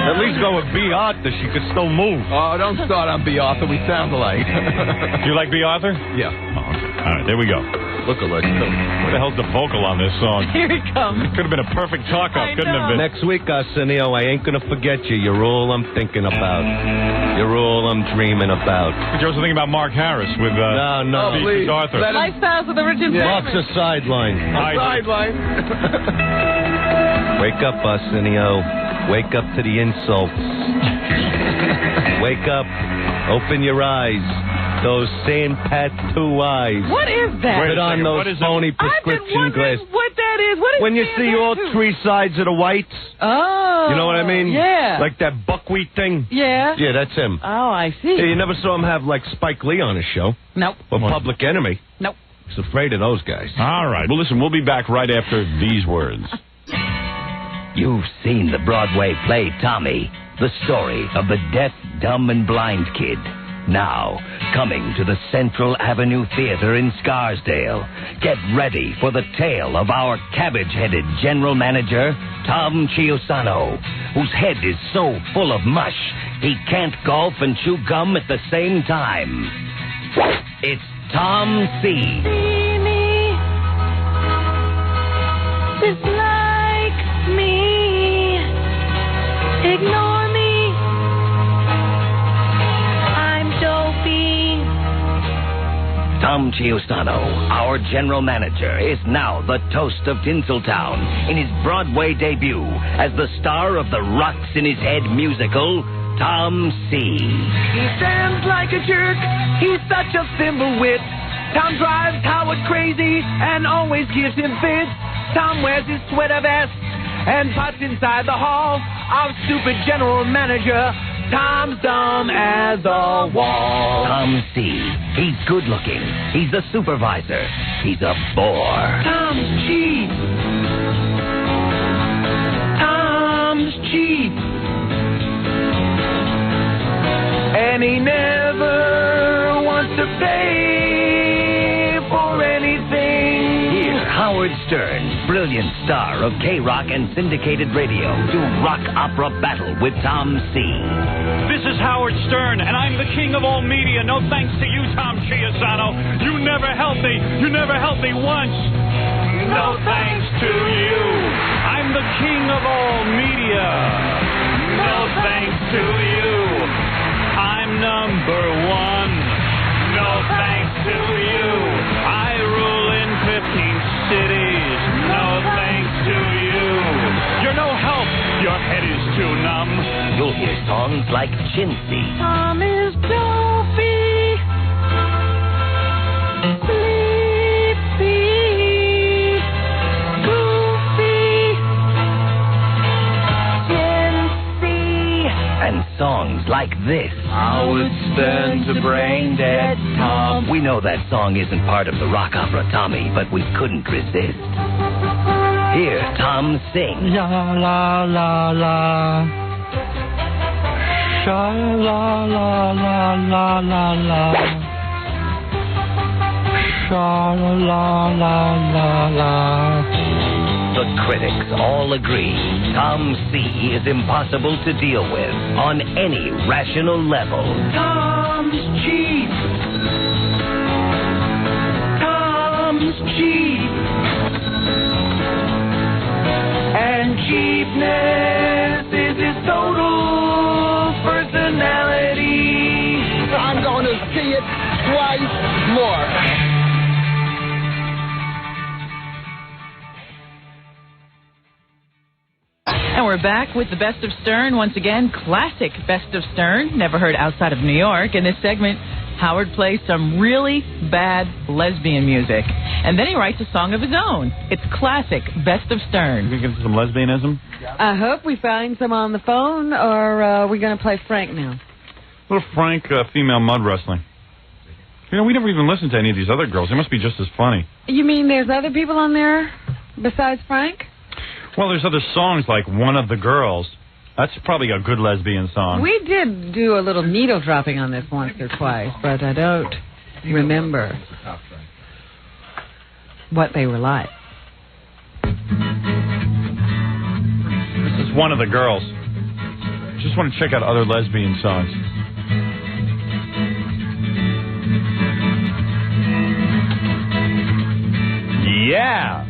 At least go with B. Arthur. She could still move. Oh, don't start on B. Arthur. We sound alike. Do you like B. Arthur? Yeah. Oh, okay. All right, there we go. Look alike. What the hell's the vocal on this song? Here he comes. Could have been a perfect talk-up, couldn't have been? Next week, Arsenio, I ain't gonna forget you. You're all I'm thinking about. You're all I'm dreaming about. Did you also think about Mark Harris with No. Beatrice Arthur? Lifestyles of the Rich and Famous. Mark's a sideline. Sideline. Wake up, Arsenio. Wake up to the insults. Wake up. Open your eyes. Those St. Pat 2 eyes. What is that? Put on those phony prescription glasses. What that is? What is When you see all that? 3 sides of the whites. Oh. You know what I mean? Yeah. Like that buckwheat thing. Yeah. Yeah, that's him. Oh, I see. Hey, you never saw him have, like, Spike Lee on his show? Nope. Or Public Enemy? Nope. He's afraid of those guys. All right. Well, listen, we'll be back right after these words. You've seen the Broadway play Tommy, the story of the deaf, dumb, and blind kid. Now, coming to the Central Avenue Theater in Scarsdale. Get ready for the tale of our cabbage-headed general manager, Tom Chiusano, whose head is so full of mush, he can't golf and chew gum at the same time. It's Tom C. See me, dislike me, ignore me, I'm dopey. Tom Chiusano, our general manager, is now the toast of Tinseltown in his Broadway debut as the star of the Rocks in His Head musical, Tom C. He stands like a jerk, he's such a thimblewit. Tom drives Howard crazy and always gives him fits. Tom wears his sweater vest and puts inside the hall of stupid general manager. Tom's dumb as a wall. Tom C. He's good looking. He's the supervisor. He's a bore. Tom's cheap. Tom's cheap. And he never wants to pay for anything. Hear Howard Stern, brilliant star of K-Rock and syndicated radio, do rock opera battle with Tom C. This is Howard Stern, and I'm the king of all media. No thanks to you, Tom Chiusano. You never helped me. You never helped me once. No thanks to you. I'm the king of all media. No thanks to you. I'm number one. No thanks to you. I rule in 15 cities. No thanks to you. You're no help. Your head is too numb. You'll hear songs like Chintzy. Tom is dopey, sleepy, goofy, chintzy. And songs like this. Howard Stern's a brain dead Tom. We know that song isn't part of the rock opera, Tommy, but we couldn't resist. Hear Tom sing. La la la la. Sha la la la la la la. Sha la la la la. The critics all agree Tom C. is impossible to deal with on any rational level. Tom's cheap. Tom's cheap. And cheapness is his total personality. I'm going to see it twice more. And we're back with the Best of Stern. Once again, classic Best of Stern, never heard outside of New York. In this segment, Howard plays some really bad lesbian music. And then he writes a song of his own. It's classic Best of Stern. You give some lesbianism? I hope we find some on the phone, or are we going to play Frank now? Little Frank female mud wrestling. You know, we never even listened to any of these other girls. They must be just as funny. You mean there's other people on there besides Frank? Well, there's other songs like One of the Girls. That's probably a good lesbian song. We did do a little needle dropping on this once or twice, but I don't remember what they were like. This is One of the Girls. Just want to check out other lesbian songs. Yeah!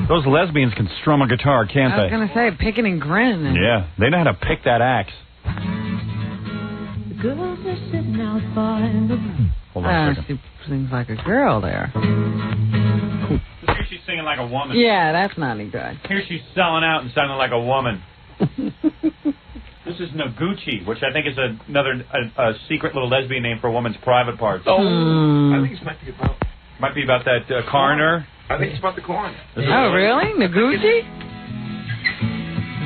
Those lesbians can strum a guitar, can't I was they? going to say, picking and grinning. Yeah, they know how to pick that axe. The girls are sitting out by the... Hold on a second. She sings like a girl there. Here she's singing like a woman. Yeah, that's not any good. Here she's selling out and sounding like a woman. This This is Noguchi, which I think is another secret little lesbian name for a woman's private parts. Oh, I think this might be about. Might be about that coroner. I think it's about the coroner. Oh, really? Noguchi?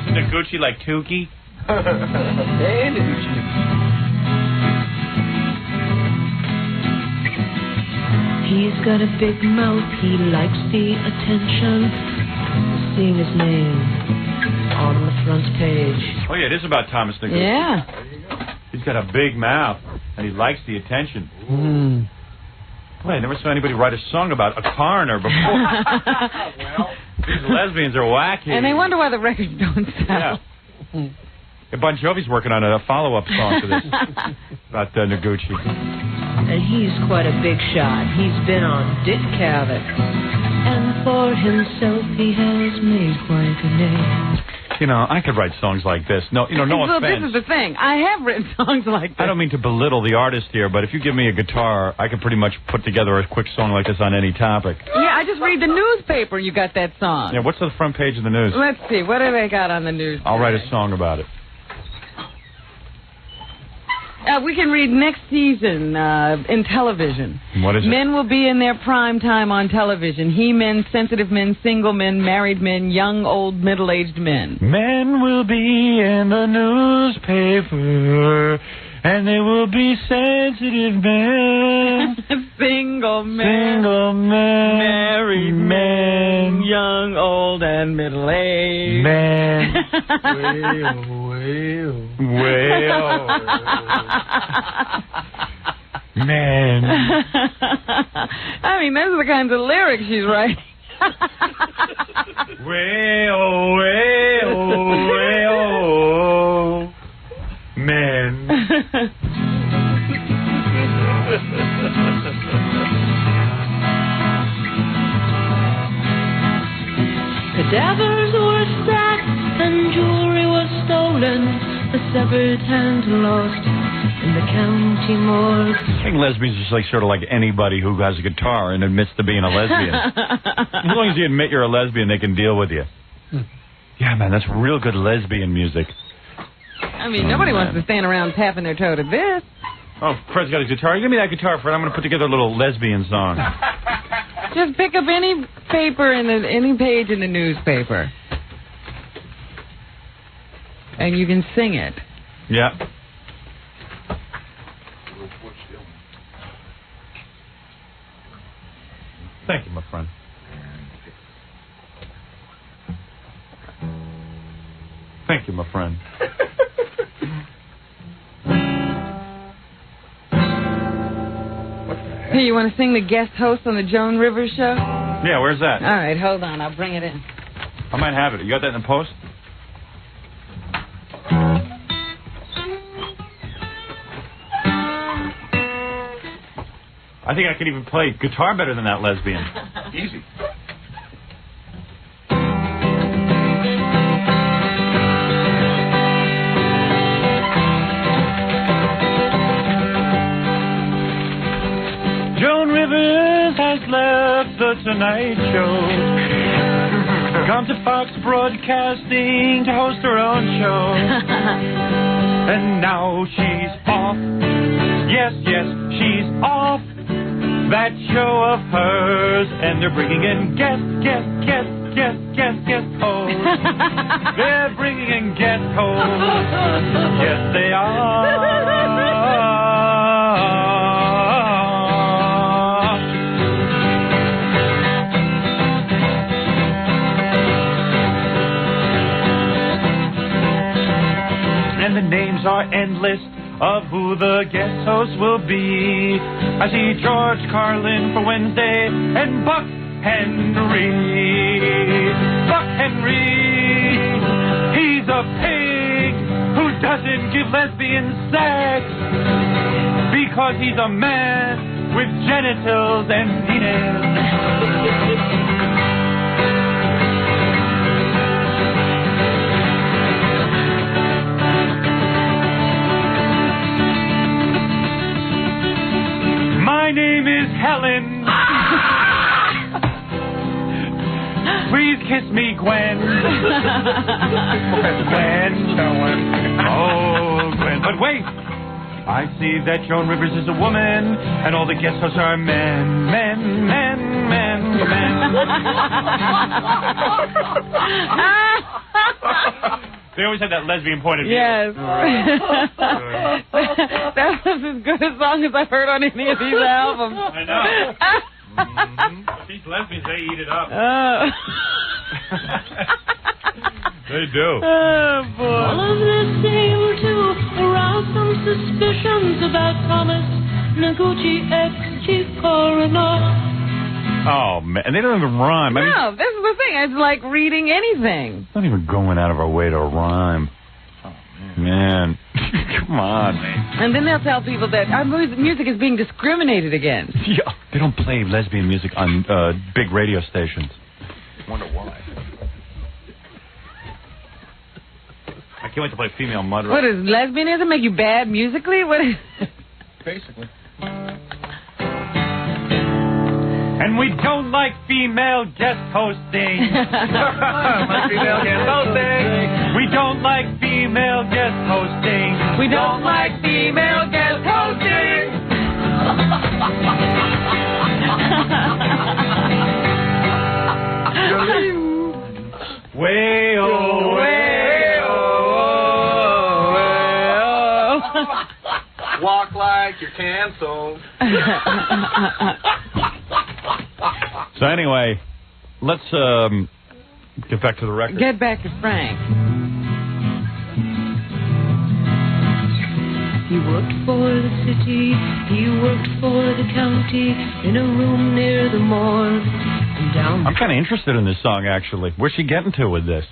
Isn't Noguchi like Tukey? Hey, Noguchi. He's got a big mouth, he likes the attention. Seeing his name on the front page. Oh, yeah, it is about Thomas Noguchi. Yeah. He's got a big mouth, and he likes the attention. Boy, I never saw anybody write a song about a coroner before. These lesbians are wacky. And they wonder why the records don't sell. Yeah. Bon Jovi's working on a follow-up song to this about Noguchi. And he's quite a big shot. He's been on Dick Cavett. And for himself, he has made quite a name. You know, I could write songs like this. No Well, offense. this is the thing. I have written songs like this. I don't mean to belittle the artist here, but if you give me a guitar, I can pretty much put together a quick song like this on any topic. Yeah, I just read the newspaper and you got that song. Yeah, what's the front page of the news? Let's see. What have they got on the news? I'll write a song about it. We can read next season in television. What is it? Men will be in their prime time on television. He-men, sensitive men, single men, married men, young, old, middle-aged men. Men will be in the newspaper, and they will be sensitive men. Single men, married men, young, old, and middle-aged men. Man. I mean, those are the kinds of lyrics she's writing. Man. Cadavers were stacked and jewelry was stolen. A severed hand lost in the county morgue. I think lesbians are just sort of like anybody who has a guitar and admits to being a lesbian. As long as you admit you're a lesbian, they can deal with you. Yeah, man, that's real good lesbian music. I mean, nobody wants to stand around tapping their toe to this. Oh, Fred's got his guitar. Give me that guitar, Fred. I'm going to put together a little lesbian song. Just pick up any paper any page in the newspaper, and you can sing it. Yeah. Thank you, my friend. Thank you, my friend. Hey, you want to sing the guest host on the Joan Rivers show? Yeah, where's that? All right, hold on. I'll bring it in. I might have it. You got that in the post? I think I could even play guitar better than that lesbian. Easy. Joan Rivers has left the Tonight Show. Gone to Fox Broadcasting to host her own show. And now she's off. Yes, she's off that show of hers. And they're bringing in guest hosts. They're bringing in guest hosts. Yes, they are. And the names are endless of who the guest hosts will be. I see George Carlin for Wednesday and Buck Henry. Buck Henry, he's a pig who doesn't give lesbians sex because he's a man with genitals and penis. My name is Helen. Please kiss me, Gwen. Gwen. Oh, Gwen. But wait. I see that Joan Rivers is a woman, and all the guest hosts are men. They always have that lesbian point of view. Yes. That was as good a song as I've heard on any of these albums. I know. These lesbians, they eat it up. They do. Oh, boy. All of this seemed to arouse some suspicions about Thomas Noguchi, ex-chief coroner. Oh, man. And they don't even rhyme. I mean, No, this is the thing. It's like reading anything. it's not even going out of our way to rhyme. Oh, man. Come on. And then they'll tell people that our music is being discriminated against. Yeah. They don't play lesbian music on big radio stations. Wonder why. I can't wait to play female mud rock. What is lesbianism make you bad musically? What is... Basically. And we don't like female guest hosting. Like female guest hosting. We don't like female guest hosting. We don't like female guest hosting. Way-oh, way-oh. Walk like you're canceled. So anyway, let's get back to the record. Get back to Frank. He worked for the city, he worked for the county, in a room near the morgue, and down... I'm kind of interested in this song, actually. Where's she getting to with this?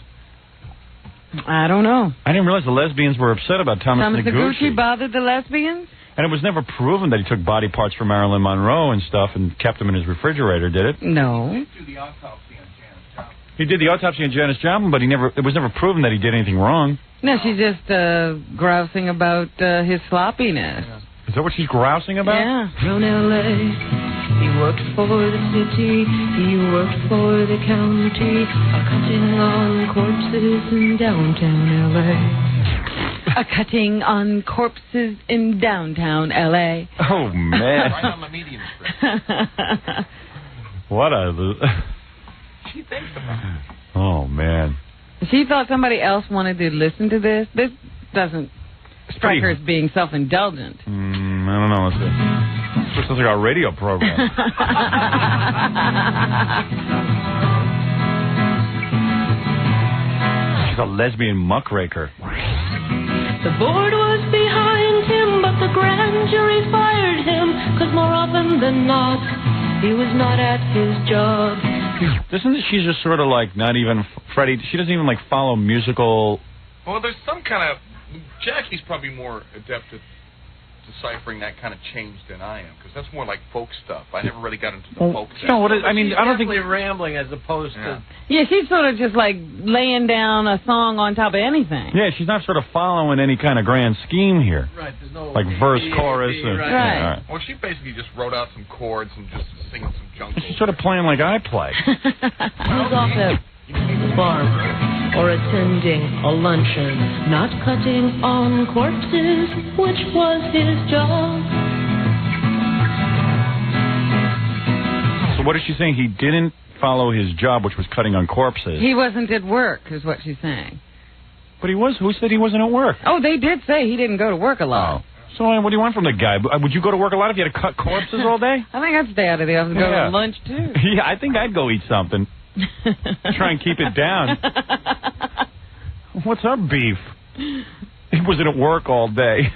I don't know. I didn't realize the lesbians were upset about Thomas Noguchi bothered the lesbians? And it was never proven that he took body parts from Marilyn Monroe and stuff and kept them in his refrigerator, did it? No. He did the autopsy on Janis Joplin, but it was never proven that he did anything wrong. No, she's just grousing about his sloppiness. Is that what she's grousing about? Yeah. From L.A., he worked for the city, he worked for the county, cutting on corpses in downtown L.A. A cutting on corpses in downtown L.A. Oh, man. Right on the medium strip. What a... She thinks about it. Oh, man. She thought somebody else wanted to listen to this. This doesn't strike her as being self-indulgent. I don't know. This sounds like our radio program. She's a lesbian muckraker. The board was behind him, but the grand jury fired him, 'cause more often than not, he was not at his job. Isn't she just sort of like not even Freddie? She doesn't even like follow musical. Well, there's some kind of... Jackie's probably more adept at deciphering that kind of change than I am, because that's more like folk stuff. I never really got into the folk stuff. No, I mean, I don't think rambling as opposed to. Yeah, she's sort of just like laying down a song on top of anything. Yeah, she's not sort of following any kind of grand scheme here. Right, there's no like verse, chorus. Right. Yeah, all right. Well, she basically just wrote out some chords and just singing some junk. She's sort of playing like I play. He was off at barber or attending a luncheon, not cutting on corpses, which was his job. So what is she saying? He didn't follow his job, which was cutting on corpses. He wasn't at work, is what she's saying. But he was. Who said he wasn't at work? Oh, they did say he didn't go to work a lot. So what do you want from the guy? Would you go to work a lot if you had to cut corpses all day? I think I'd stay out of the office and go to lunch, too. Yeah, I think I'd go eat something. Try and keep it down. What's our beef? He wasn't at work all day.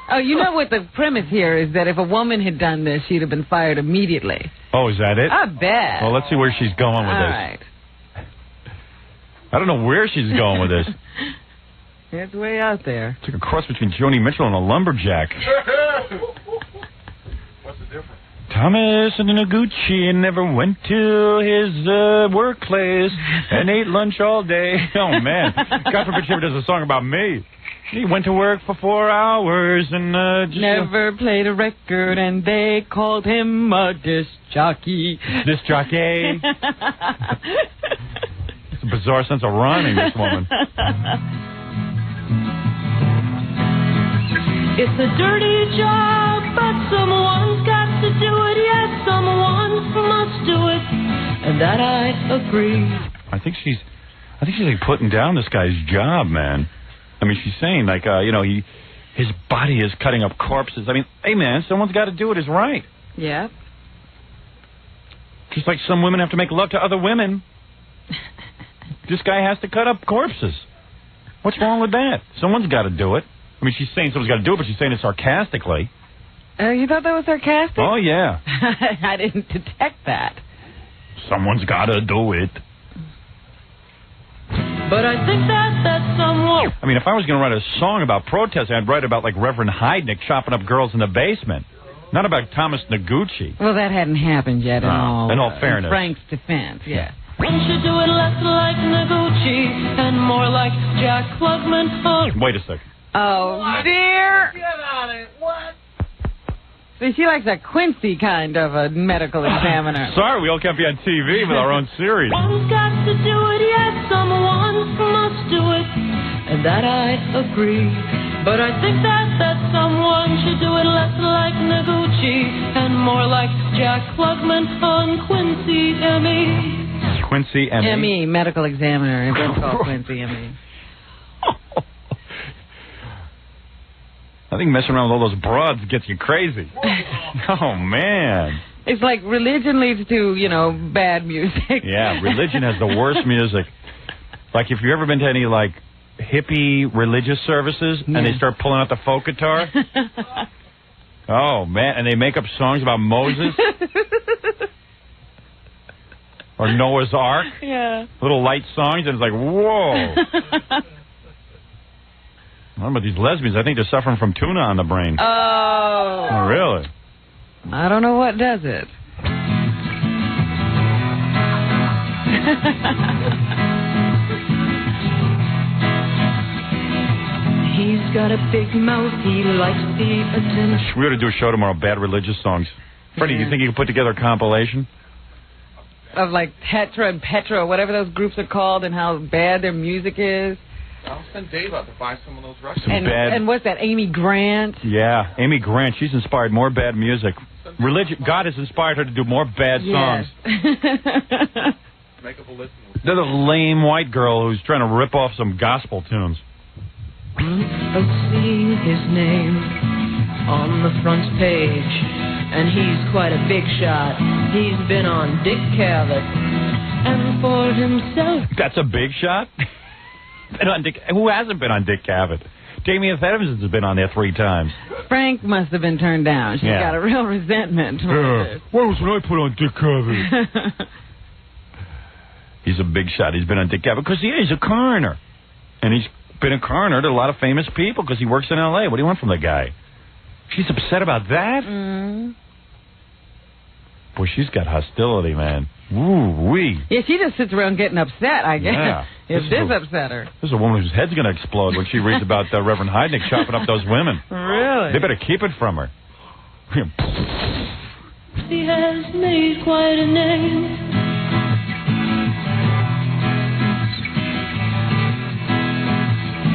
Oh, you know what the premise here is, that if a woman had done this, she'd have been fired immediately. Oh, is that it? I bet. Well, let's see where she's going with All this. right. I don't know where she's going with this. It's way out there. It's like a cross between Joni Mitchell and a lumberjack. What's the difference? Thomas Noguchi never went to his workplace and ate lunch all day. Oh, man. God forbid she ever does a song about me. He went to work for 4 hours and just... Never played a record, and they called him a disc jockey. Disc jockey. a bizarre sense of rhyming, this woman. It's a dirty job, but someone's got to do it. Yes, someone must do it, and that I agree. I think she's like putting down this guy's job, man. I mean, she's saying like, his body is cutting up corpses. I mean, hey, man, someone's got to do it. Is right. Yeah. Just like some women have to make love to other women, this guy has to cut up corpses. What's wrong with that? Someone's got to do it. I mean, she's saying someone's got to do it, but she's saying it sarcastically. You thought that was sarcastic? Oh, yeah. I didn't detect that. Someone's got to do it. But I think that someone... I mean, if I was going to write a song about protesting, I'd write about, like, Reverend Heidnik chopping up girls in the basement. Not about Thomas Noguchi. Well, that hadn't happened yet in all fairness. In Frank's defense, yeah. One should do it less like Noguchi and more like Jack Klugman. Oh. Wait a second. Oh, dear. Get out of it. What? See, she likes a Quincy kind of a medical examiner. Sorry, we all can't be on TV with our own series. One's got to do it, yes, someone must do it, and that I agree. But I think that someone should do it less like Noguchi and more like Jack Klugman on Quincy M.E. Quincy M.E.? M.E., medical examiner. It's called Quincy M.E. I think messing around with all those broads gets you crazy. Oh, man. It's like religion leads to, bad music. Yeah, religion has the worst music. Like, if you've ever been to any, like, hippie religious services and they start pulling out the folk guitar. Oh, man. And they make up songs about Moses. Or Noah's Ark. Yeah. Little light songs, and it's like, whoa. I don't know about these lesbians. I think they're suffering from tuna on the brain. Oh. Really? I don't know what does it. He's got a big mouth. He likes the attention. We ought to do a show tomorrow, bad religious songs. Freddie, do you think you could put together a compilation? Of like Tetra and Petra, whatever those groups are called, and how bad their music is. I'll send Dave out to buy some of those records. And what's that, Amy Grant? Yeah, Amy Grant. She's inspired more bad music. Religion. God has inspired her to do more bad songs. Make up a list. They're the lame white girl who's trying to rip off some gospel tunes. Of seeing his name on the front page, and he's quite a big shot. He's been on Dick Cavett, and for himself. That's a big shot? Been on Dick, who hasn't been on Dick Cavett? Jamie F. Evans has been on there 3 times. Frank must have been turned down. She's got a real resentment. Where was when I put on Dick Cavett? He's a big shot. He's been on Dick Cavett because he's a coroner. And he's been a coroner to a lot of famous people because he works in L.A. What do you want from the guy? She's upset about that? Mm. Boy, she's got hostility, man. Woo-wee. Yeah, she just sits around getting upset, I guess. Yeah. If this upset her. This is a woman whose head's going to explode when she reads about Reverend Heidnik chopping up those women. Really? They better keep it from her. He has made quite a name.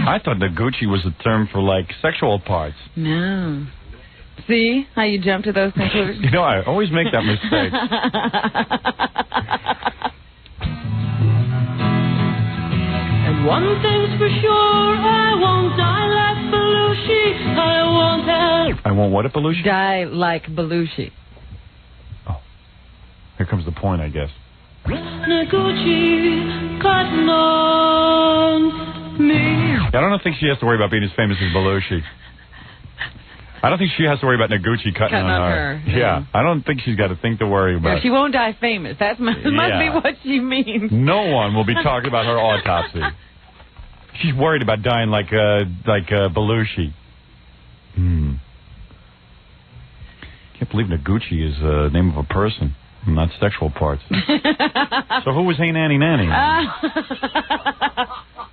I thought Noguchi was a term for, like, sexual parts. No. See how you jump to those conclusions? You know, I always make that mistake. And one thing's for sure, I won't die like Belushi. I won't have... I won't what at Belushi? Die like Belushi. Here comes the point, I guess. Noguchi cutting on me. I don't think she has to worry about being as famous as Belushi. I don't think she has to worry about Noguchi cutting on her. Yeah, I don't think she's got a thing to worry about. Yeah, she won't die famous. That must be what she means. No one will be talking about her autopsy. She's worried about dying like Belushi. Can't believe Noguchi is the name of a person, not sexual parts. So who was Hey Nanny Nanny?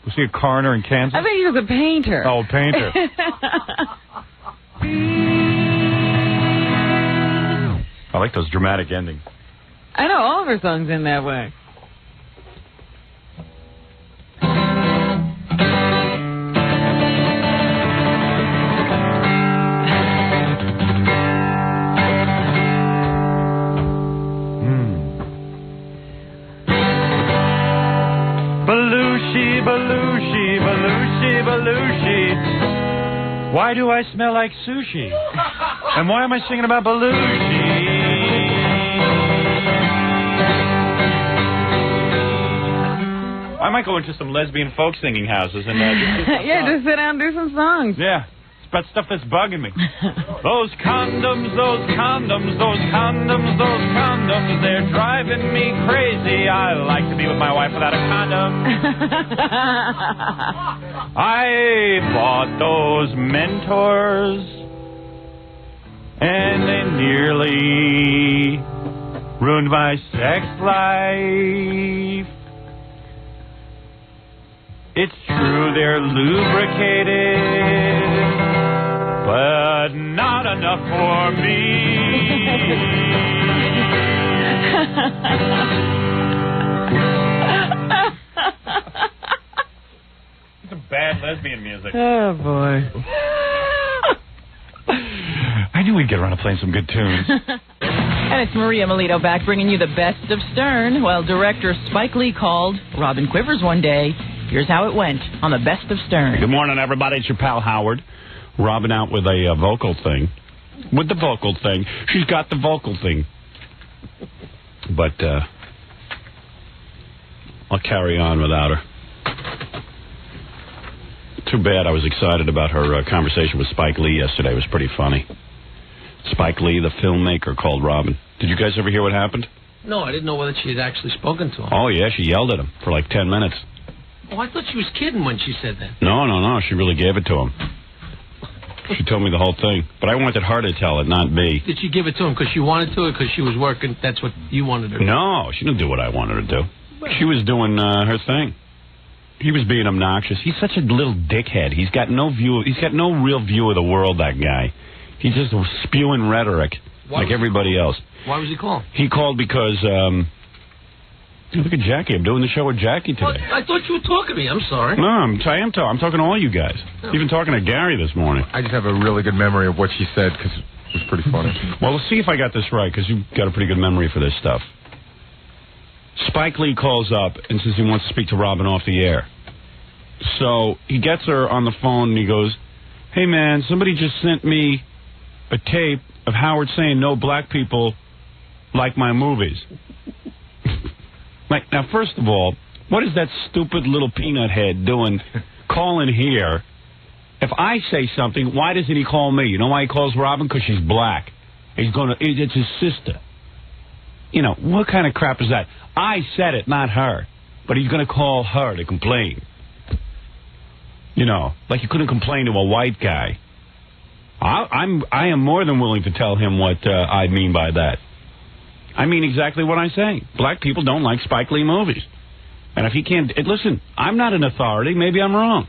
Was he a coroner in Kansas? I think he was a painter. Oh, a painter. I like those dramatic endings. I know all of her songs in that way. Why do I smell like sushi? And why am I singing about Belushi? I might go into some lesbian folk singing houses and just sit down and do some songs. Yeah. It's about stuff that's bugging me. Those condoms, those condoms, those condoms, those condoms, they're driving me crazy. I like to be with my wife without a condom. I bought those Mentors, and they nearly ruined my sex life. It's true they're lubricated, but not enough for me. Some bad lesbian music. Oh, boy. I knew we'd get around to playing some good tunes. And it's Maria Melito back bringing you the best of Stern. Well, director Spike Lee called Robin Quivers one day. Here's how it went on the best of Stern. Good morning, everybody. It's your pal Howard. Robin out with a vocal thing. With the vocal thing. She's got the vocal thing. But I'll carry on without her. Too bad. I was excited about her conversation with Spike Lee yesterday. It was pretty funny. Spike Lee, the filmmaker, called Robin. Did you guys ever hear what happened? No, I didn't know whether she had actually spoken to him. Oh, yeah. She yelled at him for like 10 minutes. Oh, I thought she was kidding when she said that. No. She really gave it to him. She told me the whole thing. But I wanted her to tell it, not me. Did she give it to him because she wanted to or because she was working? That's what you wanted her to do? No, she didn't do what I wanted her to do. She was doing her thing. He was being obnoxious. He's such a little dickhead. He's got no real view of the world, that guy. He's just spewing rhetoric like everybody else. Why was he calling? He called because... look at Jackie. I'm doing the show with Jackie today. Well, I thought you were talking to me. I'm sorry. No, I'm talking to all you guys. Even talking to Gary this morning. I just have a really good memory of what she said because it was pretty funny. Well, let's see if I got this right because you've got a pretty good memory for this stuff. Spike Lee calls up and says he wants to speak to Robin off the air. So he gets her on the phone and he goes, "Hey, man, somebody just sent me a tape of Howard saying no black people like my movies." Like, now, first of all, what is that stupid little peanut head doing calling here? If I say something, why doesn't he call me? You know why he calls Robin? Because she's black. It's his sister. You know, what kind of crap is that? I said it, not her. But he's going to call her to complain. You know, like you couldn't complain to a white guy. I am more than willing to tell him what I mean by that. I mean exactly what I'm saying. Black people don't like Spike Lee movies. And if he can't... Listen, I'm not an authority. Maybe I'm wrong.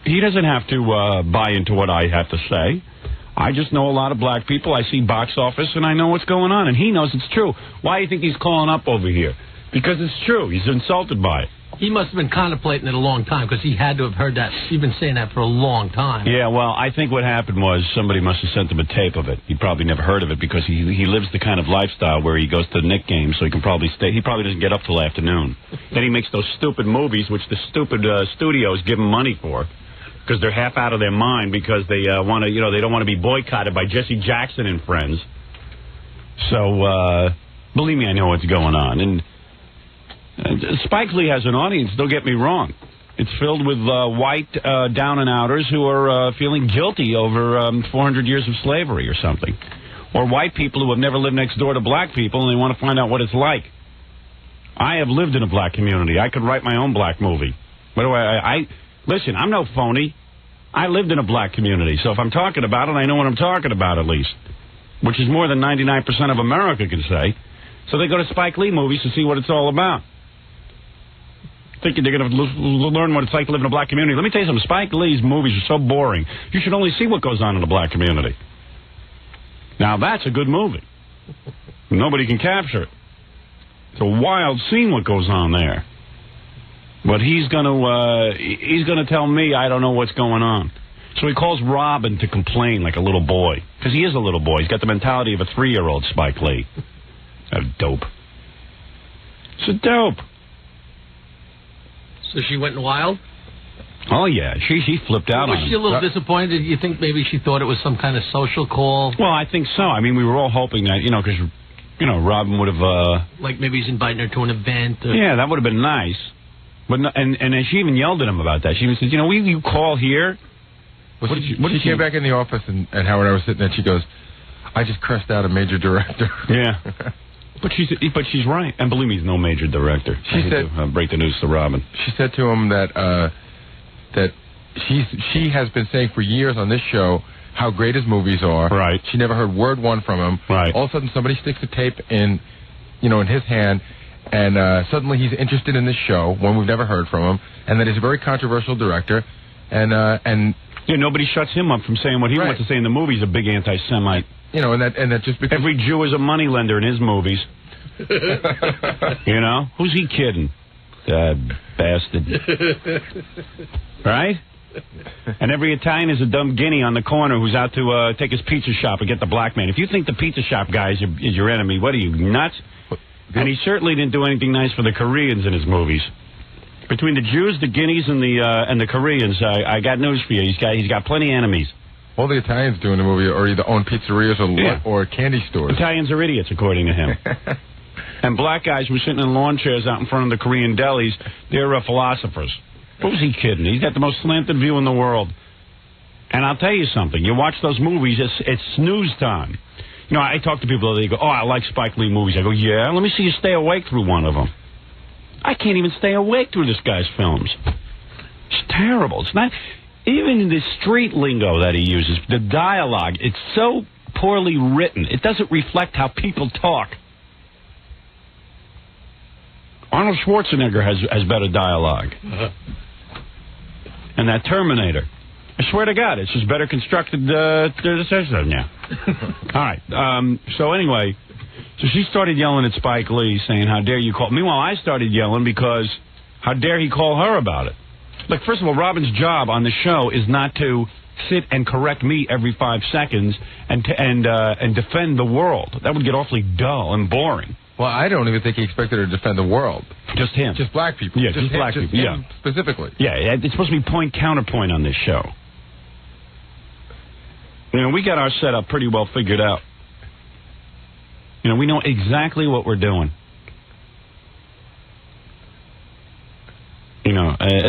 He doesn't have to buy into what I have to say. I just know a lot of black people. I see box office, and I know what's going on. And he knows it's true. Why do you think he's calling up over here? Because it's true. He's insulted by it. He must have been contemplating it a long time because he had to have heard that. You've been saying that for a long time. Yeah, well, I think what happened was somebody must have sent him a tape of it. He probably never heard of it because he lives the kind of lifestyle where he goes to Knick games, so he can probably stay. He probably doesn't get up till afternoon. Then he makes those stupid movies, which the stupid studios give him money for, because they're half out of their mind because they want to, they don't want to be boycotted by Jesse Jackson and friends. So believe me, I know what's going on. And Spike Lee has an audience, don't get me wrong. It's filled with white down and outers who are feeling guilty over 400 years of slavery or something. Or white people who have never lived next door to black people and they want to find out what it's like. I have lived in a black community. I could write my own black movie. What do listen, I'm no phony. I lived in a black community, so if I'm talking about it, I know what I'm talking about at least. Which is more than 99% of America can say. So they go to Spike Lee movies to see what it's all about. Thinking they're going to learn what it's like to live in a black community. Let me tell you something. Spike Lee's movies are so boring. You should only see what goes on in the black community. Now, that's a good movie. Nobody can capture it. It's a wild scene what goes on there. But he's going to tell me I don't know what's going on. So he calls Robin to complain like a little boy. Because he is a little boy. He's got the mentality of a 3-year-old, Spike Lee. That's dope. It's a dope. So she went wild? Oh, yeah. She flipped out on Was she a little disappointed? You think maybe she thought it was some kind of social call? Well, I think so. I mean, we were all hoping that, because, Robin would have... Like maybe he's inviting her to an event. Or... Yeah, that would have been nice. But no, and she even yelled at him about that. She even said, will you call here? Well, she came back in the office, and Howard and I were sitting there, and she goes, I just cursed out a major director. Yeah. But she's right. And believe me, he's no major director. She said... break the news to Robin. She said to him that she has been saying for years on this show how great his movies are. Right. She never heard word one from him. Right. All of a sudden, somebody sticks a tape in his hand, and suddenly he's interested in this show, one we've never heard from him, and that he's a very controversial director, and yeah, nobody shuts him up from saying what he wants to say in the movie. He's a big anti-Semite. And that just because every Jew is a moneylender in his movies. Who's he kidding? Bastard. Right? And every Italian is a dumb guinea on the corner who's out to take his pizza shop and get the black man. If you think the pizza shop guy is your enemy, what are you, nuts? And he certainly didn't do anything nice for the Koreans in his movies. Between the Jews, the guineas, and the Koreans, I got news for you. He's got plenty of enemies. All the Italians do in the movie are either own pizzerias or candy stores. Italians are idiots, according to him. And black guys who are sitting in lawn chairs out in front of the Korean delis, they're philosophers. Who's he kidding? He's got the most slanted view in the world. And I'll tell you something. You watch those movies, it's snooze time. I talk to people, they go, I like Spike Lee movies. I go, yeah, let me see you stay awake through one of them. I can't even stay awake through this guy's films. It's terrible. It's not... Even the street lingo that he uses, the dialogue, it's so poorly written. It doesn't reflect how people talk. Arnold Schwarzenegger has better dialogue. And that Terminator. I swear to God, it's just better constructed. Yeah. All right. So anyway, she started yelling at Spike Lee, saying, how dare you call... Meanwhile, I started yelling because how dare he call her about it? Like, first of all, Robin's job on the show is not to sit and correct me every 5 seconds and defend the world. That would get awfully dull and boring. Well, I don't even think he expected her to defend the world. Just him. Just black people. Yeah, just black people. Him specifically. Yeah, it's supposed to be point-counterpoint on this show. We got our setup pretty well figured out. We know exactly what we're doing.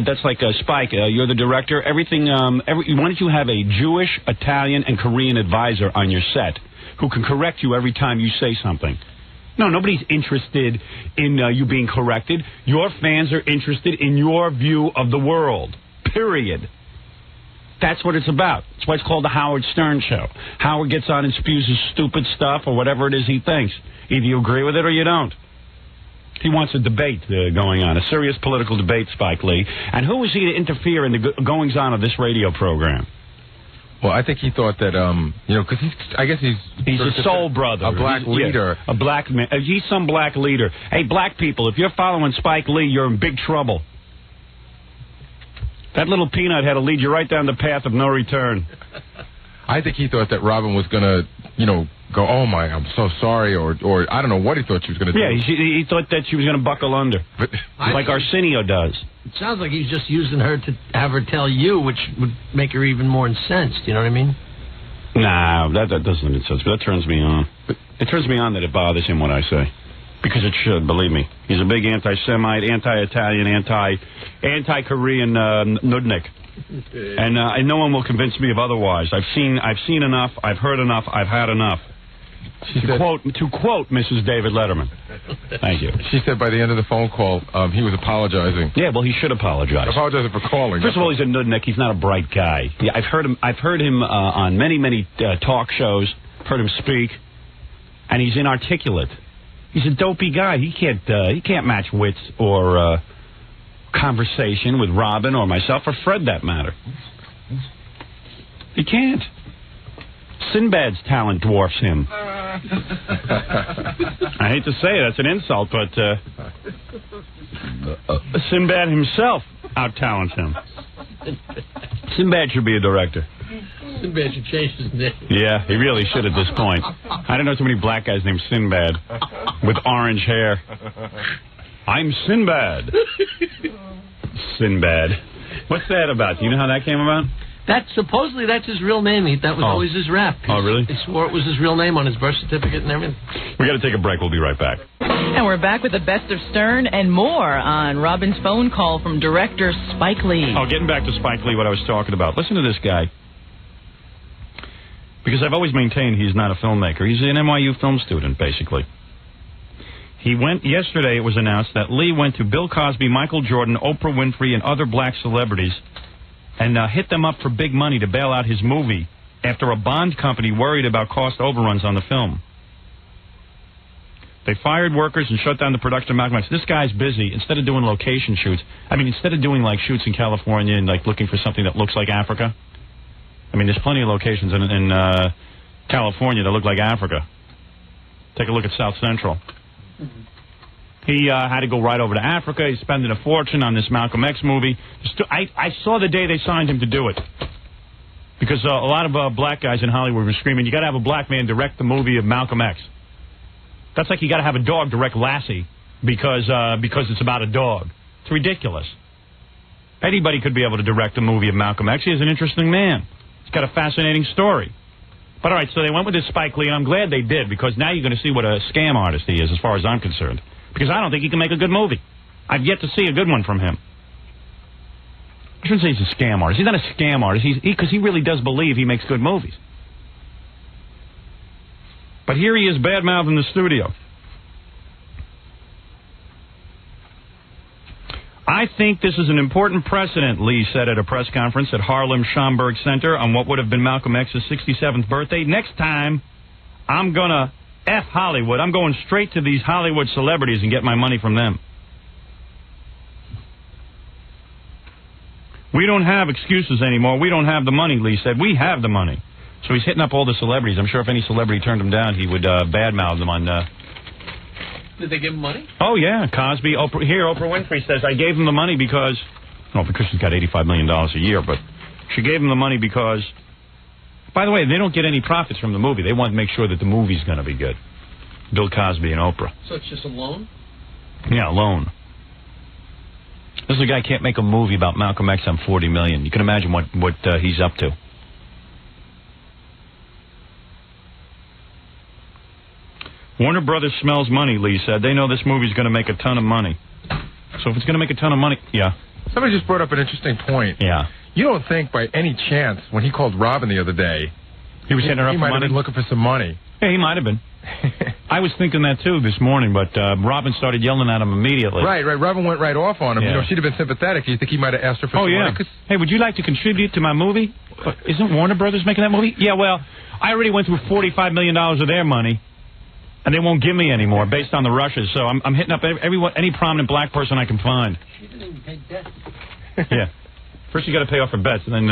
That's like Spike. You're the director. Everything. Why don't you have a Jewish, Italian, and Korean advisor on your set who can correct you every time you say something? No, nobody's interested in you being corrected. Your fans are interested in your view of the world. Period. That's what it's about. That's why it's called the Howard Stern Show. Howard gets on and spews his stupid stuff or whatever it is he thinks. Either you agree with it or you don't. He wants a debate going on, a serious political debate, Spike Lee. And who is he to interfere in the goings-on of this radio program? Well, I think he thought that, because he's a soul brother. A black leader. Yeah, a black man. He's some black leader. Hey, black people, if you're following Spike Lee, you're in big trouble. That little peanut had to lead you right down the path of no return. I think he thought that Robin was going to, go, oh, my, I'm so sorry, or I don't know what he thought she was going to do. Yeah, he thought that she was going to buckle under, like Arsenio does. It sounds like he's just using her to have her tell you, which would make her even more incensed, you know what I mean? Nah, that doesn't incense me. That turns me on. It turns me on that it bothers him what I say. Because it should, believe me. He's a big anti-Semite, anti-Italian, anti-Korean nudnik. And no one will convince me of otherwise. I've seen enough, I've heard enough, I've had enough. To quote Mrs. David Letterman. Thank you. She said by the end of the phone call, he was apologizing. Yeah, well, he should apologize. Apologizing for calling. First of all, he's a nudnik. He's not a bright guy. Yeah, I've heard him on many talk shows. Heard him speak, and he's inarticulate. He's a dopey guy. He can't match wits or conversation with Robin or myself or Fred, that matter. He can't. Sinbad's talent dwarfs him. I hate to say it, that's an insult, but Sinbad himself out-talents him. Sinbad should be a director. Sinbad should change his name. Yeah, he really should at this point. I don't know so many black guys named Sinbad with orange hair. I'm Sinbad. Sinbad. What's that about? Do you know how that came about? Supposedly that's his real name. That was always his rap. Oh, really? He swore it was his real name on his birth certificate and everything. We got to take a break. We'll be right back. And we're back with the best of Stern and more on Robin's phone call from director Spike Lee. Oh, getting back to Spike Lee, what I was talking about. Listen to this guy. Because I've always maintained he's not a filmmaker. He's an NYU film student, basically. He went, yesterday it was announced that Lee went to Bill Cosby, Michael Jordan, Oprah Winfrey, and other black celebrities and hit them up for big money to bail out his movie after a bond company worried about cost overruns on the film. They fired workers and shut down the production of Malcolm X. This guy's busy. Instead of doing location shoots, instead of doing like shoots in California and like looking for something that looks like Africa, there's plenty of locations in California that look like Africa. Take a look at South Central. He had to go right over to Africa. He's spending a fortune on this Malcolm X movie. I saw the day they signed him to do it. Because a lot of black guys in Hollywood were screaming, you got to have a black man direct the movie of Malcolm X. That's like you got to have a dog direct Lassie because it's about a dog. It's ridiculous. Anybody could be able to direct a movie of Malcolm X. He's an interesting man. He's got a fascinating story. But all right, so they went with this Spike Lee, and I'm glad they did, because now you're going to see what a scam artist he is, as far as I'm concerned. Because I don't think he can make a good movie. I've yet to see a good one from him. I shouldn't say he's a scam artist. He's not a scam artist, because he really does believe he makes good movies. But here he is bad-mouthing the studio. I think this is an important precedent, Lee said at a press conference at Harlem Schomburg Center on what would have been Malcolm X's 67th birthday. Next time, I'm going to F Hollywood. I'm going straight to these Hollywood celebrities and get my money from them. We don't have excuses anymore. We don't have the money, Lee said. We have the money. So he's hitting up all the celebrities. I'm sure if any celebrity turned him down, he would badmouth them on... Did they give him money? Oh, yeah. Cosby, Oprah. Here, Oprah Winfrey says, I gave him the money because... No, because she's got $85 million a year, but she gave him the money because... By the way, they don't get any profits from the movie. They want to make sure that the movie's going to be good. Bill Cosby and Oprah. So it's just a loan? Yeah, a loan. This is a guy can't make a movie about Malcolm X on $40 million. You can imagine what he's up to. Warner Brothers smells money, Lee said. They know this movie's going to make a ton of money. So if it's going to make a ton of money, yeah. Somebody just brought up an interesting point. Yeah. You don't think by any chance, when he called Robin the other day, he was hitting her up for money? He might have been looking for some money. Yeah, he might have been. I was thinking that, too, this morning, but Robin started yelling at him immediately. Right. Robin went right off on him. Yeah. She'd have been sympathetic. You think he might have asked her for some money? Hey, would you like to contribute to my movie? Isn't Warner Brothers making that movie? Yeah, well, I already went through $45 million of their money. And they won't give me any more based on the rushes. So I'm hitting up any prominent black person I can find. She didn't even pay debt. Yeah. First you got to pay off her bets, and then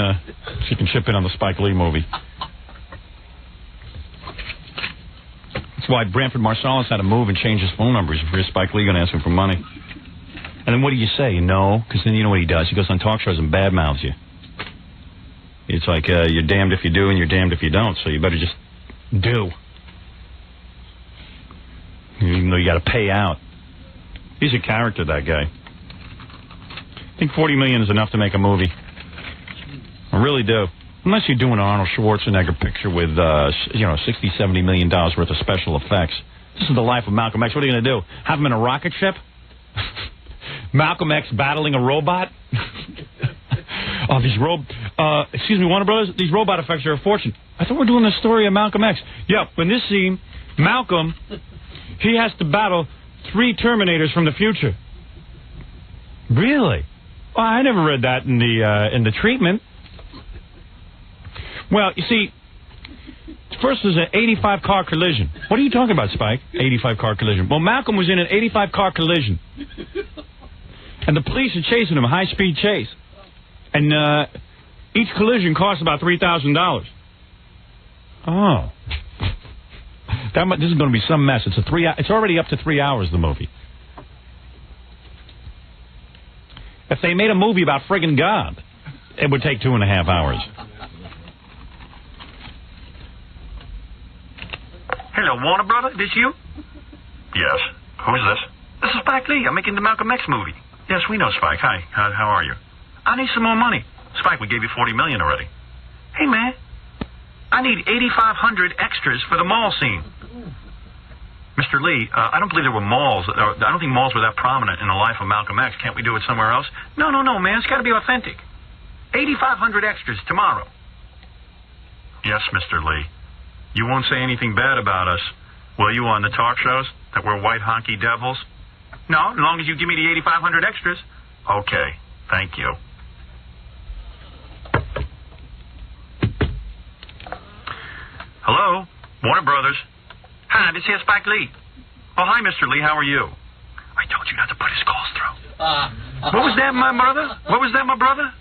she can chip in on the Spike Lee movie. That's why Branford Marsalis had to move and change his phone numbers for Spike Lee going to ask him for money. And then what do you say? No? Because then you know what he does. He goes on talk shows and badmouths you. It's like you're damned if you do and you're damned if you don't. So you better just do. Even though you got to pay out. He's a character, that guy. I think $40 million is enough to make a movie. I really do. Unless you're doing an Arnold Schwarzenegger picture with, $60-70 million worth of special effects. This is the life of Malcolm X. What are you going to do? Have him in a rocket ship? Malcolm X battling a robot? Warner Brothers, these robot effects are a fortune. I thought we were doing the story of Malcolm X. Yep, in this scene, Malcolm... He has to battle 3 Terminators from the future. Really? Well, I never read that in the treatment. Well, you see, first there's an 85 car collision. What are you talking about, Spike? 85 car collision. Well, Malcolm was in an 85 car collision. And the police are chasing him, a high-speed chase. And each collision costs about $3,000. Oh. This is going to be some mess. It's already up to 3 hours, the movie. If they made a movie about friggin' God, it would take 2.5 hours. Hello, Warner Brother, this you? Yes. Who's this? This is Spike Lee. I'm making the Malcolm X movie. Yes, we know Spike. Hi. How are you? I need some more money. Spike, we gave you $40 million already. Hey, man, I need 8,500 extras for the mall scene. Mr. Lee, I don't believe there were malls. I don't think malls were that prominent in the life of Malcolm X. Can't we do it somewhere else? No, man. It's got to be authentic. 8,500 extras tomorrow. Yes, Mr. Lee. You won't say anything bad about us, will you, on the talk shows, that we're white honky devils? No, as long as you give me the 8,500 extras. Okay, thank you. Hello, Warner Brothers. Hi, this is Spike Lee. Oh, hi, Mr. Lee. How are you? I told you not to put his calls through. What was that, my brother? What was that, my brother?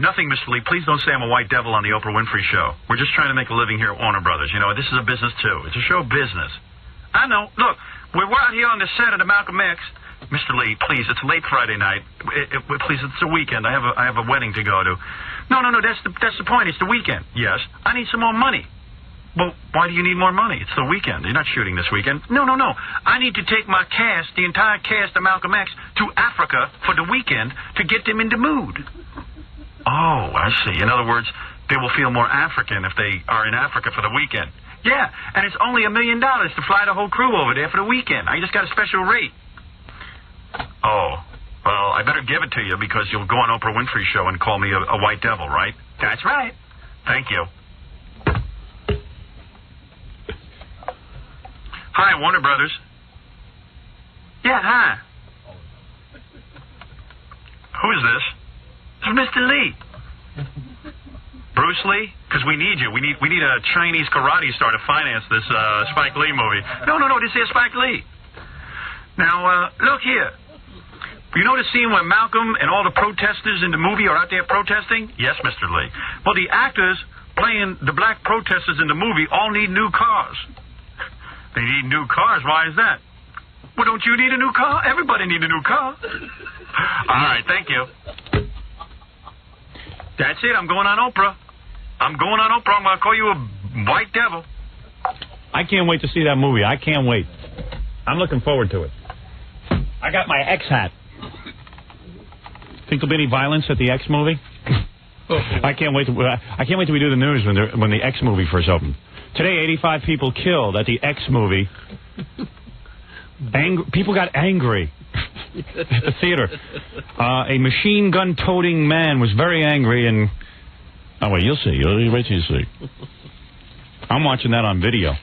Nothing, Mr. Lee. Please don't say I'm a white devil on the Oprah Winfrey Show. We're just trying to make a living here at Warner Brothers. You know, this is a business, too. It's a show business. I know. Look, we're out here on the set of the Malcolm X. Mr. Lee, please, it's late Friday night. Please, it's a weekend. I have a wedding to go to. No, that's the point. It's the weekend. Yes. I need some more money. Well, why do you need more money? It's the weekend. You're not shooting this weekend. No. I need to take my cast, the entire cast of Malcolm X, to Africa for the weekend to get them in the mood. Oh, I see. In other words, they will feel more African if they are in Africa for the weekend. Yeah, and it's only $1 million to fly the whole crew over there for the weekend. I just got a special rate. Oh, well, I better give it to you because you'll go on Oprah Winfrey Show and call me a white devil, right? That's right. Thank you. Hi, Warner Brothers. Yeah, hi. Who is this? It's Mr. Lee. Bruce Lee? Because we need you. We need a Chinese karate star to finance this Spike Lee movie. No. This is Spike Lee. Now, look here. You know the scene where Malcolm and all the protesters in the movie are out there protesting? Yes, Mr. Lee. Well, the actors playing the black protesters in the movie all need new cars. They need new cars. Why is that? Well, don't you need a new car? Everybody needs a new car. All right, thank you. That's it. I'm going on Oprah. I'm going to call you a white devil. I can't wait to see that movie. I can't wait. I'm looking forward to it. I got my X hat. Think there'll be any violence at the X movie? I can't wait till we do the news when the X movie first opened. Today, 85 people killed at the X movie. People got angry at the theater. A machine gun toting man was very angry and... Oh, wait, you'll see. You'll wait till you see. I'm watching that on video.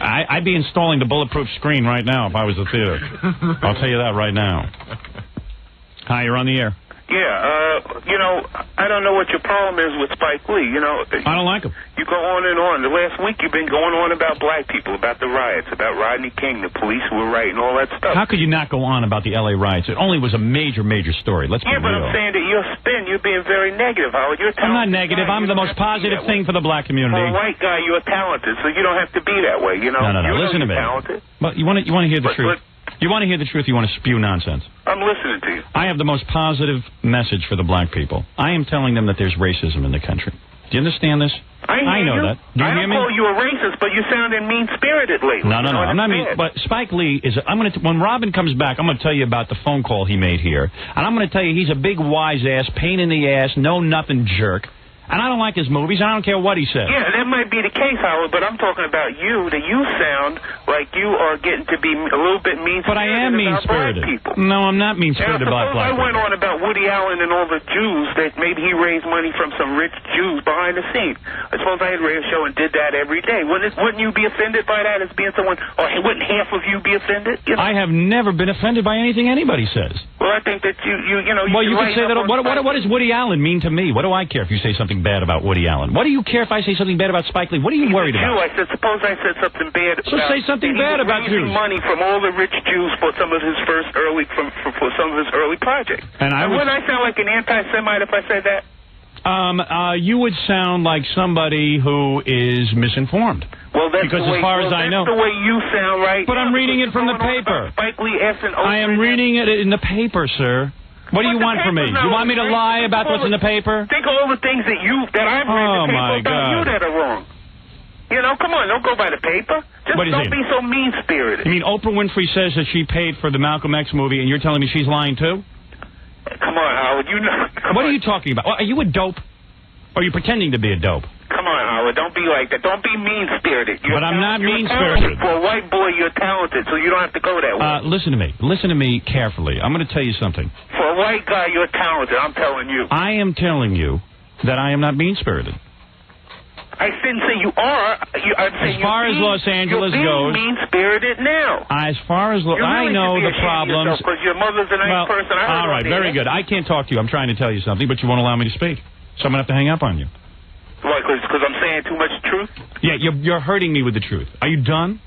I'd be installing the bulletproof screen right now if I was the theater. I'll tell you that right now. Hi, you're on the air. Yeah, I don't know what your problem is with Spike Lee. I don't like him. You go on and on. The last week you've been going on about black people, about the riots, about Rodney King, the police who were rioting, all that stuff. How could you not go on about the L.A. riots? It only was a major story. Let's be real. Yeah, but I'm saying that you're being very negative, Howard. I'm not negative. I'm the most positive thing for the black community. For a white guy, you're talented, so you don't have to be that way, No. Listen to me. Talented. But you want to hear the truth. You want to hear the truth, you want to spew nonsense. I'm listening to you. I have the most positive message for the black people. I am telling them that there's racism in the country. Do you understand this? I know that. Do you hear me? I don't call you a racist, but you sounding mean-spirited lately. No. I'm not mean. But Spike Lee is... when Robin comes back, I'm going to tell you about the phone call he made here. And I'm going to tell you he's a big wise-ass, pain-in-the-ass, know-nothing jerk. And I don't like his movies, and I don't care what he says. Yeah, that might be the case, Howard, but I'm talking about you, that you sound like you are getting to be a little bit mean-spirited. But I am mean-spirited. No, I'm not mean-spirited about black people. I went on about Woody Allen and all the Jews, that maybe he raised money from some rich Jews behind the scenes. I suppose I had a radio show and did that every day. Wouldn't you be offended by that as being someone, or wouldn't half of you be offended? I have never been offended by anything anybody says. Well, I think that you Well, you could say that. What does Woody Allen mean to me? What do I care if you say something bad about Woody Allen? What do you care if I say something bad about Spike Lee? What are you worried about? I said, suppose I said something bad about... So say something bad about Jews. Money from all the rich Jews for some of his for some of his early projects. And would I sound like an anti-Semite if I said that? You would sound like somebody who is misinformed. Well, that's because as far as I know, that's the way you sound, right? But I'm reading it from the paper. Spike Lee I am reading it in the paper, sir. What do you want from me? You want me to lie about what's in the paper? Think of all the things that I'm reading in the paper about you that are wrong. You know, come on, don't go by the paper. Just What is don't it? be so mean-spirited. You mean Oprah Winfrey says that she paid for the Malcolm X movie, and you're telling me she's lying too? Come on, Howard, you know. What are you talking about? Are you a dope? Or are you pretending to be a dope? Come on, Howard, don't be like that. Don't be mean-spirited. But I'm not You're mean-spirited. talented. For a white boy, you're talented, so you don't have to go that way. Listen to me. Listen to me carefully. I'm going to tell you something. For a white guy, you're talented, I'm telling you. I am telling you that I am not mean-spirited. I didn't say you are. I'm saying As far as Los Angeles you're being goes, mean-spirited now. as far as You really I know should be the ashamed of problems. yourself, 'cause your mother's a nice person. I heard all right, on very the air. good. I can't talk to you. I'm trying to tell you something, but you won't allow me to speak. So I'm going to have to hang up on you. Why, because I'm saying too much truth? Yeah, you're hurting me with the truth. Are you done?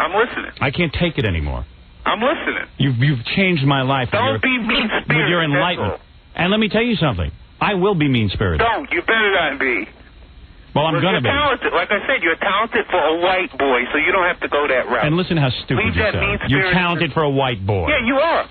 I'm listening. I can't take it anymore. I'm listening. You've changed my life Don't be mean-spirited. with your that's enlightenment. all. And let me tell you something. I will be mean-spirited. Don't. You better not be. Well, I'm going to You're be. talented. Like I said, you're talented for a white boy, so you don't have to go that route. And listen how stupid Leave you that sound. mean-spirited- You're talented for a white boy. Yeah, you are.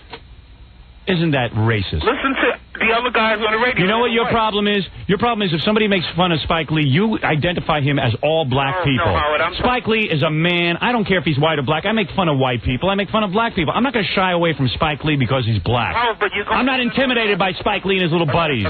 Isn't that racist? Listen to the other guys on the radio. You know what your White. problem is? Your problem is if somebody makes fun of Spike Lee, you identify him as all black people. No, Howard, I'm Spike Lee is a man. I don't care if he's white or black. I make fun of white people. I make fun of black people. I'm not going to shy away from Spike Lee because he's black. Oh, but you're I'm not intimidated by Spike Lee and his little buddies.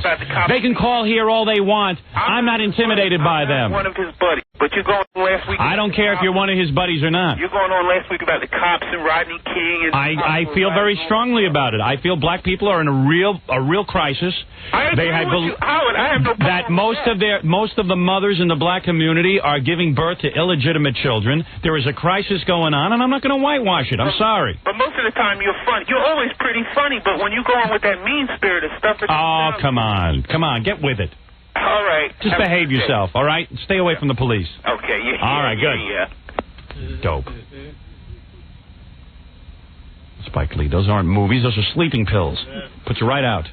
They can call here all they want. I'm not intimidated by them. One of his buddies. But you're going on last week. I don't care if you're one of his buddies or not. You're going on last week about the cops and Rodney King. And I feel very strongly about it. I feel black people are in a real crisis. I agree with you, Howard. I have no problem that most of the mothers in the black community are giving birth to illegitimate children. There is a crisis going on, and I'm not going to whitewash it. I'm sorry. But most of the time you're funny. You're always pretty funny, but when you go on with that mean-spirited stuff... Oh, come on, get with it. All right. Just behave yourself, all right? Stay away from the police. Okay, yeah. All right, good. Yeah. Dope. Spike Lee, those aren't movies. Those are sleeping pills. Puts you right out.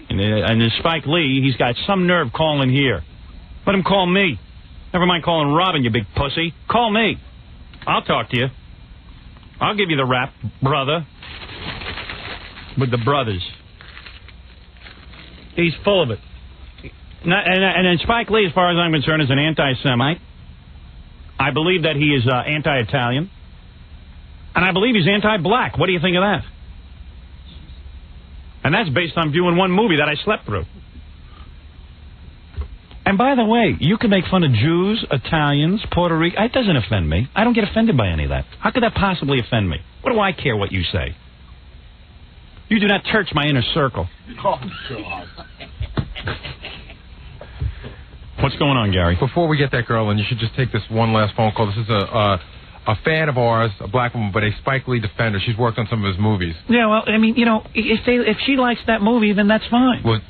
And then Spike Lee, he's got some nerve calling here. Let him call me. Never mind calling Robin, you big pussy. Call me. I'll talk to you. I'll give you the rap, brother. With the brothers. He's full of it. And then Spike Lee, as far as I'm concerned, is an anti-Semite. I believe that he is anti-Italian. And I believe he's anti-black. What do you think of that? And that's based on viewing one movie that I slept through. And by the way, you can make fun of Jews, Italians, Puerto Rican. It doesn't offend me. I don't get offended by any of that. How could that possibly offend me? What do I care what you say? You do not touch my inner circle. Oh, God. What's going on, Gary? Before we get that girl in, you should just take this one last phone call. This is a fan of ours, a black woman, but a Spike Lee defender. She's worked on some of his movies. Yeah, well, I mean, you know, if she likes that movie, then that's fine. What?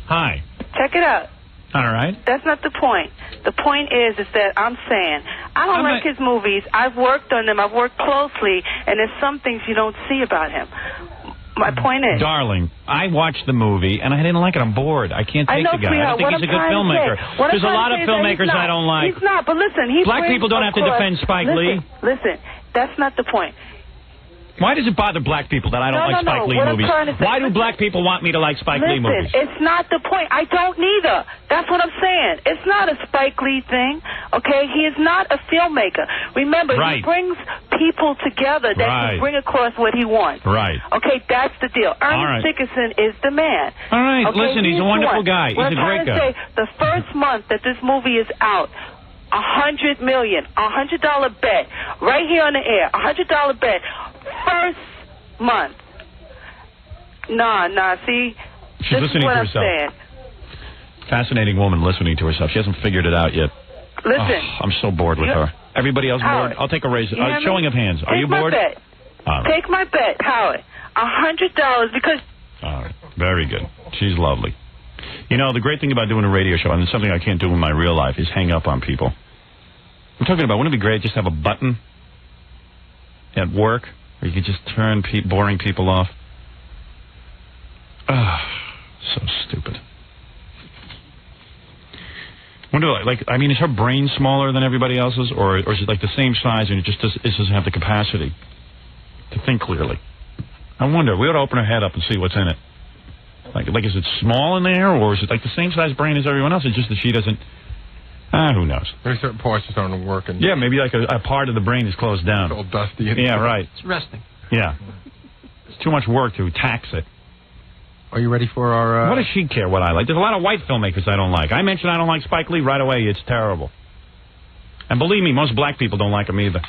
Hi. Check it out. All right. That's not the point. The point is that I'm saying I don't like his movies. I've worked on them. I've worked closely, and there's some things you don't see about him. My point is... Darling, I watched the movie, and I didn't like it. I'm bored. I can't take the guy. I don't think he's a good filmmaker. There's a lot of filmmakers I don't like. He's not, but listen, he Black people don't have to defend Spike Lee. Listen, that's not the point. Why does it bother black people that I don't like Spike Lee movies? Why do black people want me to like Spike Lee movies? It's not the point. I don't neither. That's what I'm saying. It's not a Spike Lee thing, okay? He is not a filmmaker. Remember, he brings people together that can bring across what he wants. Right. Okay, that's the deal. Ernest Dickerson is the man. All right, okay? listen, he's a wonderful guy. He's a great guy. Say, the first month that this movie is out, $100 million, $100 bet, right here on the air, $100 bet, first month. Nah, see? She's listening to herself. Saying. Fascinating woman listening to herself. She hasn't figured it out yet. Listen. Oh, I'm so bored with her. Everybody else bored? I'll take a raise. Showing of hands. Are you bored? Bet. Take my bet, Howard. $100 because... All right. Very good. She's lovely. You know, the great thing about doing a radio show, and it's something I can't do in my real life, is hang up on people. I'm talking about, wouldn't it be great just have a button at work where you could just turn boring people off? So stupid. Wonder, I mean, is her brain smaller than everybody else's, or is it like the same size and it doesn't have the capacity to think clearly? I wonder. We ought to open her head up and see what's in it. Like, is it small in there, or is it like the same size brain as everyone else? It's just that she doesn't. Who knows? Maybe certain parts just aren't working. Yeah, maybe like a part of the brain is closed down. It's all dusty. Yeah, right. It's resting. Yeah. It's too much work to tax it. Are you ready for our... What does she care what I like? There's a lot of white filmmakers I don't like. I mentioned I don't like Spike Lee right away. It's terrible. And believe me, most black people don't like him either.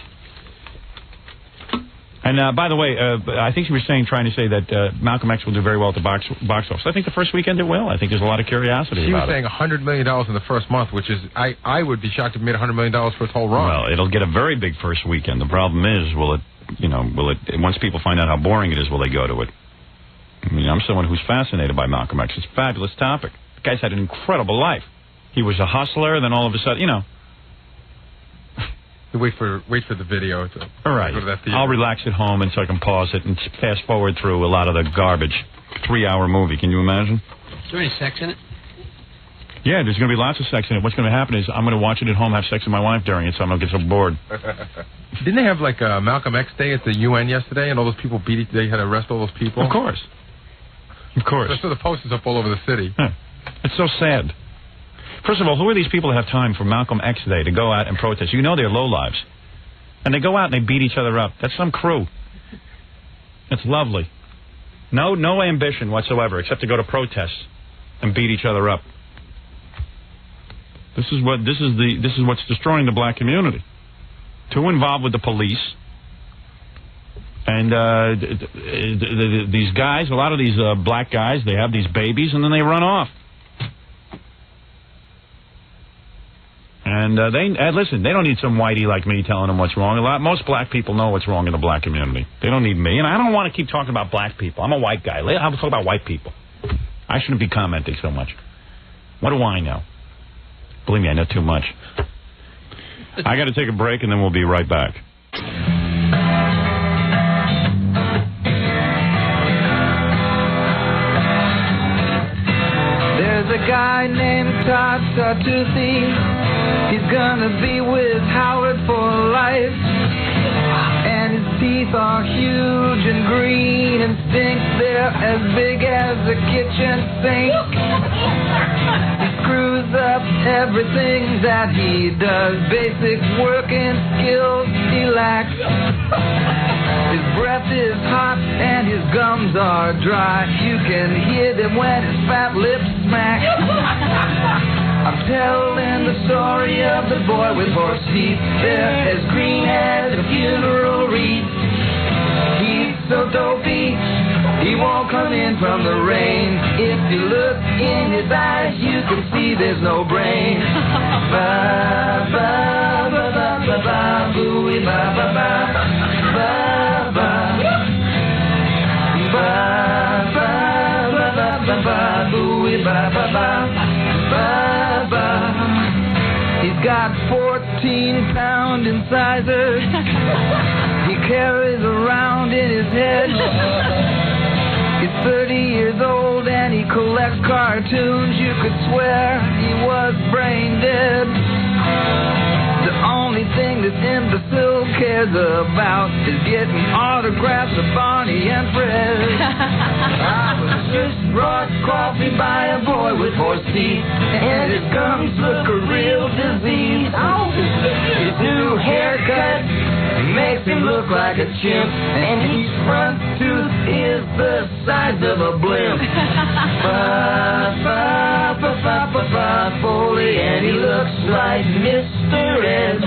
And by the way, I think she was trying to say that Malcolm X will do very well at the box office. I think the first weekend it will. I think there's a lot of curiosity She was about it. saying $100 million in the first month, which is, I would be shocked if it made $100 million for its whole run. Well, it'll get a very big first weekend. The problem is, will it, once people find out how boring it is, will they go to it? I mean, I'm someone who's fascinated by Malcolm X. It's a fabulous topic. The guy's had an incredible life. He was a hustler, then all of a sudden, Wait for the video. All right. I'll relax at home and so I can pause it and fast forward through a lot of the garbage. 3-hour movie. Can you imagine? Is there any sex in it? Yeah, there's going to be lots of sex in it. What's going to happen is I'm going to watch it at home, have sex with my wife during it, so I'm going to get so bored. Didn't they have like a Malcolm X Day at the UN yesterday, and all those people they had to arrest all those people? Of course. Of course. So the posters up all over the city. Yeah. It's so sad. First of all, who are these people that have time for Malcolm X Day to go out and protest? You know they're lowlives. And they go out and they beat each other up. That's some crew. It's lovely. No ambition whatsoever except to go to protests and beat each other up. This is what's destroying the black community. Too involved with the police. And these guys, a lot of these black guys, they have these babies and then they run off. And listen, they don't need some whitey like me telling them what's wrong. Most black people know what's wrong in the black community. They don't need me. And I don't want to keep talking about black people. I'm a white guy. I'll talk about white people. I shouldn't be commenting so much. What do I know? Believe me, I know too much. I got to take a break, and then we'll be right back. There's a guy named Todd Satoothie. He's gonna be with Howard for life. And his teeth are huge and green and stink. They're as big as a kitchen sink. He screws up everything that he does. Basic working skills he lacks. His breath is hot and his gums are dry. You can hear them when his fat lips smack. I'm telling the story of the boy with horse teeth. They're as green as a funeral wreath. He's so dopey, he won't come in from the rain. If you look in his eyes, you can see there's no brain. Ba ba ba ba ba ba booey ba ba ba ba ba ba ba ba ba ba ba booey ba ba ba ba. He's got 14-pound incisors he carries around in his head. He's 30 years old and he collects cartoons. You could swear he was brain dead. The only thing this imbecile cares about is getting autographs of Barney and Fred. I was just brought coffee by a boy with horse teeth, and his gums look a real disease. His new haircut makes him look like a chimp, and each front tooth is the size of a blimp. Ba ba ba ba ba ba Foley, and he looks like Mr. Ed.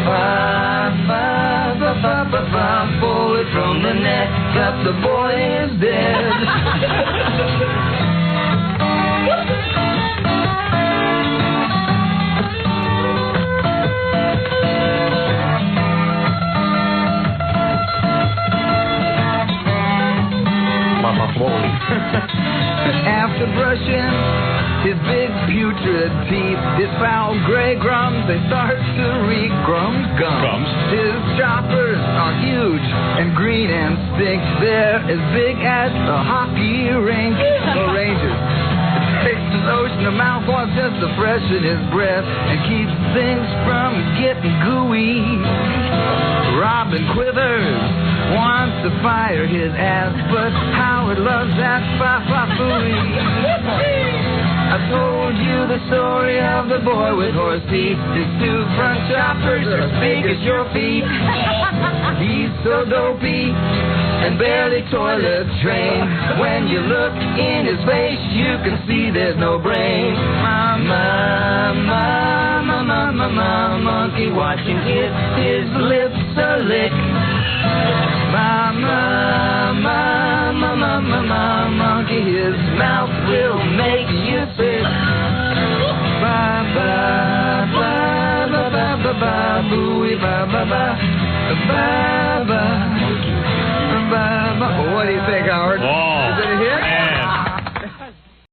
Ba ba ba ba ba ba Foley, from the neck up, the boy is dead. After brushing his big putrid teeth, his foul gray grums, they start to reek. Grums. His choppers are huge and green and stink. They're as big as a hockey rink. The Rangers. Takes the lotion of mouthwash just to freshen his breath and keeps things from getting gooey. Robin Quivers wants to fire his ass, but Howard loves that fa-fa-fooey. I told told you the story of the boy with horse teeth. His two front choppers are as big as your feet. He's so dopey and barely toilet trained. When you look in his face, you can see there's no brain. My monkey watching his lips a lick. My monkey, his mouth will make you sick. Ba ba ba ba ba ba ba booey ba ba ba ba ba ba ba. What do you think, Howard?